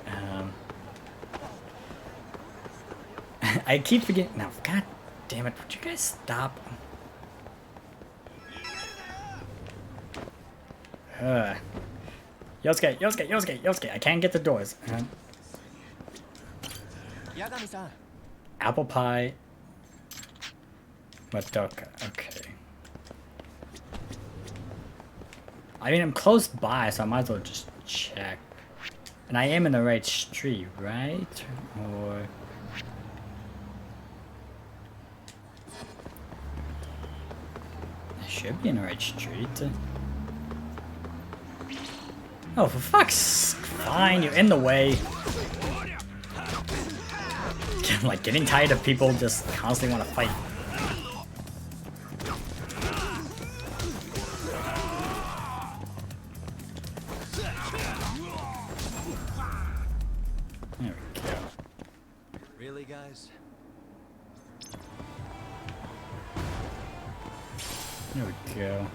I keep forgetting. No, god damn it! Would you guys stop? Yosuke! I can't get the doors. Apple pie. Madoka. Okay. I mean, I'm close by, so I might as well just check. And I am in the right street, right? Or... I should be in the right street. Oh, for fuck's... Fine, you're in the way. I'm like getting tired of people just constantly want to fight. There we go. Really, guys? There we go.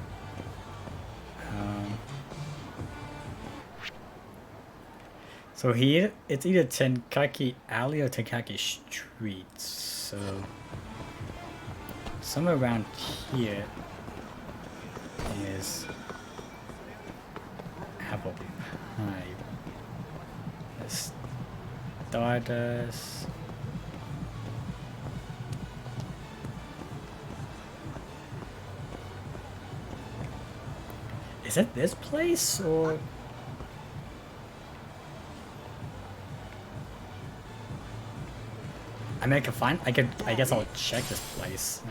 So here, it's either Tenkaki Alley or Tenkaki Street, so somewhere around here is Apple Pie. Stardust. Is it this place or? I mean, I guess I'll check this place.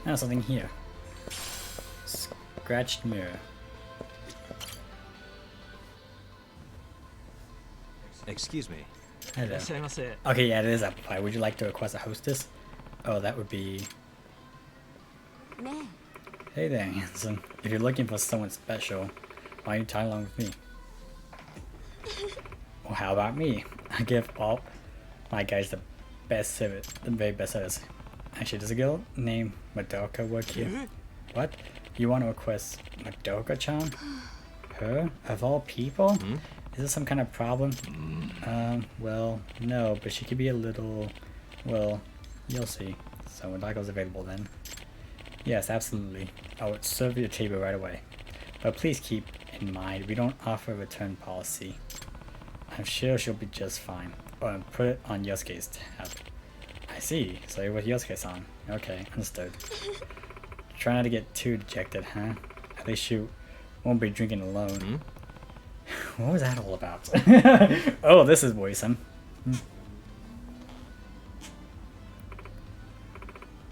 There's something here. Scratched mirror. Excuse me. Hello. Okay, yeah, it is apple pie. Would you like to request a hostess? Oh, that would be... Hey there, handsome. If you're looking for someone special, why don't you tie along with me? Well, how about me? I give all my guys the best service, the very best service. Actually, there's a girl named Madoka work here. What? You want to request Madoka-chan? Her? Of all people? Is this some kind of problem? Well, no, but she could be a little... Well, you'll see. So Madoka's available then. Yes, absolutely. I would serve your table right away. But please keep in mind, we don't offer a return policy. I'm sure she'll be just fine. Oh, and put it on Yosuke's tab. I see. So you're with Yosuke-san. Okay, understood. Try not to get too dejected, huh? At least you won't be drinking alone. What was that all about? Oh, this is worrisome.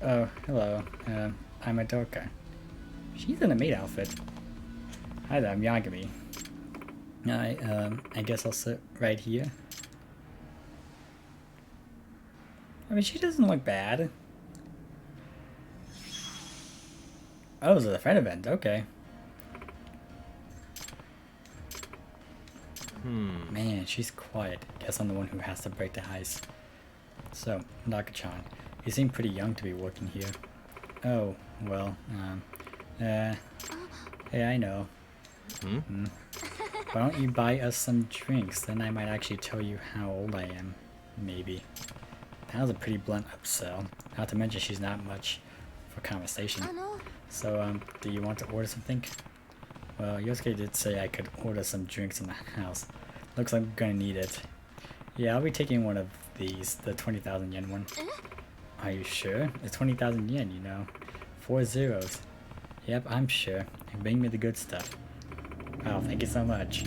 Oh, hello. I'm Madoka. She's in a maid outfit. Hi there, I'm Yagami. I guess I'll sit right here. I mean, she doesn't look bad. Oh, it's a friend event, okay. Man, she's quiet. Guess I'm the one who has to break the ice. So, Madoka-chan, you seem pretty young to be working here. Oh, well, hey, I know. Why don't you buy us some drinks? Then I might actually tell you how old I am. Maybe. That was a pretty blunt upsell. Not to mention she's not much for conversation. So, do you want to order something? Well, Yosuke did say I could order some drinks in the house. Looks like I'm gonna need it. Yeah, I'll be taking one of these, the 20,000 yen one. Are you sure? It's 20,000 yen, you know. 4 zeros. Yep, I'm sure. Bring me the good stuff. Oh, thank you so much.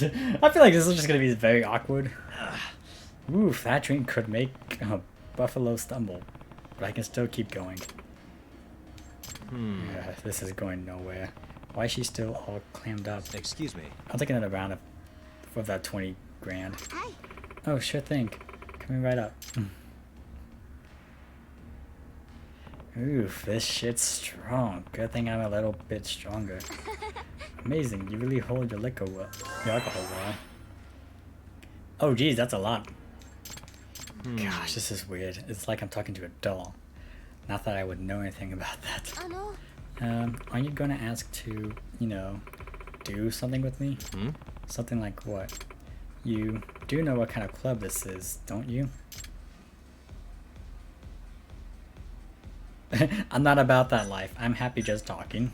I feel like this is just gonna be very awkward. Oof, that drink could make a buffalo stumble. But I can still keep going. Yeah, this is going nowhere. Why is she still all clammed up? Excuse me. I'll take another round of that 20 grand. Oh, sure thing. Coming right up. Oof, this shit's strong. Good thing I'm a little bit stronger. Amazing, you really hold your liquor well. Your alcohol well. Oh geez, that's a lot. Gosh, this is weird. It's like I'm talking to a doll. Not that I would know anything about that. Are you gonna ask to, you know, do something with me? Something like what? You do know what kind of club this is, don't you? I'm not about that life. I'm happy just talking.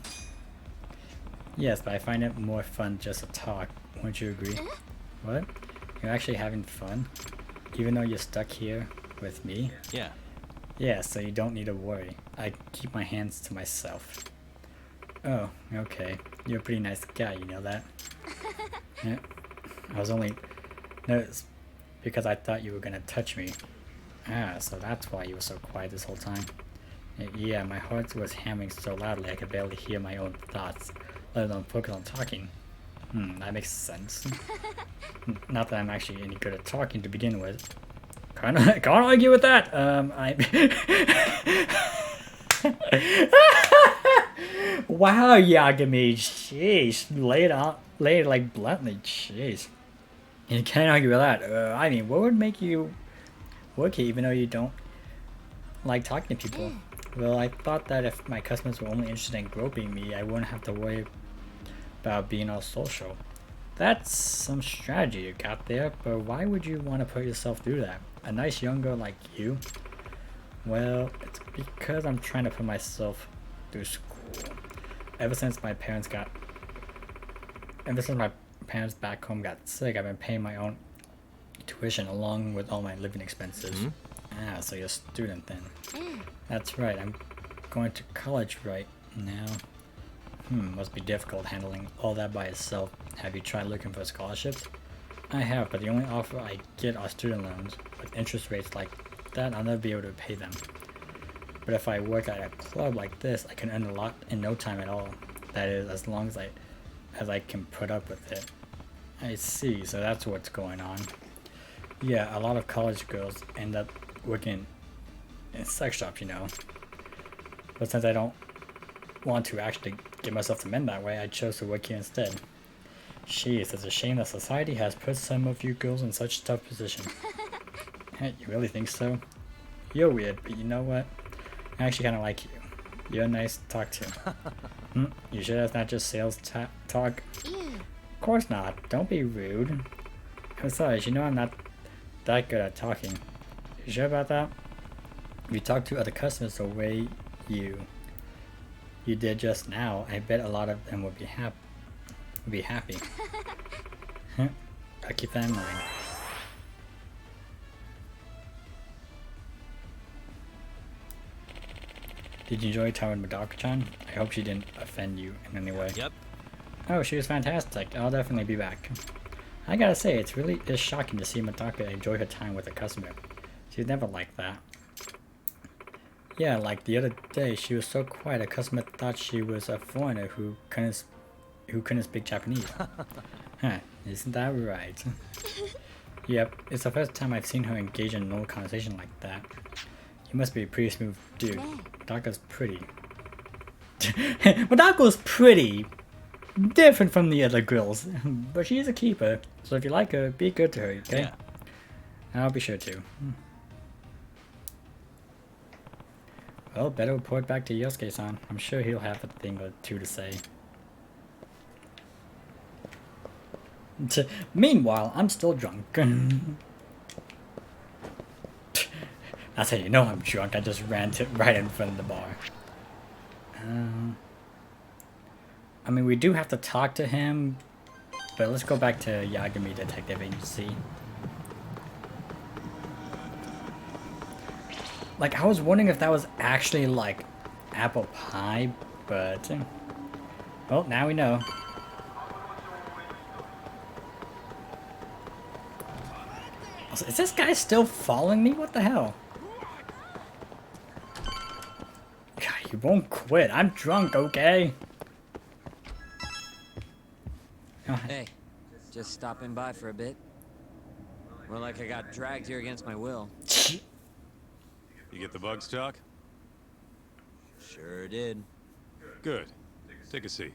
Yes, but I find it more fun just to talk. Won't you agree? What? You're actually having fun? Even though you're stuck here with me? Yeah. Yeah, so you don't need to worry. I keep my hands to myself. Oh, okay. You're a pretty nice guy, you know that? Yeah. I was only noticed because I thought you were gonna touch me. Ah, so that's why you were so quiet this whole time. Yeah, my heart was hammering so loudly I could barely hear my own thoughts, let alone focus on talking. That makes sense. Not that I'm actually any good at talking to begin with. Can't argue with that. Wow, Yagami, jeez, lay it like bluntly, jeez. You can't argue with that. I mean, what would make you work here even though you don't like talking to people? Well, I thought that if my customers were only interested in groping me, I wouldn't have to worry about being all social. That's some strategy you got there, but why would you want to put yourself through that? A nice young girl like you? Well, it's because I'm trying to put myself through school. Ever since my parents back home got sick, I've been paying my own tuition along with all my living expenses. Ah, so you're a student then. That's right, I'm going to college right now. Must be difficult handling all that by itself. Have you tried looking for scholarships? I have, but the only offer I get are student loans. With interest rates like that, I'll never be able to pay them. But if I work at a club like this, I can earn a lot in no time at all. That is, as long as I can put up with it. I see, so that's what's going on. Yeah, a lot of college girls end up working in sex shops, you know. But since I don't want to actually get myself to men that way, I chose to work here instead. Jeez, it's a shame that society has put some of you girls in such tough position. Hey, you really think so? You're weird, but you know what? I actually kind of like you. You're nice to talk to. You sure that's not just sales talk? Of course not. Don't be rude. Besides, you know I'm not that good at talking. You sure about that? If you talk to other customers the way you did just now, I bet a lot of them would be happy. I'll keep that in mind. Did you enjoy time with Madaka-chan? I hope she didn't offend you in any way. Yep. Oh, she was fantastic. I'll definitely be back. I gotta say, it's shocking to see Madaka enjoy her time with a customer. She's never like that. Yeah, like the other day, she was so quiet a customer thought she was a foreigner who couldn't speak Japanese. Huh, isn't that right? Yep, it's the first time I've seen her engage in a normal conversation like that. You must be a pretty smooth dude. Madaka's pretty. Madako's pretty! Different from the other girls. But she's a keeper, so if you like her, be good to her, okay? Yeah. I'll be sure to. Well, better report back to Yosuke-san. I'm sure he'll have a thing or two to say. Meanwhile, I'm still drunk. That's how you know I'm drunk. I just ran right in front of the bar. I mean, we do have to talk to him, but let's go back to Yagami Detective Agency. Like, I was wondering if that was actually, like, apple pie, but... well, now we know. Also, is this guy still following me? What the hell? God, he won't quit. I'm drunk, okay? Hey, just stopping by for a bit. More like I got dragged here against my will. You get the bugs, Doc? Sure did. Good. Take a seat.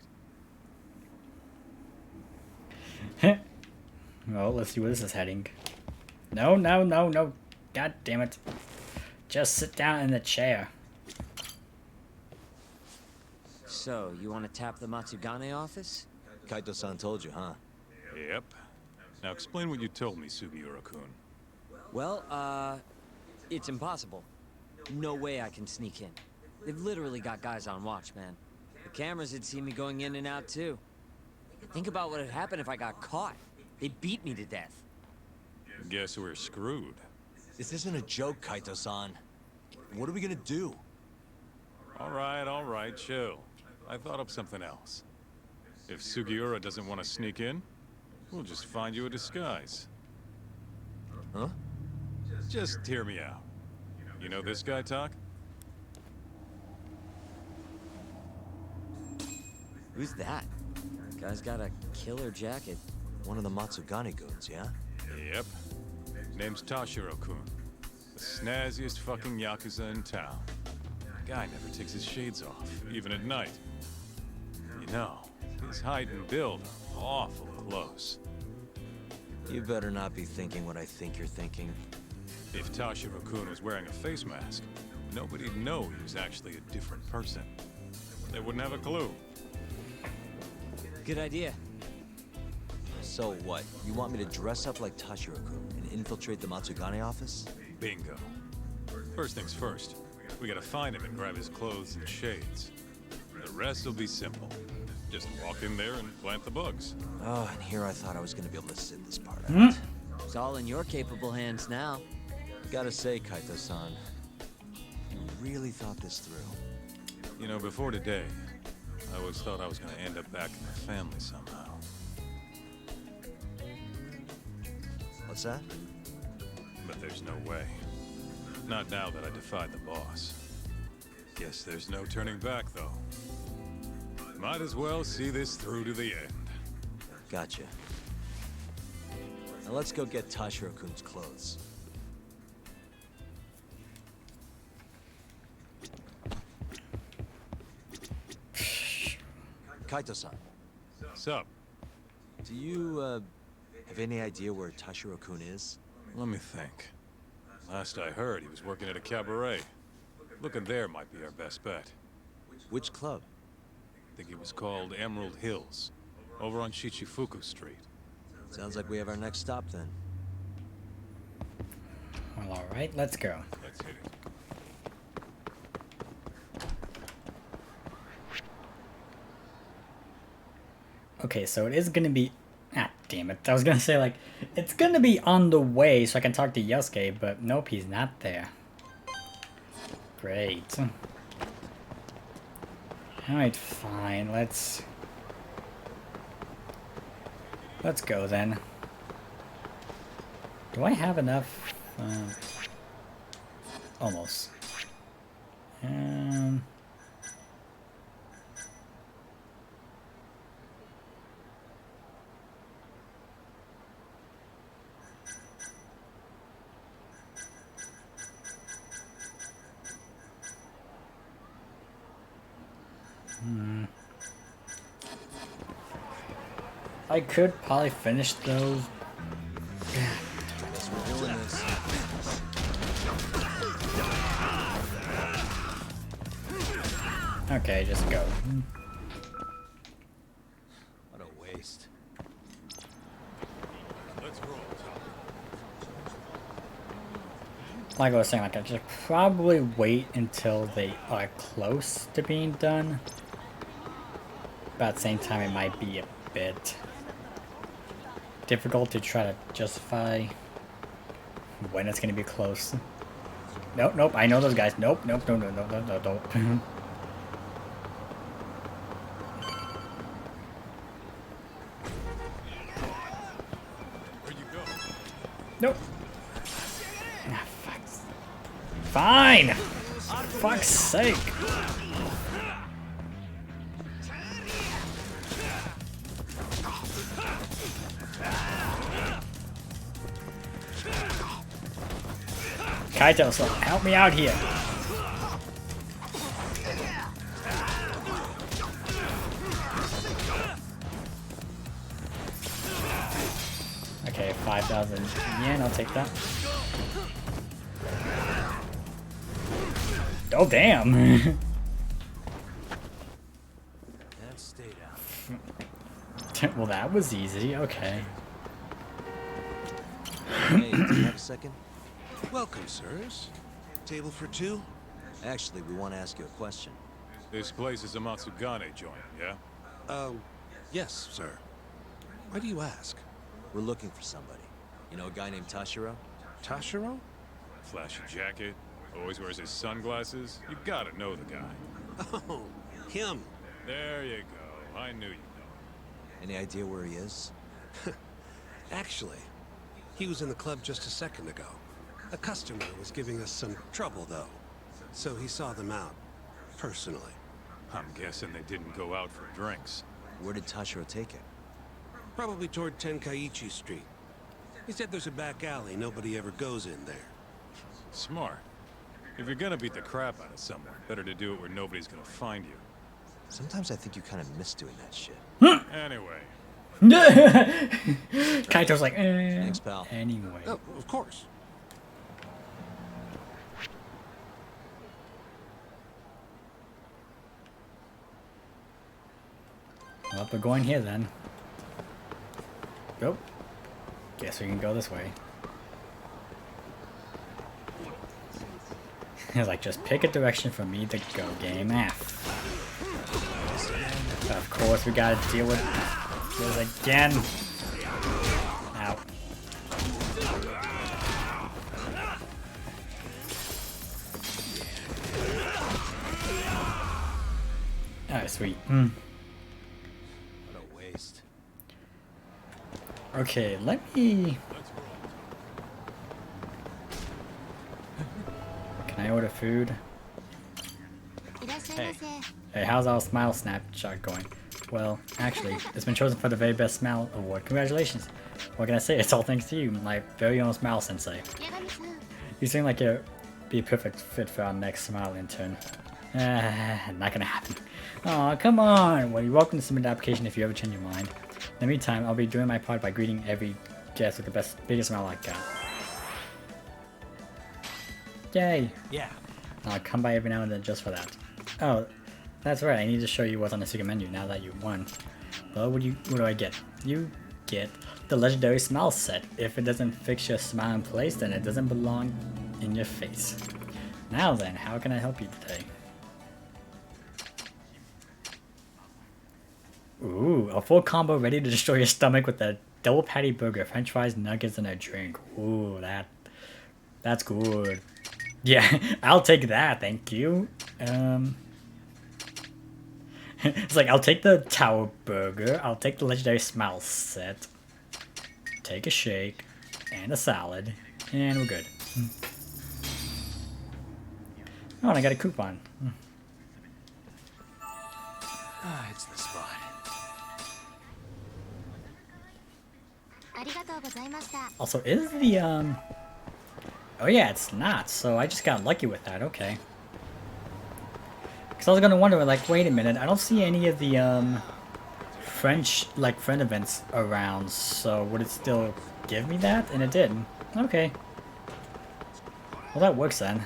Well, let's see where this is heading. No, no, no, no. God damn it. Just sit down in the chair. So, you want to tap the Matsugane office? Kaito-san told you, huh? Yep. Now explain what you told me, Sugiura-kun. Well, it's impossible. No way I can sneak in. They've literally got guys on watch, man. The cameras had seen me going in and out, too. Think about what would happen if I got caught. They'd beat me to death. Guess we're screwed. This isn't a joke, Kaito-san. What are we gonna do? All right, chill. I thought up something else. If Sugiura doesn't want to sneak in, we'll just find you a disguise. Huh? Just hear me out. You know this guy, Talk? Who's that? Guy's got a killer jacket. One of the Matsugane goons, yeah? Yep. Name's Tashiro-kun. The snazziest fucking Yakuza in town. Guy never takes his shades off, even at night. You know, his height and build are awful close. You better not be thinking what I think you're thinking. If Tashiro-kun was wearing a face mask, nobody'd know he was actually a different person. They wouldn't have a clue. Good idea. So what? You want me to dress up like Tashiro-kun and infiltrate the Matsugane office? Bingo. First things first, we gotta find him and grab his clothes and shades. The rest will be simple. Just walk in there and plant the bugs. Oh, and here I thought I was gonna be able to sit this part out. It's all in your capable hands now. Gotta say, Kaito-san, you really thought this through. You know, before today, I always thought I was gonna end up back in the family somehow. What's that? But there's no way. Not now that I defied the boss. Guess there's no turning back, though. Might as well see this through to the end. Gotcha. Now let's go get Tashiro-kun's clothes. Kaito-san. Sup? Do you, have any idea where Tashiro-kun is? Let me think. Last I heard, he was working at a cabaret. Looking there might be our best bet. Which club? I think it was called Emerald Hills, over on Shichifuku Street. Sounds like we have our next stop then. Well, alright, let's go. Let's hit it. Okay, so it is gonna be... Ah, damn it. I was gonna say, like, it's gonna be on the way so I can talk to Yosuke, but nope, he's not there. Great. Alright, fine. Let's go then. Do I have enough? Almost. I could probably finish those. Guess we're doing this. Okay, just go. What a waste. Let's roll, Tom. Like I was saying, like I should probably wait until they are close to being done. But at the same time, it might be a bit difficult to try to justify when it's gonna be close. Nope, nope, I know those guys. Nope, nope, no, no, no, no, no, don't. Where'd you go? Nope. Ah, fuck. Fine! For fuck's sake. Kaito, so help me out here. Okay, 5,000 yen, I'll take that. Oh, damn. And stay down. Well, that was easy, okay. Hey, do you have a second? Welcome, sirs. Table for two? Actually, we want to ask you a question. This place is a Matsugane joint, yeah? Yes, sir. Why do you ask? We're looking for somebody. You know a guy named Tashiro? Tashiro? Flashy jacket, always wears his sunglasses. You gotta know the guy. Oh, him. There you go. I knew you'd know. Any idea where he is? Actually, he was in the club just a second ago. A customer was giving us some trouble, though. So he saw them out, personally. I'm guessing they didn't go out for drinks. Where did Tashiro take it? Probably toward Tenkaichi Street. He said there's a back alley nobody ever goes in there. Smart. If you're gonna beat the crap out of someone, better to do it where nobody's gonna find you. Sometimes I think you kind of miss doing that shit. Anyway. Kaito's like, Thanks, pal. Anyway. Oh, of course. Well, we're going here then. Go. Guess we can go this way. It's like, just pick a direction for me to go, game. Of course, we gotta deal with this again. Ow. Alright, sweet. What a waste. Okay, let me... Can I order food? Hey, how's our smile snapshot going? Well, actually, it's been chosen for the very best smile award. Congratulations. What can I say? It's all thanks to you, my very own smile sensei. You seem like you'd be a perfect fit for our next smile intern. Not gonna happen. Aw, come on. Well, you're welcome to submit an application if you ever change your mind. the meantime, I'll be doing my part by greeting every guest with the biggest smile I got. Yay! Yeah. I'll come by every now and then just for that. Oh, that's right. I need to show you what's on the secret menu now that you won. Well, what do I get? You get the legendary smile set. If it doesn't fix your smile in place, then it doesn't belong in your face. Now then, how can I help you today? Ooh, a full combo ready to destroy your stomach with a double patty burger, french fries, nuggets, and a drink. Ooh, that's good. Yeah, I'll take that, thank you. It's like, I'll take the tower burger, I'll take the legendary smile set, take a shake, and a salad, and we're good. Oh, and I got a coupon. Ah, it's the spot. Also, is the, oh yeah, it's not, so I just got lucky with that, okay. Because I was gonna wonder, like, wait a minute, I don't see any of the, friend events around, so would it still give me that? And it did. Okay. Well, that works then.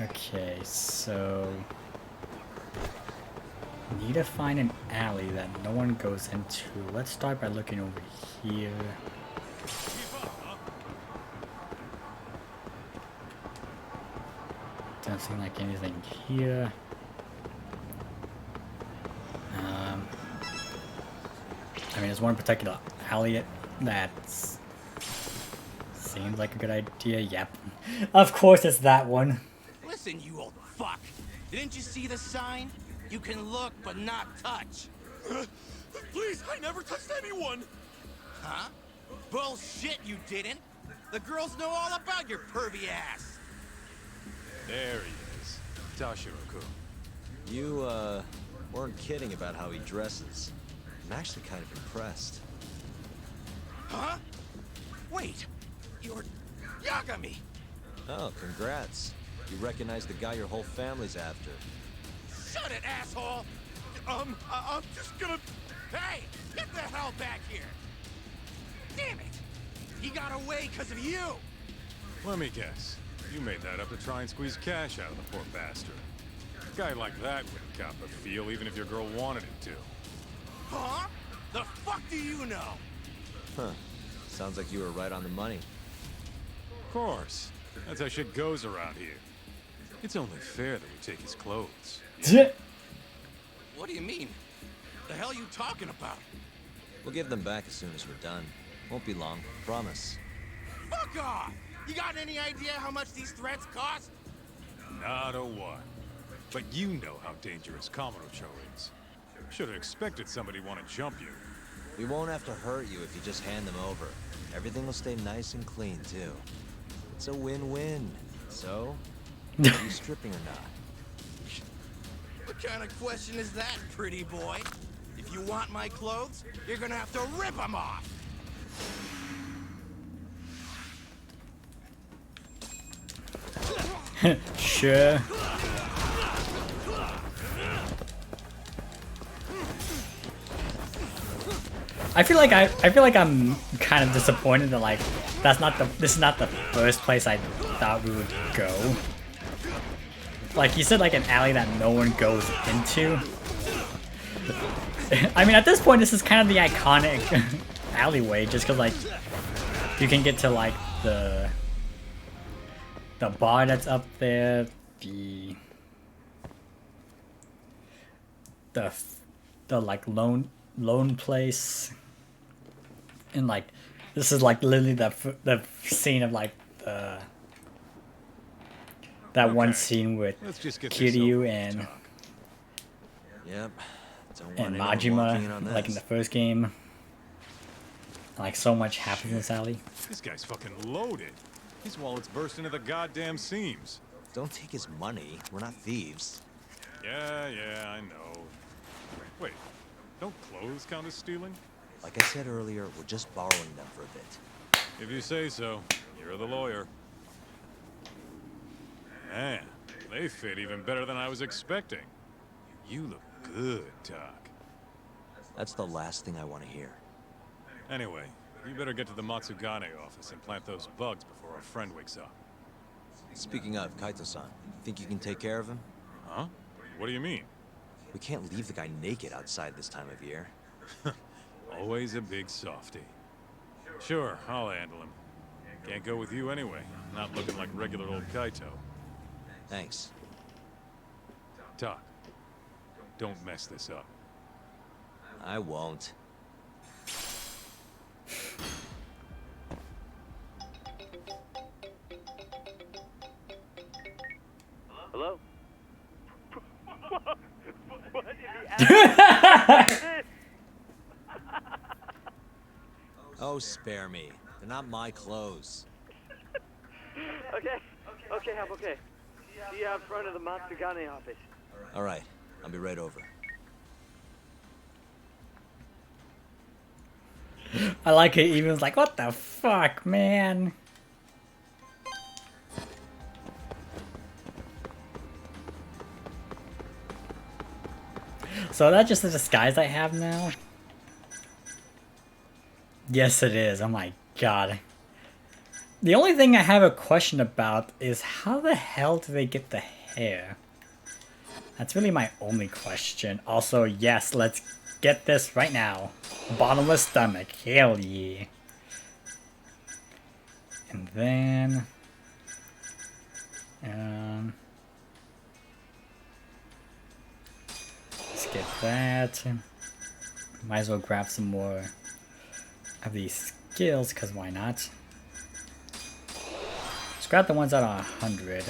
Okay, so... need to find an alley that no one goes into. Let's start by looking over here. Doesn't seem like anything here. I mean, there's one particular alley that seems like a good idea. Yep. Of course it's that one. Listen, you old fuck. Didn't you see the sign? You can look, but not touch. Please, I never touched anyone! Huh? Bullshit, you didn't! The girls know all about your pervy ass! There he is. Tashiro-kun. You, weren't kidding about how he dresses. I'm actually kind of impressed. Huh? Wait, you're Yagami! Oh, congrats. You recognize the guy your whole family's after. Shut it, asshole! I'm just gonna... Hey! Get the hell back here! Damn it! He got away because of you! Let me guess. You made that up to try and squeeze cash out of the poor bastard. A guy like that wouldn't cop a feel even if your girl wanted him to. Huh? The fuck do you know? Huh. Sounds like you were right on the money. Of course. That's how shit goes around here. It's only fair that we take his clothes. What do you mean? The hell are you talking about? We'll give them back as soon as we're done. Won't be long, promise. Fuck off! You got any idea how much these threats cost? Not a one. But you know how dangerous Kamurocho is. Should have expected somebody to want to jump you. We won't have to hurt you if you just hand them over. Everything will stay nice and clean, too. It's a win-win. So, are you stripping or not? What kind of question is that, pretty boy? If you want my clothes, you're gonna have to rip them off! Sure. I feel like I'm kind of disappointed that like this is not the first place I thought we would go. Like you said, like an alley that no one goes into. I mean, at this point, this is kind of the iconic alleyway, just because like you can get to like the bar that's up there, the like lone place, and like this is like literally the scene of like that one scene with Kiryu and Yep. and Majima, like in the first game. Like so much happens in this alley. This guy's fucking loaded. His wallet's burst into the goddamn seams. Don't take his money. We're not thieves. Yeah, I know. Wait, don't clothes count as stealing? Like I said earlier, we're just borrowing them for a bit. If you say so. You're the lawyer. Man, They fit even better than I was expecting. You look good, Doc. That's the last thing I want to hear. Anyway, you better get to the Matsugane office and plant those bugs before our friend wakes up. Speaking of, Kaito-san, think you can take care of him? Huh? What do you mean? We can't leave the guy naked outside this time of year. Always a big softy. Sure, I'll handle him. Can't go with you anyway. Not looking like regular old Kaito. Thanks. Doc, don't mess this up. I won't. Hello? What did he ask? Oh, spare me. They're not my clothes. Okay, I'm okay. See you out front of the Matsugane office. All right, I'll be right over. I like it. Even was like, what the fuck, man? So that's just the disguise I have now? Yes, it is. Oh my god. The only thing I have a question about is how the hell do they get the hair? That's really my only question. Also, yes, let's get this right now. Bottomless stomach. Hell yeah. And then... let's get that. Might as well grab some more of these skills, because why not? Let's grab the ones that are 100.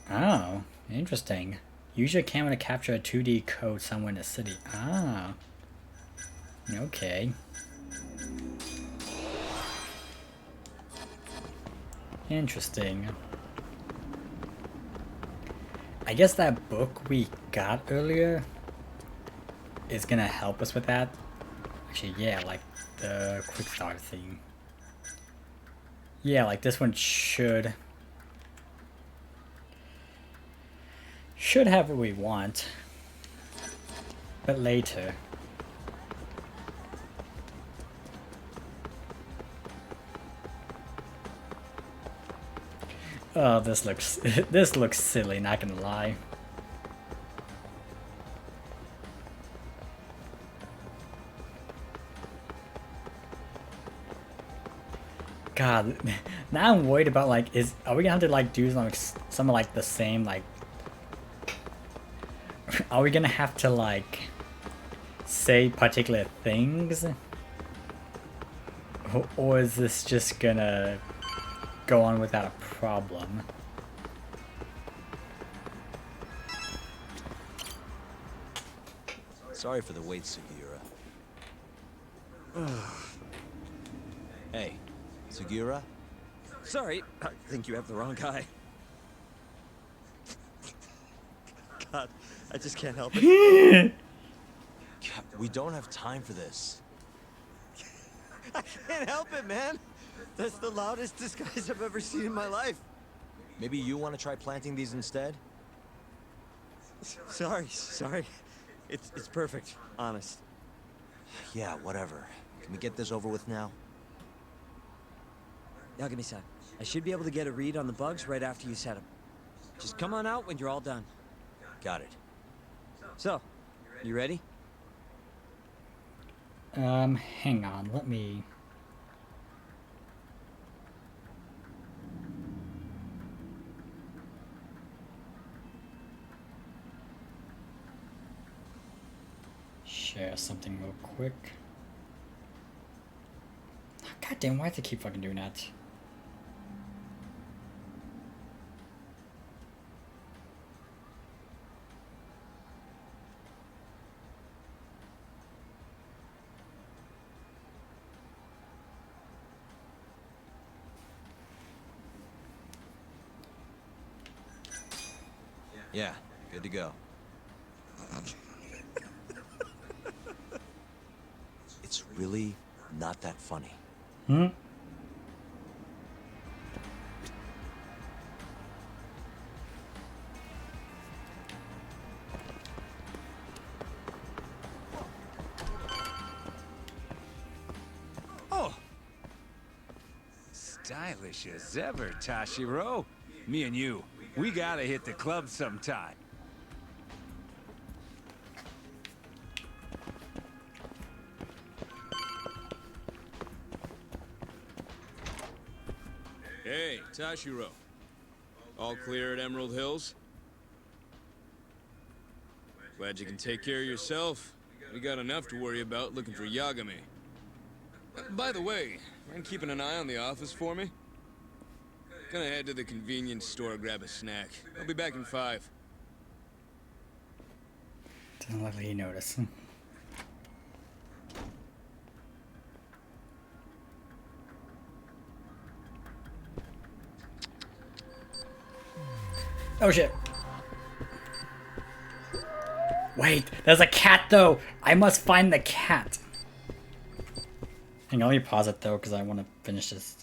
Oh, interesting. Use your camera to capture a 2D code somewhere in the city. Ah. Okay. Interesting. I guess that book we got earlier is gonna help us with that. Actually, yeah, like the quick start thing. Yeah, like this one should have what we want, but later. Oh, this looks silly, not gonna lie. God, now I'm worried about like, are we gonna have to like do some like the same like? Are we gonna have to like say particular things, or is this just gonna go on without a problem? Sorry for the wait, Sugiura. Hey, Sugiura? Sorry, I think you have the wrong guy. God, I just can't help it. We don't have time for this. I can't help it, man. That's the loudest disguise I've ever seen in my life. Maybe you want to try planting these instead? Sorry. It's perfect, honest. Yeah, whatever. Can we get this over with now? Yagami-san, I should be able to get a read on the bugs right after you set them. Just come on out when you're all done. Got it. So, you ready? Hang on, let me... share something real quick. God damn, why do I have to keep fucking doing that? Yeah, good to go. It's really not that funny. Hmm? Oh! Stylish as ever, Tashiro. Me and you, we gotta hit the club sometime. Hey, Tashiro. All clear at Emerald Hills? Glad you can take care of yourself. We got enough to worry about looking for Yagami. By the way, mind keeping an eye on the office for me? Gonna head to the convenience store, grab a snack. I'll be back in 5. Doesn't look like he noticed. Oh shit. Wait, there's a cat though! I must find the cat! Hang on, let me pause it though, because I want to finish this.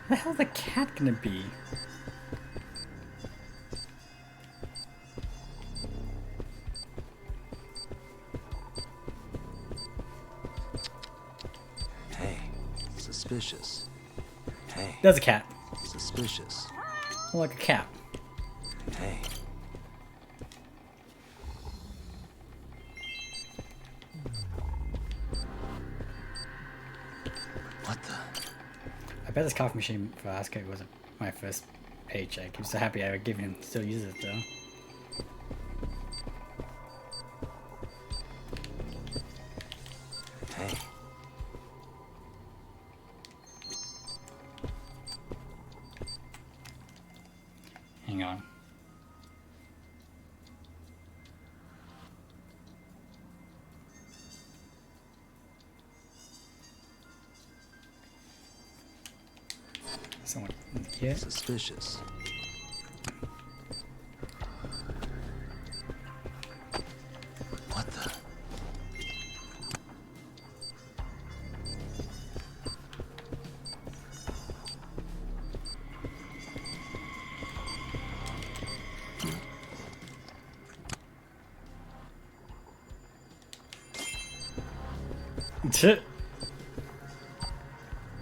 Where the hell's the cat gonna be? Hey, suspicious. Hey. There's a cat. Suspicious. Like a cat. Hey. What the? I bet this coffee machine for Asuka wasn't my first paycheck. He's so happy I would give him, still uses it though. Hey. Hang on. Someone here? Suspicious. What the?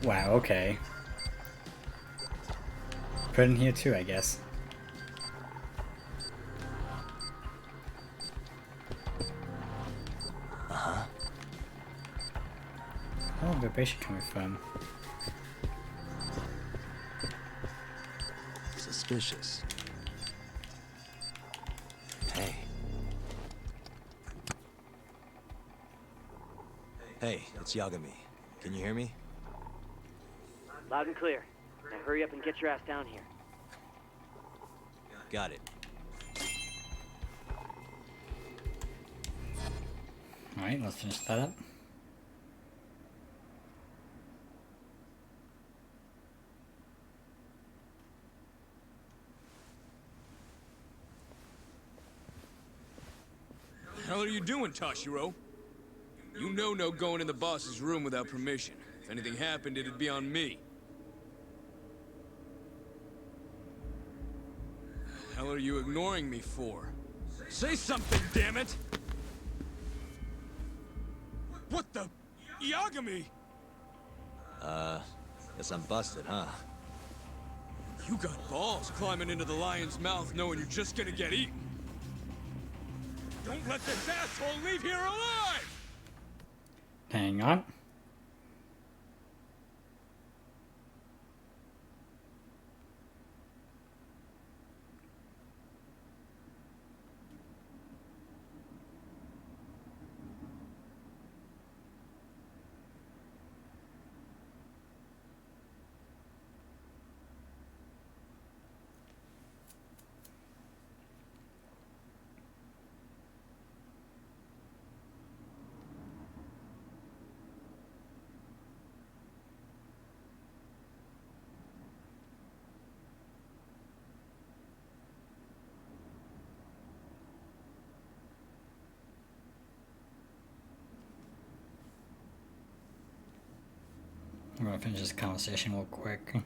Wow, okay. Put in here too, I guess. Uh-huh. Oh, vibration coming from. Suspicious. Hey. Hey, it's Yagami. Can you hear me? Loud and clear. Now hurry up and get your ass down here. Got it. Alright, let's finish that up. What the hell are you doing, Tashiro? You know no going in the boss's room without permission. If anything happened, it'd be on me. The hell are you ignoring me for? Say something, damn it! What the... Yagami! Guess I'm busted, huh? You got balls climbing into the lion's mouth knowing you're just gonna get eaten. Don't let this asshole leave here alive! Hang on. I'm gonna finish this conversation real quick.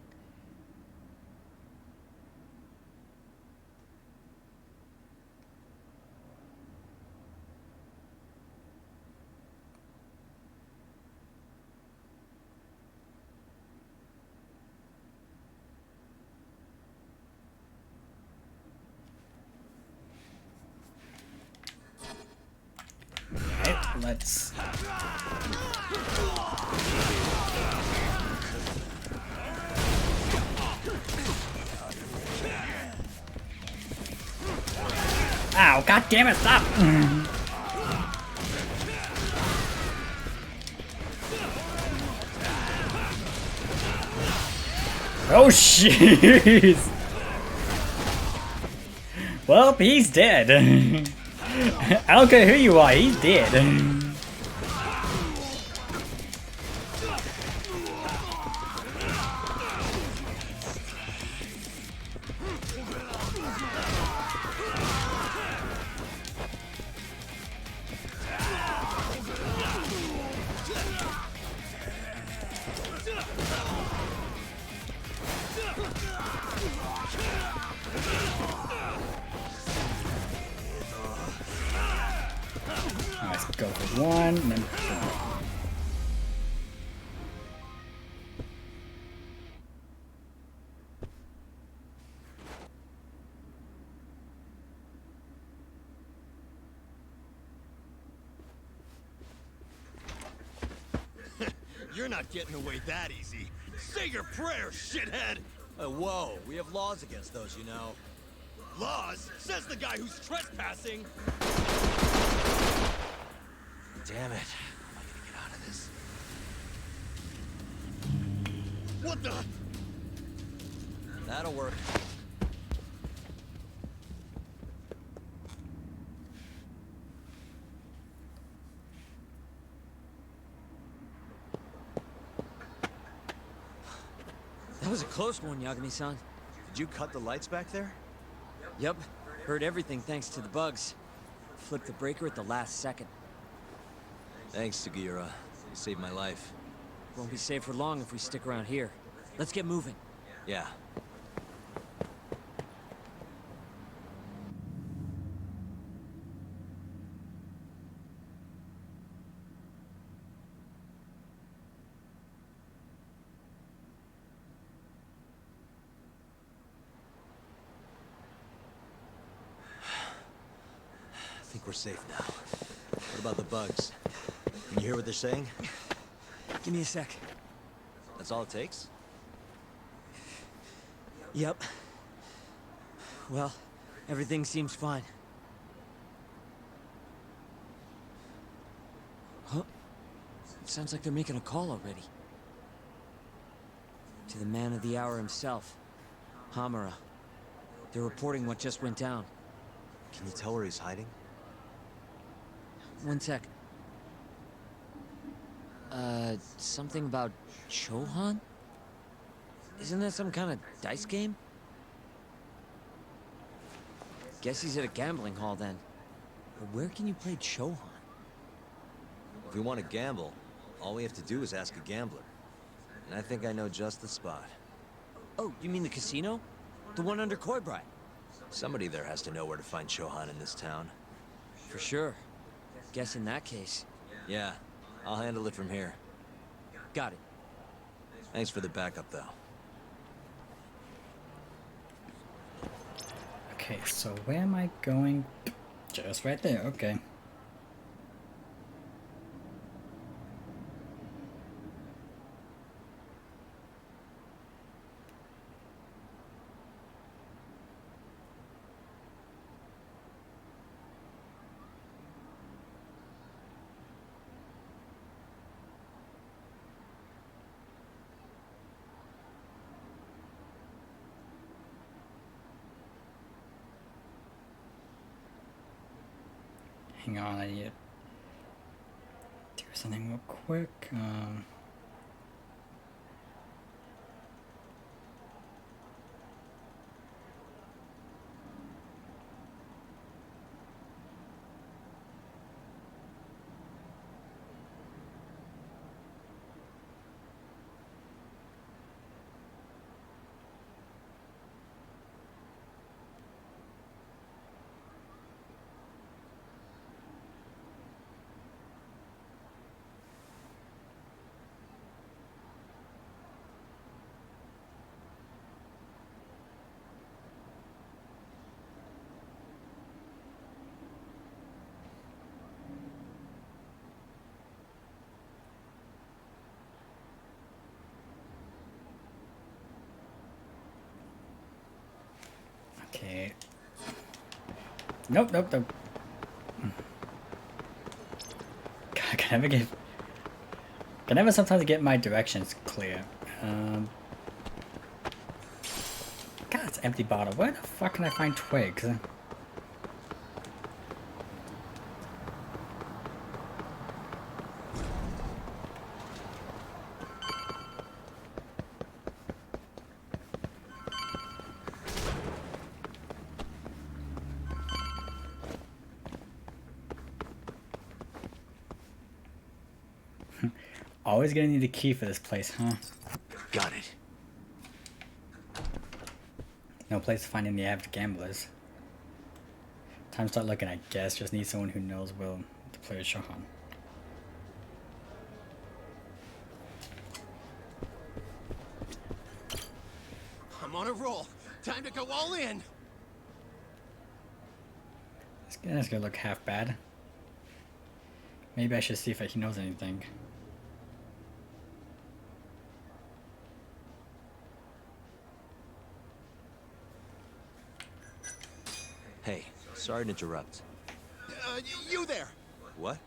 Alright, let's... Ow, god damn it, stop! Oh jeez! Well, he's dead. I don't care who you are, he's dead. Let's go for one, and then... You're not getting away that easy. Say your prayers, shithead! Whoa, we have laws against those, you know. Laws? Says the guy who's trespassing! Damn it. How am I gonna get out of this? What the? That'll work. That was a close one, Yagami-san. Did you cut the lights back there? Yep. Heard everything thanks to the bugs. Flipped the breaker at the last second. Thanks, Sugiura. You saved my life. Won't be safe for long if we stick around here. Let's get moving. Yeah. I think we're safe now. What about the bugs? Can you hear what they're saying? Give me a sec. That's all it takes? Yep. Well, everything seems fine. Huh? It sounds like they're making a call already. To the man of the hour himself, Hamura. They're reporting what just went down. Can you tell where he's hiding? One sec. Something about Chohan? Isn't that some kind of dice game? Guess he's at a gambling hall then. But where can you play Chohan? If we want to gamble, all we have to do is ask a gambler. And I think I know just the spot. Oh, you mean the casino? The one under Coibright? Somebody there has to know where to find Chohan in this town. For sure. Guess in that case. Yeah, I'll handle it from here. Got it. Thanks for the backup, though. Okay, so where am I going? Just right there, okay. Hang on, I need to do something real quick. Okay. Nope. Can never sometimes get my directions clear. God, it's empty bottle. Where the fuck can I find twigs? Always gonna need a key for this place, huh? Got it. No place to find any avid gamblers. Time to start looking, I guess. Just need someone who knows well to play with Chohan. I'm on a roll. Time to go all in. This guy's gonna look half bad. Maybe I should see if he knows anything. Hey, sorry to interrupt. You there. What?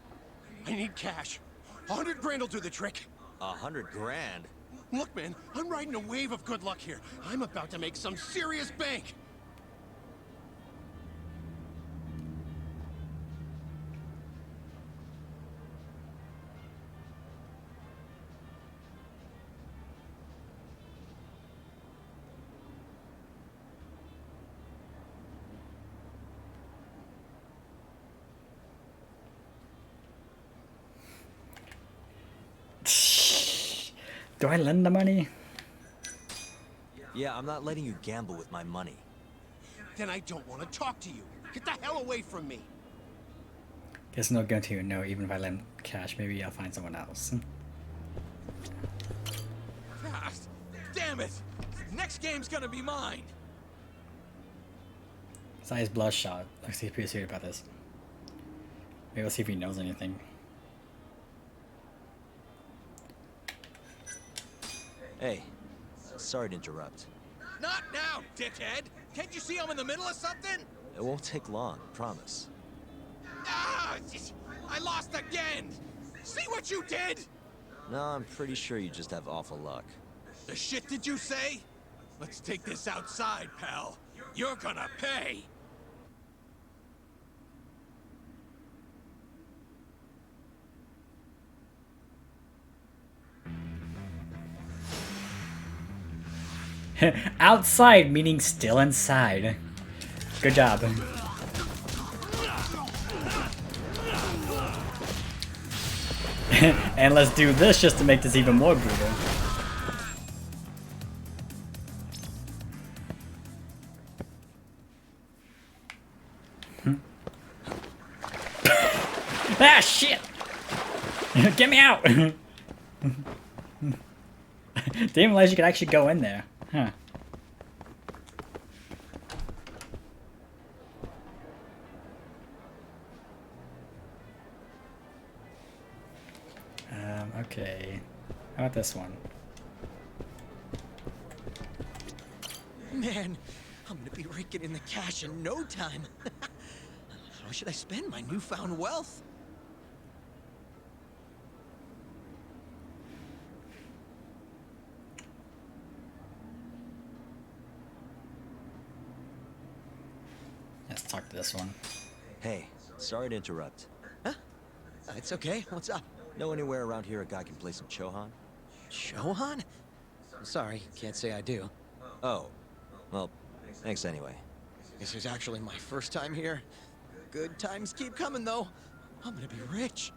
I need cash. 100 grand will do the trick. 100 grand? Look, man, I'm riding a wave of good luck here. I'm about to make some serious bank. Do I lend the money? Yeah, I'm not letting you gamble with my money. Then I don't want to talk to you. Get the hell away from me. Guess no guarantee or no, even if I lend cash, maybe I'll find someone else. Ah, damn it! Next game's gonna be mine. His eyes bloodshot. Looks like he's pretty serious about this. Maybe we'll see if he knows anything. Hey, sorry to interrupt. Not now, dickhead! Can't you see I'm in the middle of something? It won't take long, promise. Ah! I lost again! See what you did? No, I'm pretty sure you just have awful luck. The shit did you say? Let's take this outside, pal. You're gonna pay! Outside, meaning still inside. Good job. And let's do this just to make this even more brutal. Ah, shit! Get me out! Didn't realize you could actually go in there. Huh. Okay. How about this one? Man, I'm gonna be raking in the cash in no time. How should I spend my newfound wealth? Let's talk to this one. Hey, sorry to interrupt. Huh? It's okay. What's up? Know anywhere around here a guy can play some Chohan? Chohan? Sorry, can't say I do. Oh, well, thanks anyway. This is actually my first time here. Good times keep coming, though. I'm gonna be rich.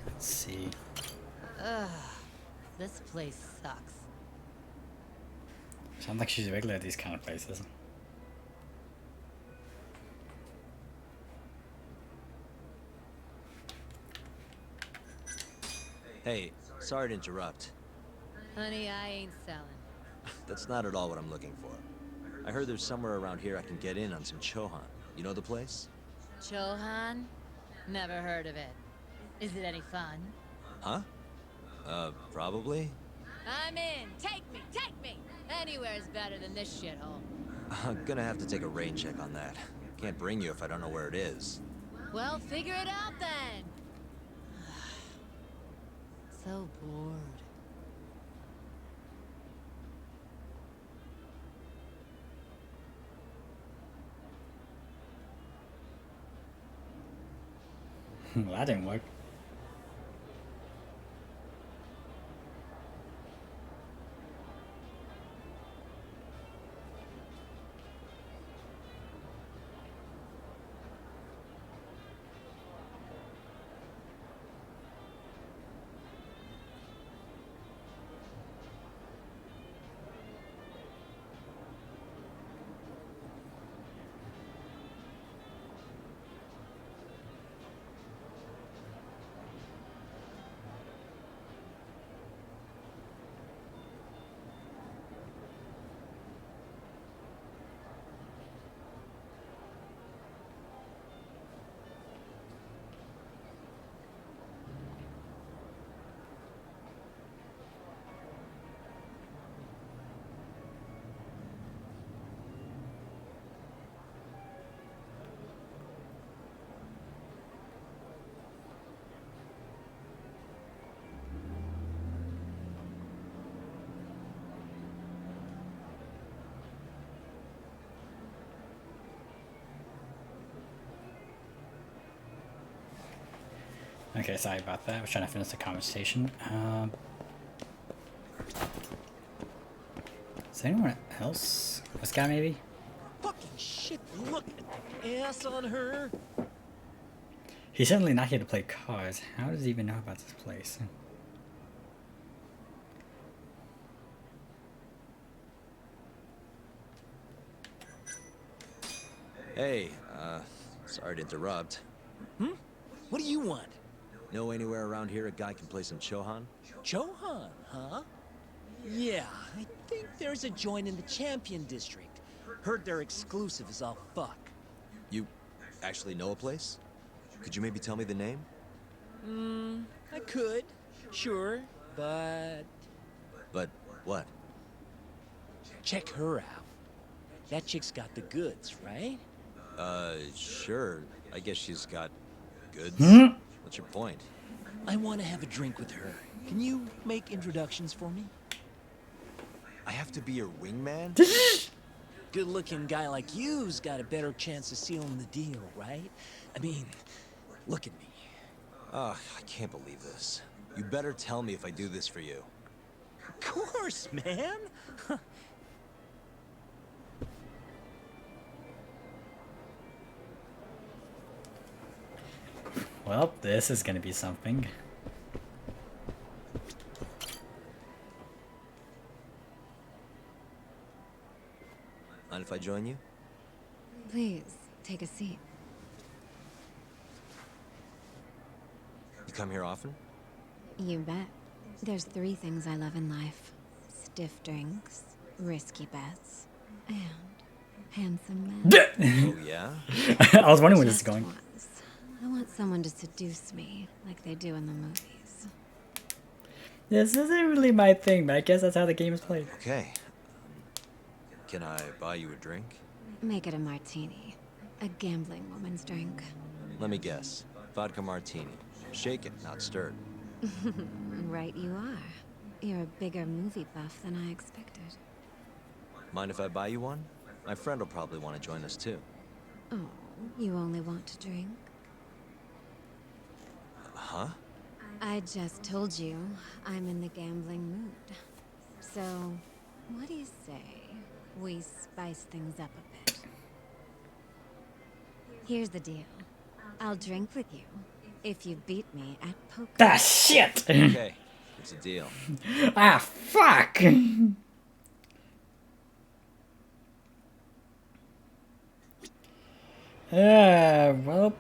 Let's see. Ugh, this place sucks. Sounds like she's regular at these kind of places. Hey, sorry to interrupt. Honey, I ain't selling. That's not at all what I'm looking for. I heard there's somewhere around here I can get in on some Chohan. You know the place? Chohan? Never heard of it. Is it any fun? Huh? Probably? I'm in. Take me, take me. Anywhere's better than this shithole. I'm gonna have to take a rain check on that. Can't bring you if I don't know where it is. Well, figure it out then. So bored. Well, that didn't work. Okay, sorry about that. I was trying to finish the conversation. Is there anyone else? This guy, maybe? Fucking shit, look at the ass on her. He's certainly not here to play cards. How does he even know about this place? Hey, sorry to interrupt. Hmm? What do you want? Know anywhere around here a guy can play some Chohan? Chohan, huh? Yeah, I think there's a joint in the Champion District. Heard they're exclusive as all fuck. You actually know a place? Could you maybe tell me the name? I could. Sure, but... But what? Check her out. That chick's got the goods, right? Sure. I guess she's got goods. What's your point? I want to have a drink with her. Can you make introductions for me? I have to be your wingman? Good-looking guy like you's got a better chance of sealing the deal, right? I mean, look at me. Ugh, I can't believe this. You better tell me if I do this for you. Of course, man! Well, this is gonna be something. Mind if I join you? Please, take a seat. You come here often? You bet. There's 3 things I love in life. Stiff drinks, risky bets, and handsome men. Oh, yeah? I was wondering where this is going. Once. I want someone to seduce me, like they do in the movies. This isn't really my thing, but I guess that's how the game is played. Okay. Can I buy you a drink? Make it a martini. A gambling woman's drink. Let me guess. Vodka martini. Shaken, not stirred. Right you are. You're a bigger movie buff than I expected. Mind if I buy you one? My friend will probably want to join us too. Oh, you only want to drink? Huh? I just told you I'm in the gambling mood. So, what do you say we spice things up a bit? Here's the deal. I'll drink with you if you beat me at poker. Ah, shit! Okay, it's a deal. Ah, fuck! Well...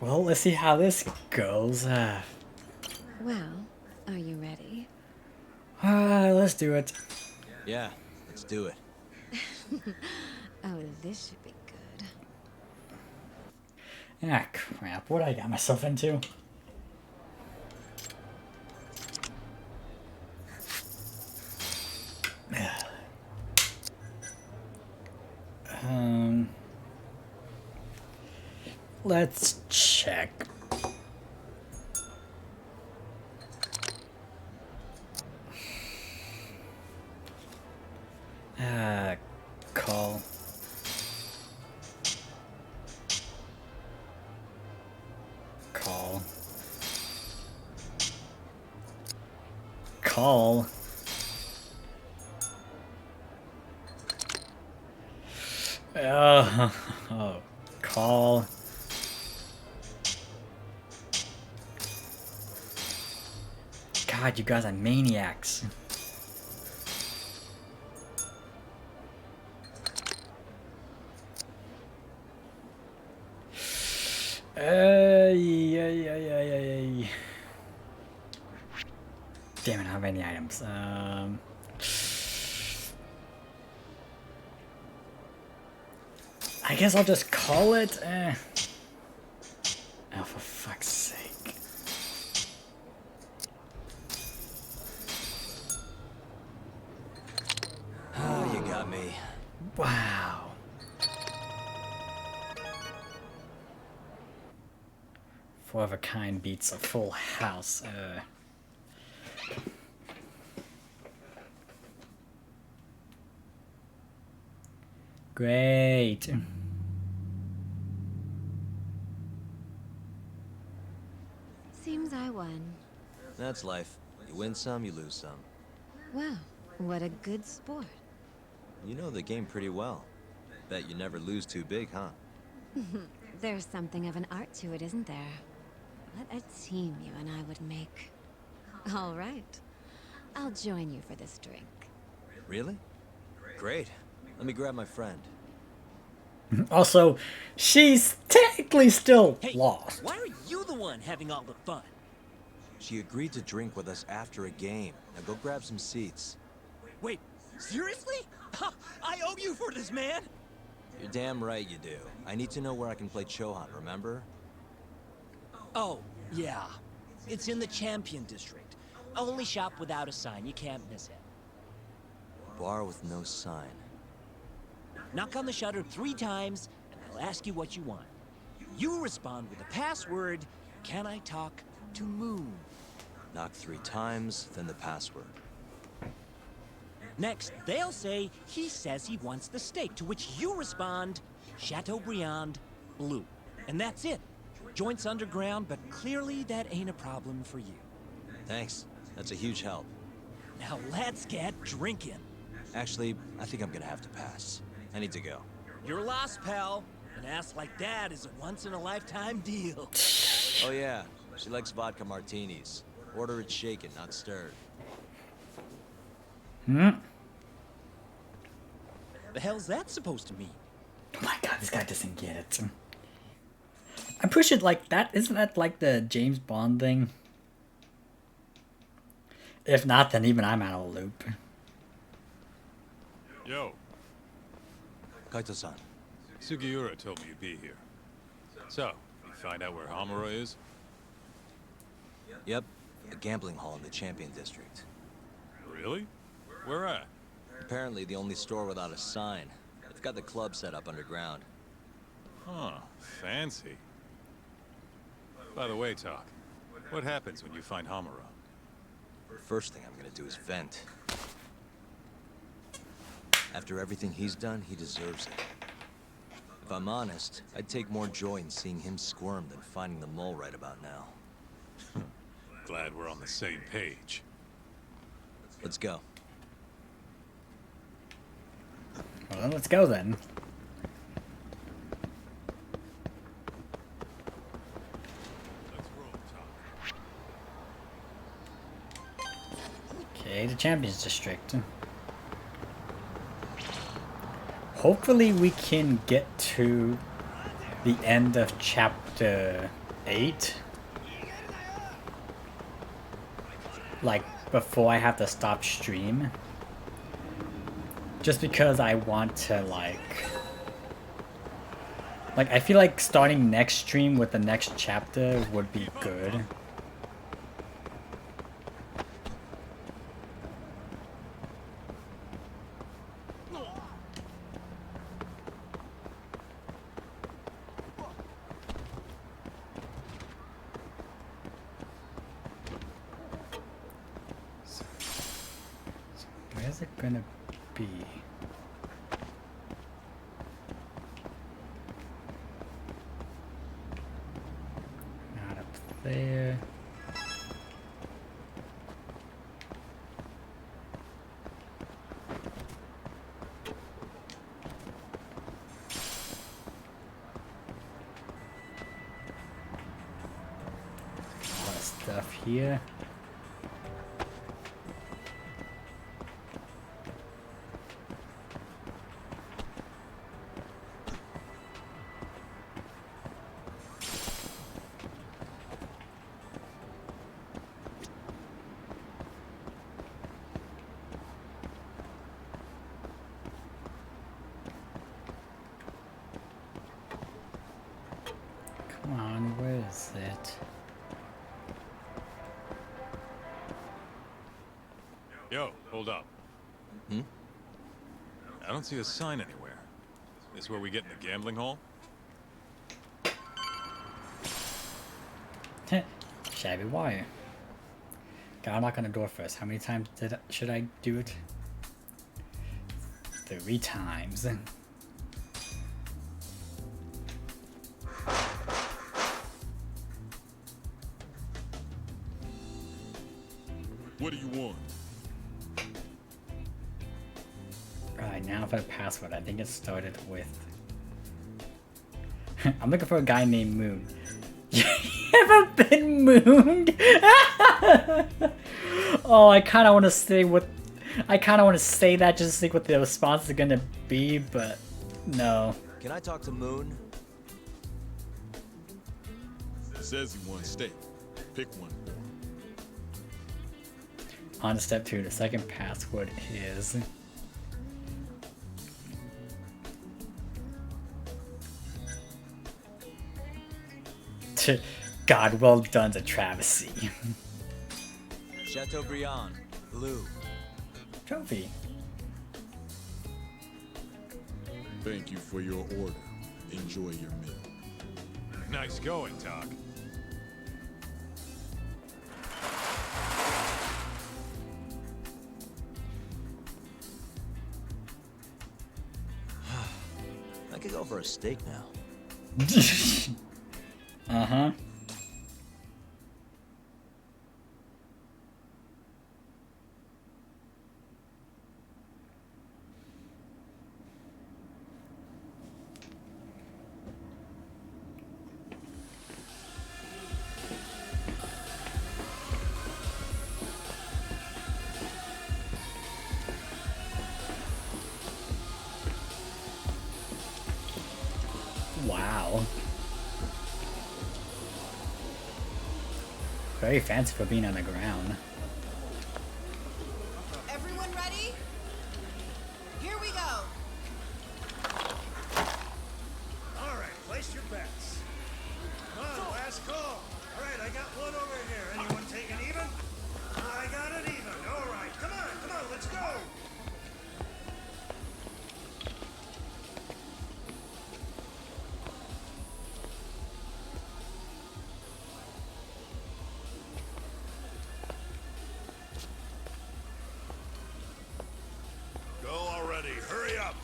Well, let's see how this goes. Well, are you ready? Let's do it. Yeah, let's do it. Oh, this should be good. Ah, crap. What I got myself into? Let's check. Call. Call. Call. Oh, call. God, you guys are maniacs. Yeah. Damn it, how many items? I guess I'll just call it. Oh, for fuck's sake. Oh, you got me. Wow. Four of a kind beats a full house. Great. Seems I won. That's life. You win some, you lose some. Wow, what a good sport. You know the game pretty well. Bet you never lose too big, huh? There's something of an art to it, isn't there? What a team you and I would make. All right. I'll join you for this drink. Really? Great. Let me grab my friend. Also, she's technically still lost. Why are you the one having all the fun? She agreed to drink with us after a game. Now go grab some seats. Wait, seriously? I owe you for this, man! You're damn right you do. I need to know where I can play Chohan, remember? Oh, yeah. It's in the Champion District. Only shop without a sign. You can't miss it. Bar with no sign. Knock on the shutter 3 times, and they'll ask you what you want. You respond with the password, "Can I talk to Moon?" Knock 3 times, then the password. Next, they'll say, "He says he wants the steak," to which you respond, "Chateaubriand Blue." And that's it. Joint's underground, but clearly that ain't a problem for you. Thanks. That's a huge help. Now let's get drinking. Actually, I think I'm gonna have to pass. I need to go. You're lost, pal. An ass like that is a once-in-a-lifetime deal. Oh yeah, she likes vodka martinis. Order it shaken, not stirred. Hmm? The hell's that supposed to mean? Oh my god, this guy doesn't get it. I'm pretty sure like that, isn't that like the James Bond thing? If not, then even I'm out of the loop. Yo. Kaito-san. Sugiura told me you'd be here. So, you find out where Hamura is? Yep, the gambling hall in the Champion District. Really? Where at? Apparently the only store without a sign. They've got the club set up underground. Huh, fancy. By the way, Talk, what happens when you find Hamura? First thing I'm gonna do is vent. After everything he's done, he deserves it. If I'm honest, I'd take more joy in seeing him squirm than finding the mole right about now. Glad we're on the same page. Let's go. Well, let's go then. Okay, the Champions District. Hopefully we can get to the end of chapter 8. Like, before I have to stop stream. Just because I want to, like, I feel like starting next stream with the next chapter would be good. Where's it gonna be? Not up there. A lot of stuff here. Come on, where is it? Yo, hold up. Hmm? I don't see a sign anywhere. This where we get in the gambling hall? Shabby wire. Gotta knock on the door first. How many times should I do it? 3 times. What do you want? Alright, now for the password. I think it started with... I'm looking for a guy named Moon. You haven't been mooned? Oh, I kind of want to say what... I kind of want to say that just to see what the response is going to be, but no. Can I talk to Moon? says he wants steak. Pick one for him. On to step 2. The second password is... God, well done's a travesty. Chateaubriand, blue. Trophy. Thank you for your order. Enjoy your meal. Nice going, Doc. I could go for a steak now. Uh-huh. Wow. Very fancy for being on the ground. Everyone ready? Here we go. All right, place your bets. Come on, last call. All right, I got one over here. Anyone taking even? I got it even. All right, come on, let's go. Go already. Hurry up.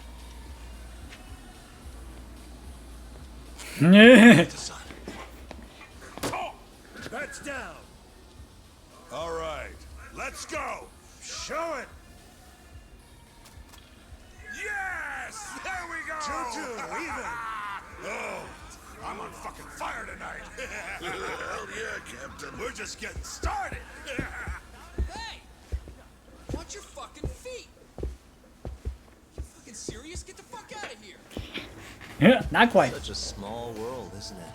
Bets down. All right, let's go. Show it. Yes! There we go! 2-2, even. Oh, I'm on fucking fire tonight. Hell yeah, Captain. We're just getting started. Hey! Watch your fucking feet! You fucking serious? Get the fuck out of here! Yeah, not quite. Such a small world, isn't it?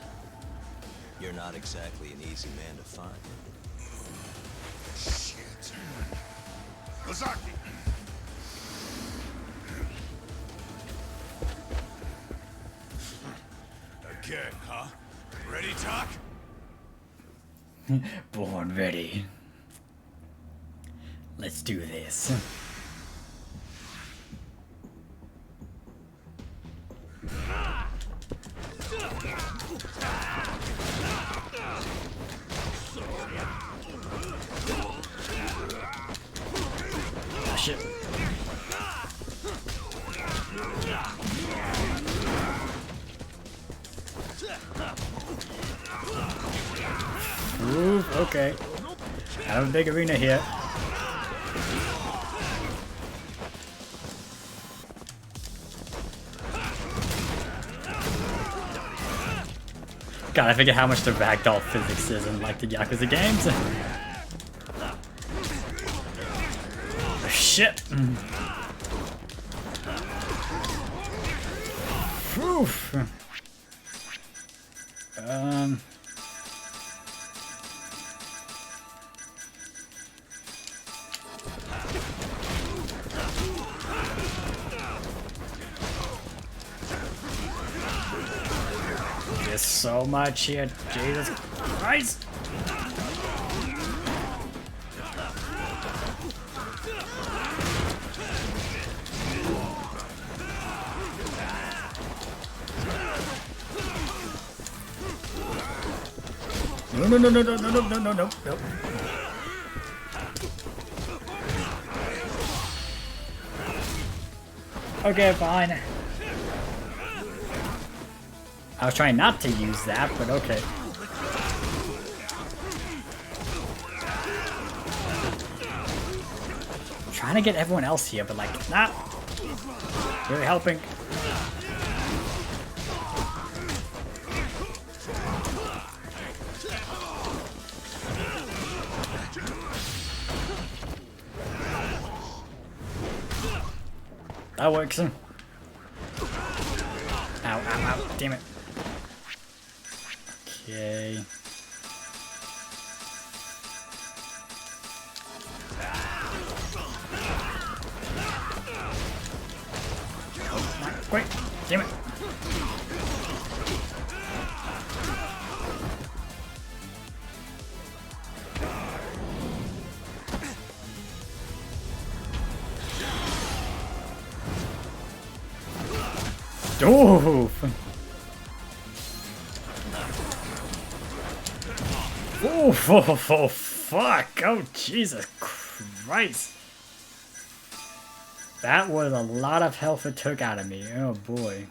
You're not exactly an easy man to find. Shit. Ozaki. Again, huh? Ready, Doc? Born ready. Let's do this. Oh, shit. Ooh, okay. I have a big arena here. God, I forget how much the ragdoll physics is in like the Yakuza games. Oh, shit. Oof. There's so much here, Jesus Christ! No. Okay, fine. I was trying not to use that, but okay. I'm trying to get everyone else here, but like, not really helping. That works. Ow, ow, ow, damn it. Okay. Wait, damn it. Oof. Oof, oh, fuck. Oh, Jesus Christ. That was a lot of health it took out of me. Oh, boy.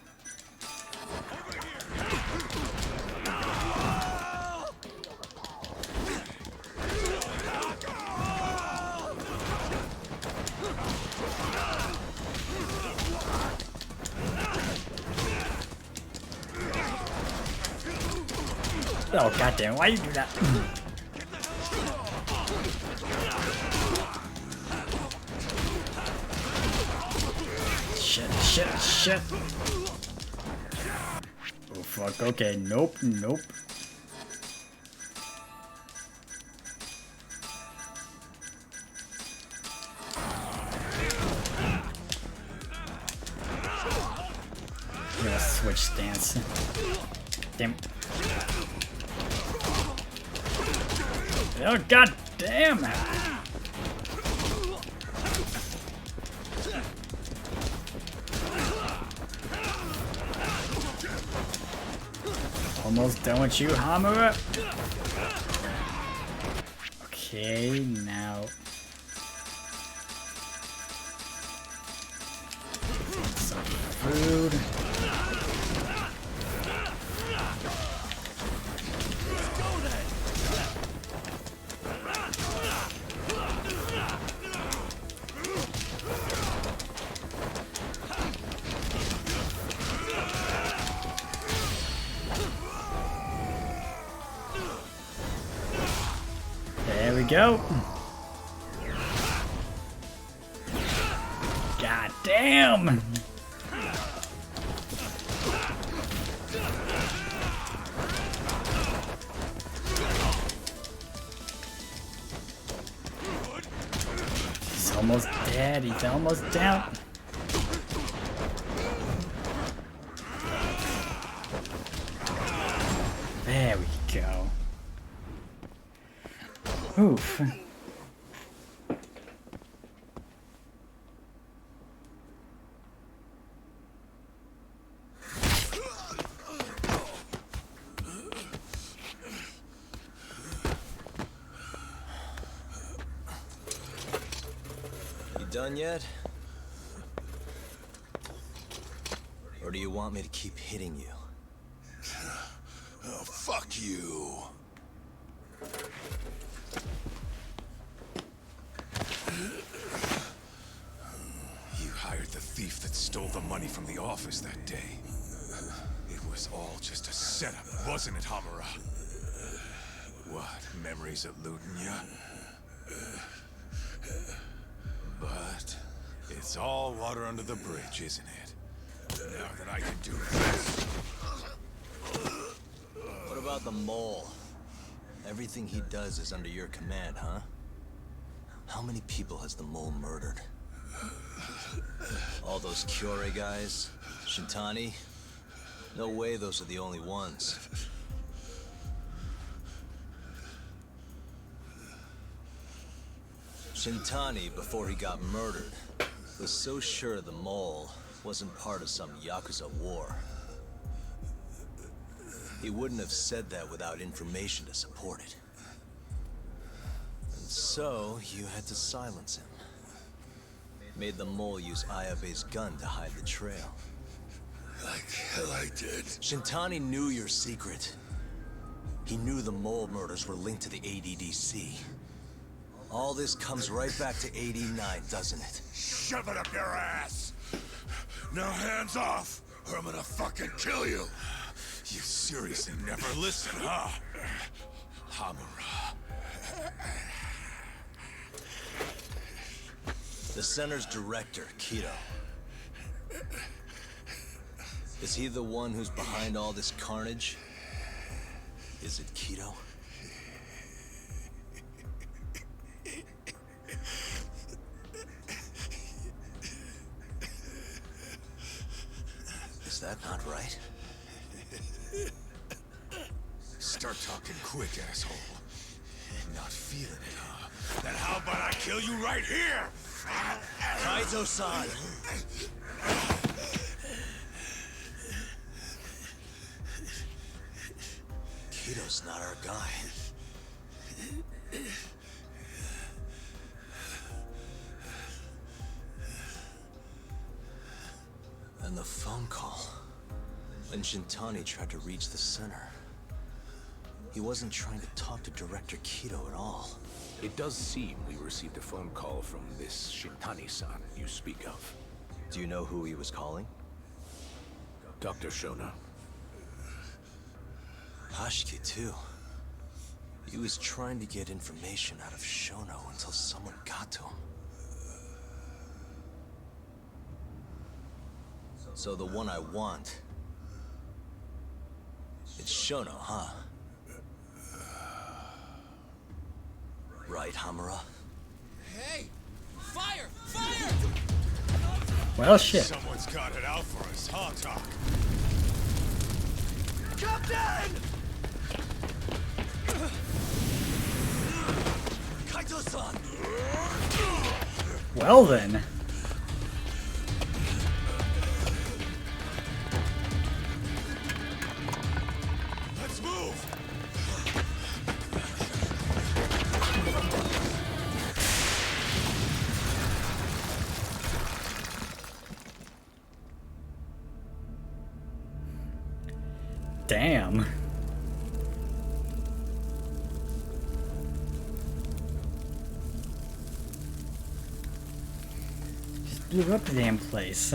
Oh, goddamn, why you do that? Shit. Oh, fuck, okay, nope. I'm gonna switch stance. Damn. Oh, god damn! Almost done with you, Hamura. Okay, now. Some food. There we go. God damn. He's almost dead. He's almost down. There we go. Oof. You done yet? Or do you want me to keep hitting you? Oh, fuck you. You hired the thief that stole the money from the office that day. It was all just a setup, wasn't it, Hamura? What, memories eluding you? But it's all water under the bridge, isn't it? Now that I can do this. What about the mole? Everything he does is under your command, huh? How many people has the mole murdered? All those Cure guys? Shintani? No way those are the only ones. Shintani, before he got murdered, was so sure the mole wasn't part of some Yakuza war. He wouldn't have said that without information to support it. And so, you had to silence him. Made the mole use Ayabe's gun to hide the trail. Like hell I did. Shintani knew your secret. He knew the mole murders were linked to the ADDC. All this comes right back to 89, doesn't it? Shove it up your ass! Now hands off, or I'm gonna fucking kill you! You seriously never listen, huh? Hamura. The center's director, Kido. Is he the one who's behind all this carnage? Is it Kido? that not right? Start talking quick, asshole. Not feeling it, huh? Then how about I kill you right here? Kaizo-san! Kito's not our guy. And the phone call. When Shintani tried to reach the center. He wasn't trying to talk to Director Kito at all. It does seem we received a phone call from this Shintani-san you speak of. Do you know who he was calling? Dr. Shona. Hashiki, too. He was trying to get information out of Shono until someone got to him. So the one I want... It's Shono, huh? Right, Hamura? Hey! Fire! Fire! Well, shit. Someone's got it out for us, huh, Doc? Captain! Kaito-san! Well then. Let's move! Damn. Just blew up the damn place.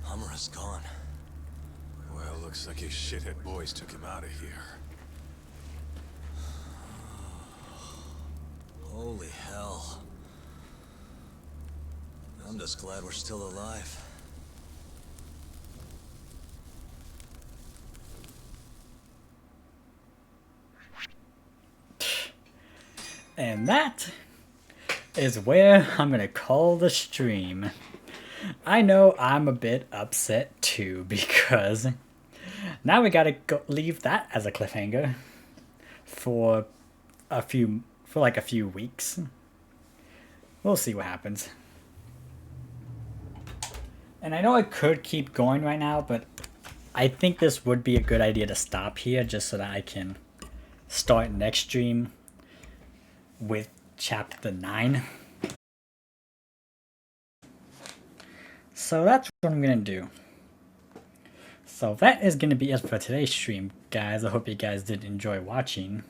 Hamura's gone. Well, looks like his shithead boys took him out of here. Holy hell. I'm just glad we're still alive. And that is where I'm gonna call the stream. I know I'm a bit upset too, because now we gotta leave that as a cliffhanger for like a few weeks. We'll see what happens. And I know I could keep going right now, but I think this would be a good idea to stop here just so that I can start next stream with chapter 9. So that's what I'm gonna do. So that is gonna be it for today's stream, guys. I hope you guys did enjoy watching.